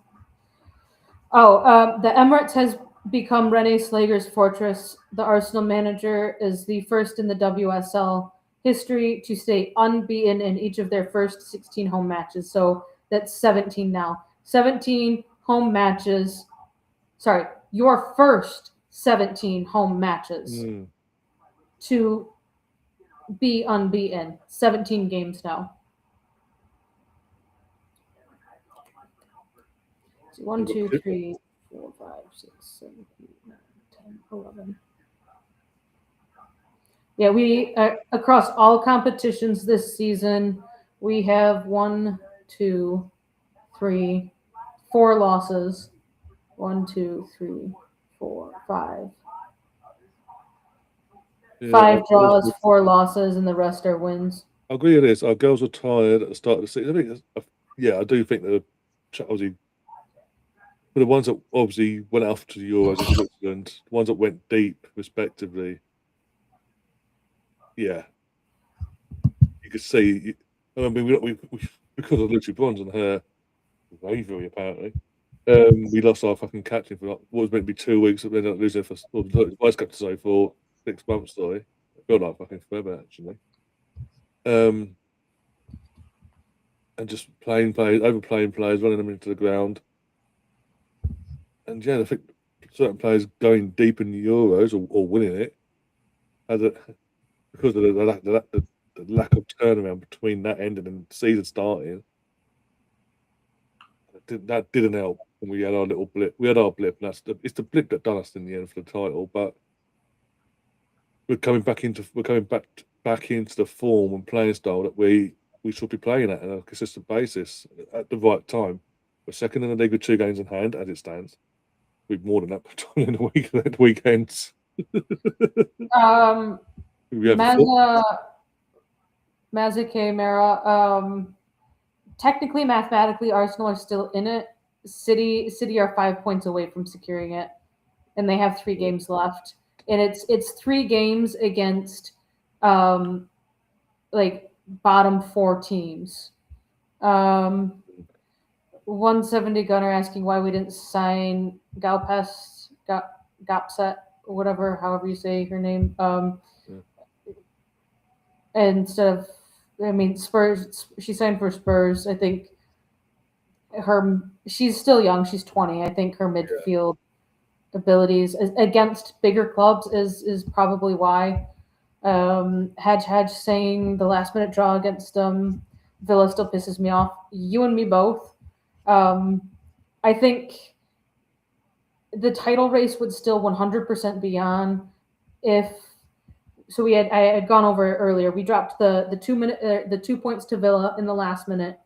The Emirates has become Renee Slager's fortress. The Arsenal manager is the first in the WSL history to stay unbeaten in each of their first 16 home matches. So that's 17 now. 17 home matches. Sorry, your first 17 home matches to be unbeaten. 17 games now. 1, 2, 3, 4, 5, 6, 7, 8, 9, 10, 11. Yeah, we across all competitions this season, we have 1, 2, 3, 4 losses. 1, 2, 3, 4, 5. Yeah, 5 draws, 4 losses, and the rest are wins. I agree with this. Our girls were tired at the start of the season. I do think that obviously the ones that obviously went off to the Euros in Switzerland, the ones that went deep, respectively. Yeah, you could see. I mean, we because of Lucy Bronze and her bravery, apparently. We lost our fucking captain for what was meant to be 2 weeks, and ended up losing for vice captain, sorry, for 6 months. Sorry, it felt like fucking forever, actually. And just overplaying players, running them into the ground. And yeah, I think certain players going deep in the Euros or winning it, because of the lack of turnaround between that ending and the season starting, that didn't help when we had our little blip. We had our blip, and it's the blip that done us in the end for the title. But we're coming back into the form and playing style that we should be playing at on a consistent basis at the right time. We're second in the league with 2 games in hand as it stands. We've more than that in the weekends. Mazike Mara. Technically, mathematically, Arsenal are still in it. City are 5 points away from securing it, and they have 3 games left. And it's 3 games against like bottom 4 teams. 170 Gunner asking why we didn't sign Gapset, whatever, however you say her name. Instead of, Spurs. She signed for Spurs. I think she's still young. She's 20. I think her midfield abilities against bigger clubs is probably why. Hadge saying the last minute draw against Villa still pisses me off. You and me both. I think the title race would still 100% be on if. So I had gone over it earlier. We dropped the 2 points to Villa in the last minute,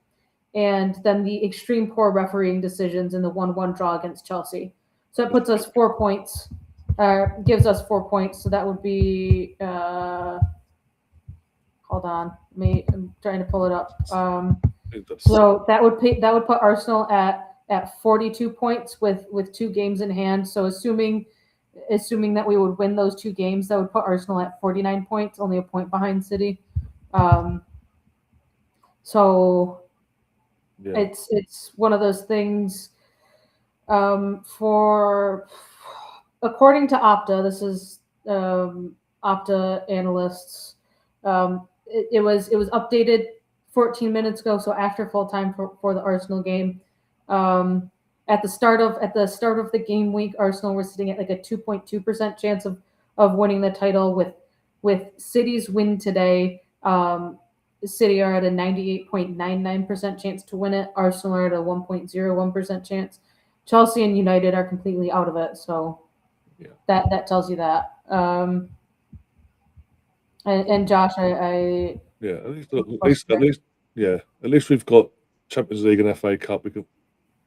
and then the extreme poor refereeing decisions in the 1-1 draw against Chelsea. So it puts us 4 points, gives us 4 points. So that would be hold on. I'm trying to pull it up. That's- So that would put Arsenal at 42 points with 2 games in hand. So assuming that we would win those 2 games, that would put Arsenal at 49 points, only a point behind City. So yeah. it's one of those things. For according to Opta, this is Opta analysts. It was updated 14 minutes ago, so after full time for the Arsenal game. At the start of the game week, Arsenal were sitting at like a 2.2% chance of winning the title. With City's win today, City are at a 98.99% chance to win it. Arsenal are at a 1.01% chance. Chelsea and United are completely out of it, so Yeah. that tells you that. And Josh, I Yeah, at least we've got Champions League and FA Cup we can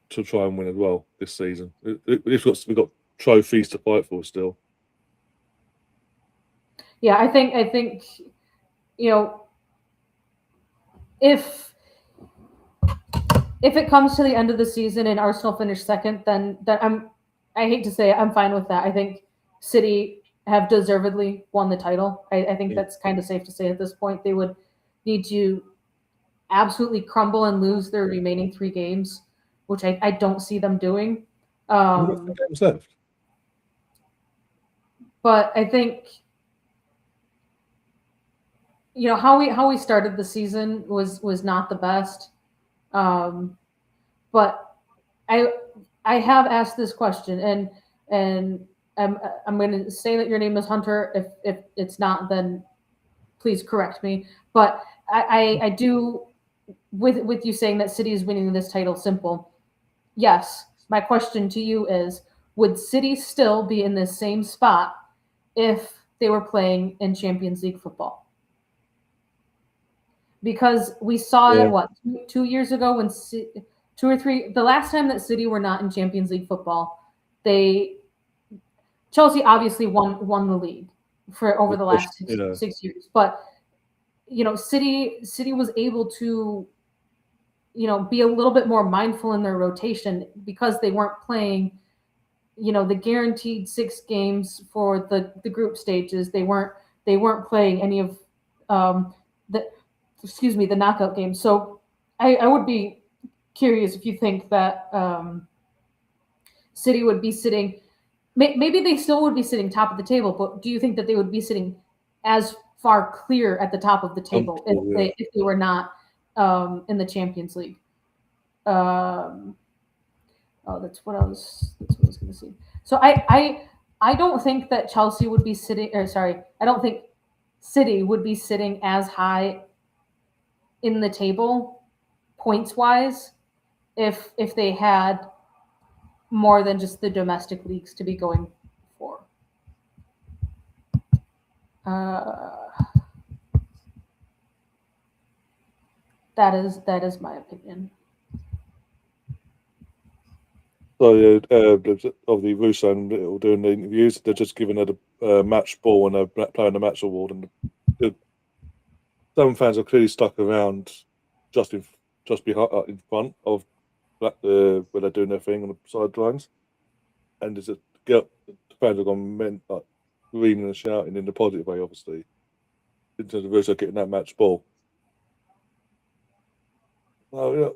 to try and win as well this season. At least we've got trophies to fight for still. yeah, I think you know, if it comes to the end of the season and Arsenal finish second, then I hate to say it, I'm fine with that. I think City have deservedly won the title. I think that's kind of safe to say at this point. They would need to absolutely crumble and lose their remaining 3 games, which I don't see them doing. Games left. But I think how we started the season was not the best. But I have asked this question, and I'm going to say that your name is Hunter. If it's not, then please correct me. But I do, with you saying that City is winning this title, simple. Yes, my question to you is: would City still be in this same spot if they were playing in Champions League football? Because we saw it 2 years ago when 2 or 3, the last time that City were not in Champions League football, Chelsea obviously won the league for over the last 6 years, but City was able to be a little bit more mindful in their rotation because they weren't playing the guaranteed 6 games for the group stages. They weren't playing any of the knockout games. So I would be curious if you think that City would be sitting, maybe they still would be sitting top of the table, but do you think that they would be sitting as far clear at the top of the table if they were not in the Champions League? That's what I was going to say. So I don't think that Chelsea would be sitting, or sorry, I don't think City would be sitting as high in the table points wise if they had more than just the domestic leagues to be going for. That is my opinion. So of the Russo and doing the interviews, they're just giving her the match ball and they're playing the match award, and some fans are clearly stuck around just behind in front of where they're doing their thing on the sidelines, and there's the fans have gone screaming and shouting in the positive way, obviously, in terms of Russo getting that match ball. Well,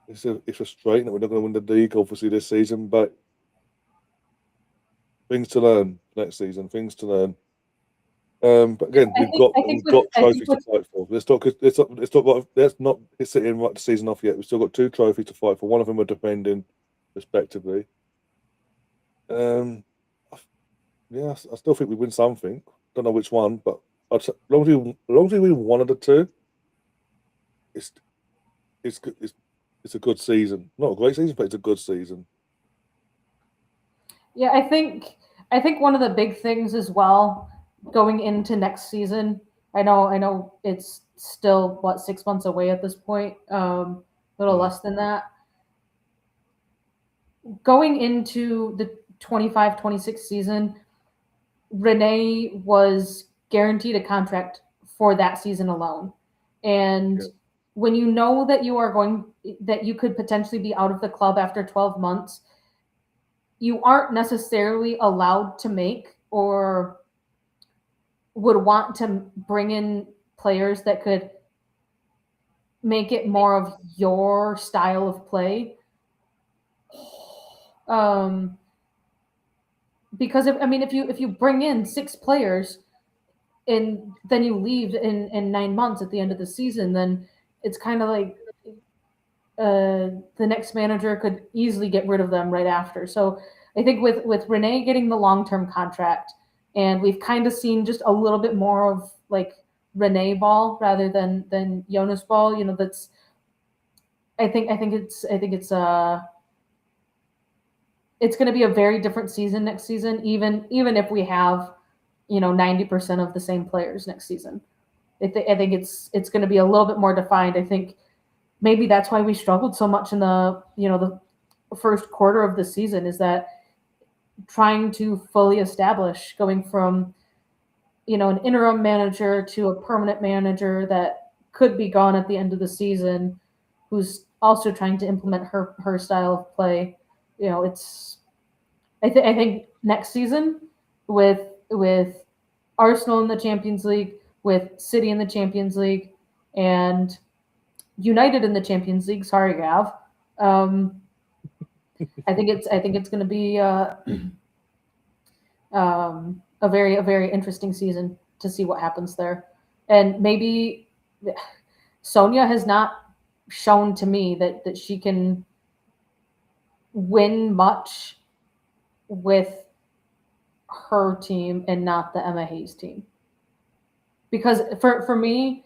it's frustrating that we're not going to win the league, obviously, this season, but things to learn next season. Things to learn. But again, we've got trophies to fight for. Let's not sit in right the season off yet. We've still got 2 trophies to fight for. One of them we're defending, respectively. I still think we win something. Don't know which one, but as long as we win one of the 2, it's a good season. Not a great season, but it's a good season. Yeah, I think one of the big things as well going into next season. I know it's still 6 months away at this point, a little less than that. Going into the 25-26 season, Renee was guaranteed a contract for that season alone. And Yeah. when you know that you could potentially be out of the club after 12 months, you aren't necessarily allowed to make or would want to bring in players that could make it more of your style of play. Because if you bring in 6 players and then you leave in 9 months at the end of the season, then it's kind of like the next manager could easily get rid of them right after. So I think with Renee getting the long-term contract, and we've kind of seen just a little bit more of like Renee ball rather than Jonas ball. That's I think it's going to be a very different season next season, even if we have 90% of the same players next season. I think it's going to be a little bit more defined. I think maybe that's why we struggled so much in the first quarter of the season, is that trying to fully establish, going from an interim manager to a permanent manager that could be gone at the end of the season, who's also trying to implement her style of play. I think next season with Arsenal in the Champions League, with City in the Champions League, and United in the Champions League. Sorry, Gav. I think it's going to be a very interesting season to see what happens there. And maybe Sonia has not shown to me that she can win much with her team and not the Emma Hayes team. Because for me,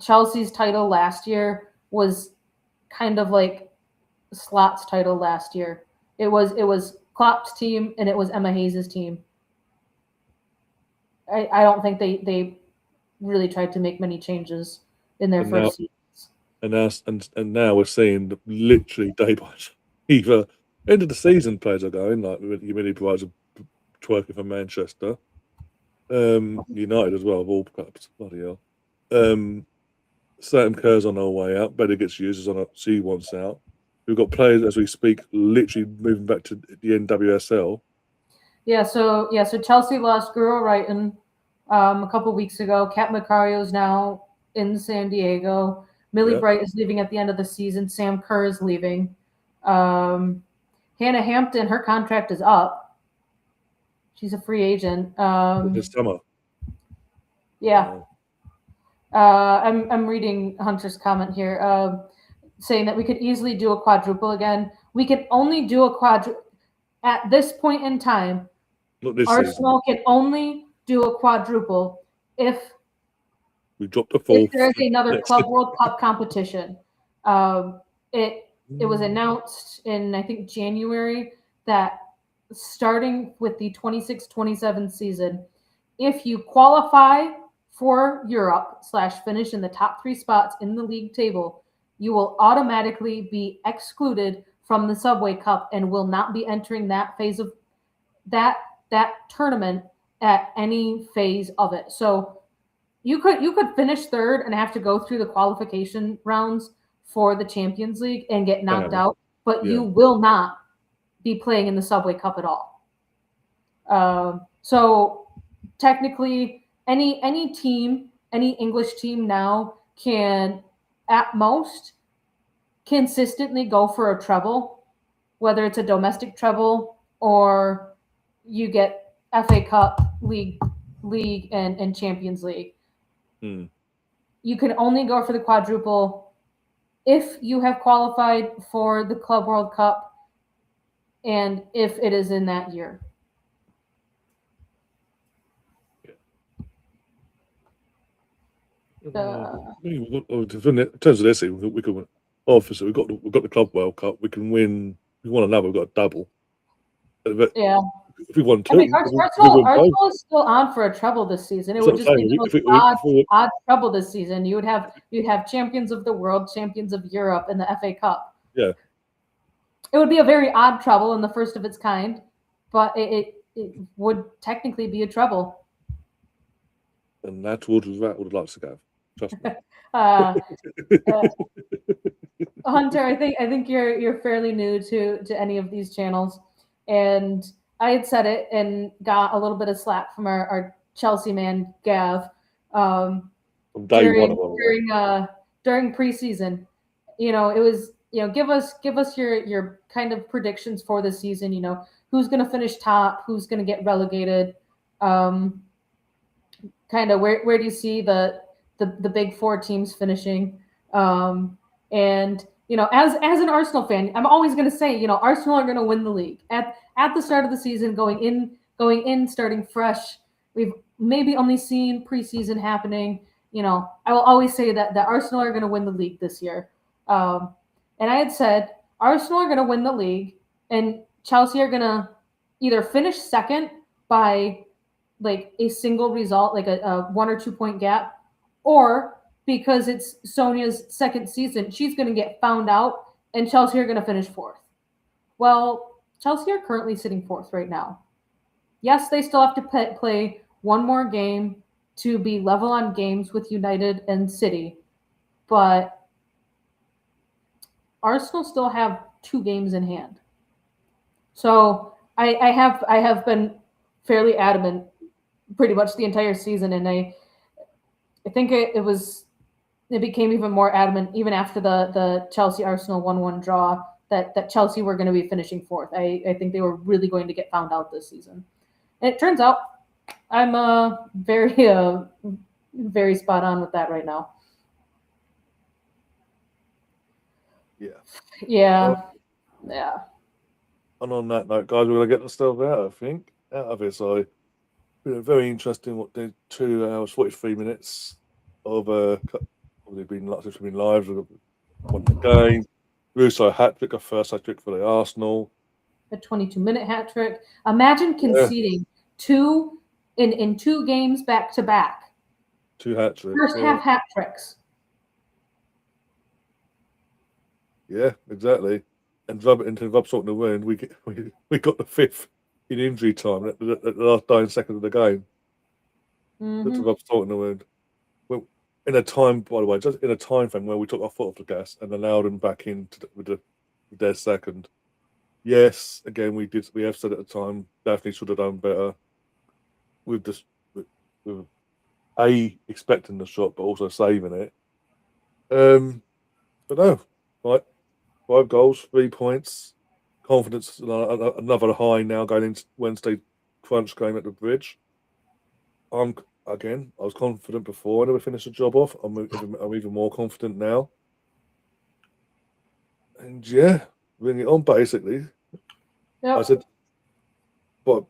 Chelsea's title last year was kind of like Slot's title last year. It was Klopp's team and it was Emma Hayes' team. I don't think they really tried to make many changes in their first seasons. And now we're seeing literally day by day, either end of the season players are going, like you many providers are twerking for Manchester, United as well, of all clubs. Bloody hell. Sam Kerr's on her way out. Better gets used on she wants out. We've got players as we speak, literally moving back to the NWSL. So Chelsea lost Guro Wrighton a couple weeks ago. Kat Macario's now in San Diego. Millie Bright is leaving at the end of the season. Sam Kerr is leaving. Hannah Hampton, her contract is up. She's a free agent. This summer. Yeah. I'm reading Hunter's comment here, saying that we could easily do a quadruple again. We can only do a quadruple at this point in time. Arsenal can only do a quadruple if we drop the fourth. If there's another Club World Cup competition. It was announced in, I think, January that starting with the 26-27 season, if you qualify for Europe / finish in the top 3 spots in the league table, you will automatically be excluded from the Subway Cup and will not be entering that phase of that tournament at any phase of it. So you could finish third and have to go through the qualification rounds for the Champions League and get knocked out, but you will not be playing in the Subway Cup at all. So technically, any team, any English team now can, at most, consistently go for a treble, whether it's a domestic treble or you get FA Cup, League, and Champions League. You can only go for the quadruple if you have qualified for the Club World Cup and if it is in that year. In terms of this, we could obviously we've got the Club World Cup. We can win. If we want another, we've got a double. Yeah. If we want two, Arsenal is still on for a treble this season. It would just be the most odd treble this season. You'd have champions of the world, champions of Europe, and the FA Cup. Yeah. It would be a very odd treble and the first of its kind, but it would technically be a treble. And that towards that would like to go. Trust me. Uh, Hunter, I think you're fairly new to any of these channels, and I had said it and got a little bit of slack from our Chelsea man Gav From day one, during preseason. It was give us your kind of predictions for the season. Who's going to finish top, who's going to get relegated. Kind of where do you see the big four teams finishing? And as an Arsenal fan, I'm always going to say, Arsenal are going to win the league at the start of the season, going in, starting fresh. We've maybe only seen preseason happening. I will always say that Arsenal are going to win the league this year. And I had said Arsenal are going to win the league, and Chelsea are going to either finish second by like a single result, like a 1 or 2 point gap, or because it's Sonia's second season, she's going to get found out, and Chelsea are going to finish fourth. Well, Chelsea are currently sitting fourth right now. Yes, they still have to play one more game to be level on games with United and City, but Arsenal still have 2 games in hand. So I have been fairly adamant pretty much the entire season, and I think it became even more adamant even after the Chelsea Arsenal 1-1 draw that Chelsea were going to be finishing fourth. I think they were really going to get found out this season. And it turns out I'm very spot on with that right now. Yeah. Yeah. And on that note, guys, we're going to get the stuff out, I think, out of it. So, very interesting. What did 2 hours, 43 minutes of we've been live. We've won the game. Russo hat trick, a first hat trick for the Arsenal. A 22-minute hat trick. Imagine conceding 2 in 2 games back to back. 2 hat tricks. First half hat tricks. Yeah, exactly. And rub salt in the wound. We got the 5th in injury time at the last dying second of the game. To rub salt in the wound. Well, in a time, by the way, just in a time frame where we took our foot off the gas and allowed them back in with their second. Yes, again, we have said at the time, Daphne should have done better with expecting the shot, but also saving it. But no, right, 5 goals, 3 points, confidence, another high now going into Wednesday crunch game at the Bridge. I was confident before I never finished the job off. I'm even more confident now. And yeah, bring it on basically. Yep. I said, but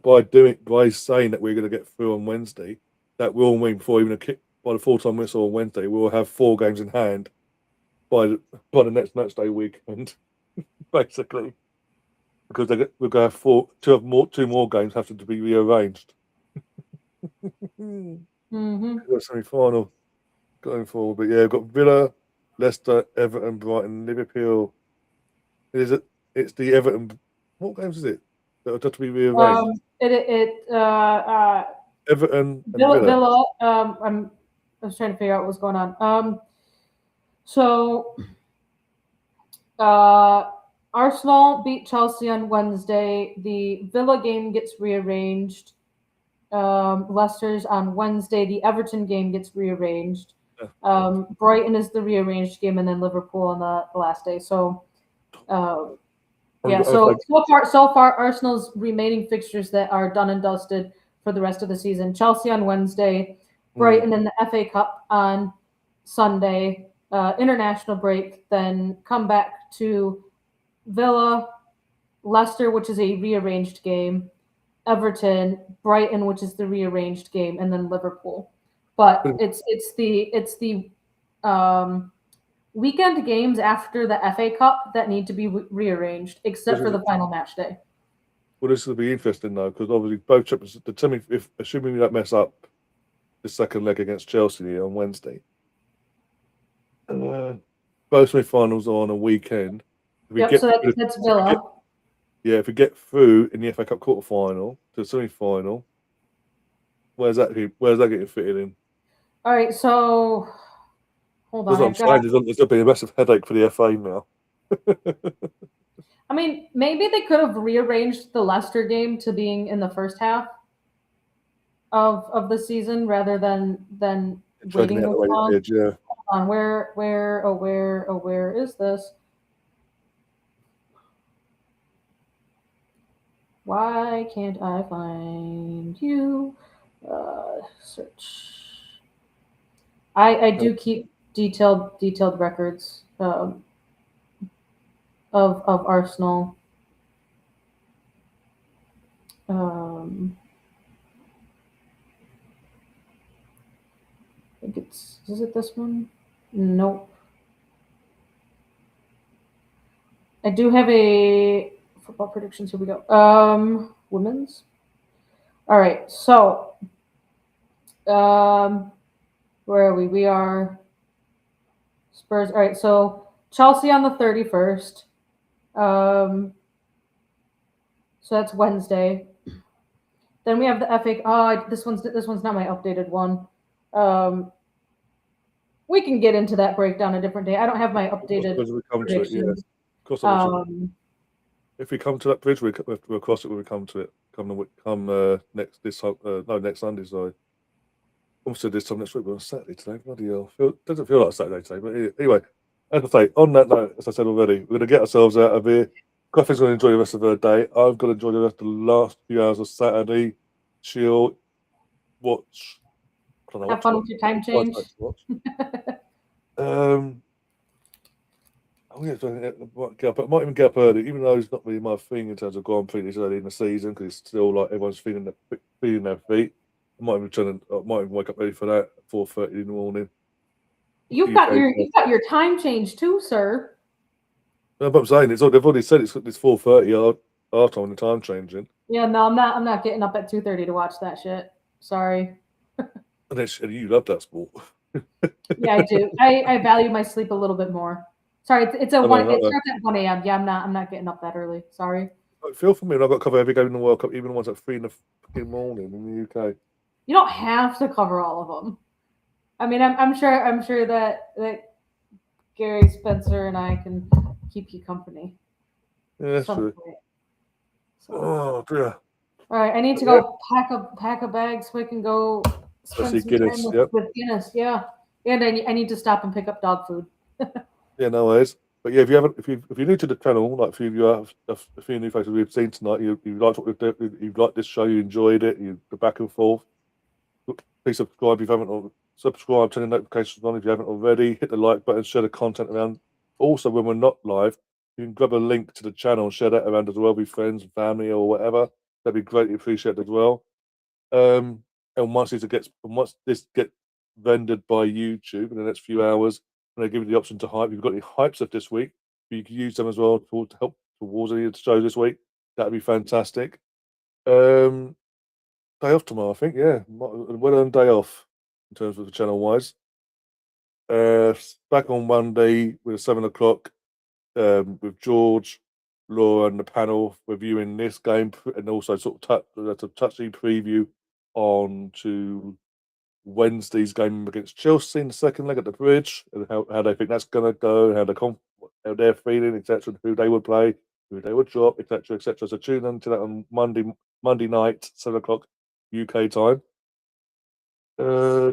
by saying that we're going to get through on Wednesday, that will mean before even by the full-time whistle on Wednesday, we'll have 4 games in hand by the next matchday weekend, basically, because we're going to have 2 more games have to be rearranged. The semi-final going forward, but yeah, we've got Villa, Leicester, Everton, Brighton, Liverpool. It's the Everton. What games is it that have to be rearranged? Everton and Villa. I was trying to figure out what was going on. So Arsenal beat Chelsea on Wednesday. The Villa game gets rearranged. Leicester's on Wednesday. The Everton game gets rearranged. Brighton is the rearranged game, and then Liverpool on the last day. So, So far, Arsenal's remaining fixtures that are done and dusted for the rest of the season: Chelsea on Wednesday, Brighton in the FA Cup on Sunday, international break, then come back to Villa, Leicester, which is a rearranged game, Everton, Brighton, which is the rearranged game, and then Liverpool. But it's the weekend games after the FA Cup that need to be rearranged, except for the final match day. Well, this will be interesting though, because obviously both trips. If assuming we don't mess up the second leg against Chelsea on Wednesday, both semi-finals are on a weekend. That's Villa. If we get through in the FA Cup quarter-final to the semi-final, Where's that getting fitted in? All right, so hold on. That's what I'm saying. There's going to be a massive headache for the FA now. I mean, maybe they could have rearranged the Leicester game to being in the first half of the season rather than waiting this long. Yeah. Hold on, where is this? Why can't I find you? Search. I do keep detailed records of Arsenal. I think is it this one? Nope. I do have a football predictions. Here we go. Women's. All right, so where are we? We are Spurs. All right, so Chelsea on the 31st. So that's Wednesday. Then we have the FA. Oh, this one's not my updated one. We can get into that breakdown a different day. I don't have my updated predictions. Of course, if we come to that bridge, we'll cross it when we come to it. Next Sunday. Sorry. Almost said this time next week, but on Saturday today. Bloody hell. Doesn't feel like Saturday today. But anyway, as I say, on that note, as I said already, we're going to get ourselves out of here. Graphics going to enjoy the rest of her day. I've got to enjoy the rest of the last few hours of Saturday. Chill, watch. Have fun with your time change. I might even get up early, even though it's not really my thing in terms of Grand Prix this early in the season, because it's still like everyone's feeling their feet. I might even wake up early for that at 4:30 in the morning. You've got your time change too, sir. No, but I'm saying they've already said it's 4:30 our time the time changing. Yeah, no, I'm not getting up at 2:30 to watch that shit. Sorry. And you love that sport. Yeah, I do. I value my sleep a little bit more. Sorry, it starts at 1 a.m. Yeah, I'm not getting up that early. Sorry. Feel for me, and I've got to cover every game in the World Cup, even the ones at 3 in the fucking morning in the UK. You don't have to cover all of them. I mean, I'm sure that Gary Spencer and I can keep you company. Yeah, that's true. So. Oh dear. All right, I need to go pack a bag so I can go spend some Guinness, time with Guinness. Yeah, and I need to stop and pick up dog food. Yeah, no worries. But yeah, if you're new to the channel, like a few of you have a few new faces we've seen tonight, you liked what we've done, you liked this show, you enjoyed it, you go back and forth. Please subscribe if you haven't. Subscribe, turn the notifications on if you haven't already. Hit the like button, share the content around. Also, when we're not live, you can grab a link to the channel and share that around as well with friends, family, or whatever. That'd be greatly appreciated as well. And once this gets rendered by YouTube in the next few hours, and they give you the option to hype. If you've got any hypes of this week, you can use them as well to help towards any of the shows this week. That'd be fantastic. Day off tomorrow, I think. Yeah, well earned day off in terms of the channel wise. Back on Monday with 7 o'clock with George, Laura, and the panel reviewing this game, and also sort of touchy preview on to Wednesday's game against Chelsea in the second leg at the Bridge, and how they think that's going to go, how they're feeling, etc., who they would play, who they would drop, etc., etc. So tune in to that on Monday night, 7 o'clock UK time.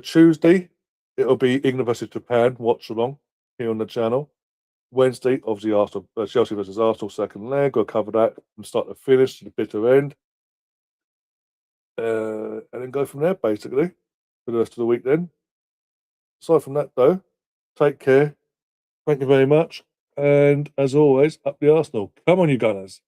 Tuesday, it'll be England versus Japan, Watchalong here on the channel. Wednesday, obviously Chelsea versus Arsenal second leg. We'll cover that from start to finish to the bitter end. And then go from there, basically, for the rest of the week then. Aside from that, though, take care. Thank you very much. And as always, up the Arsenal. Come on, you Gunners.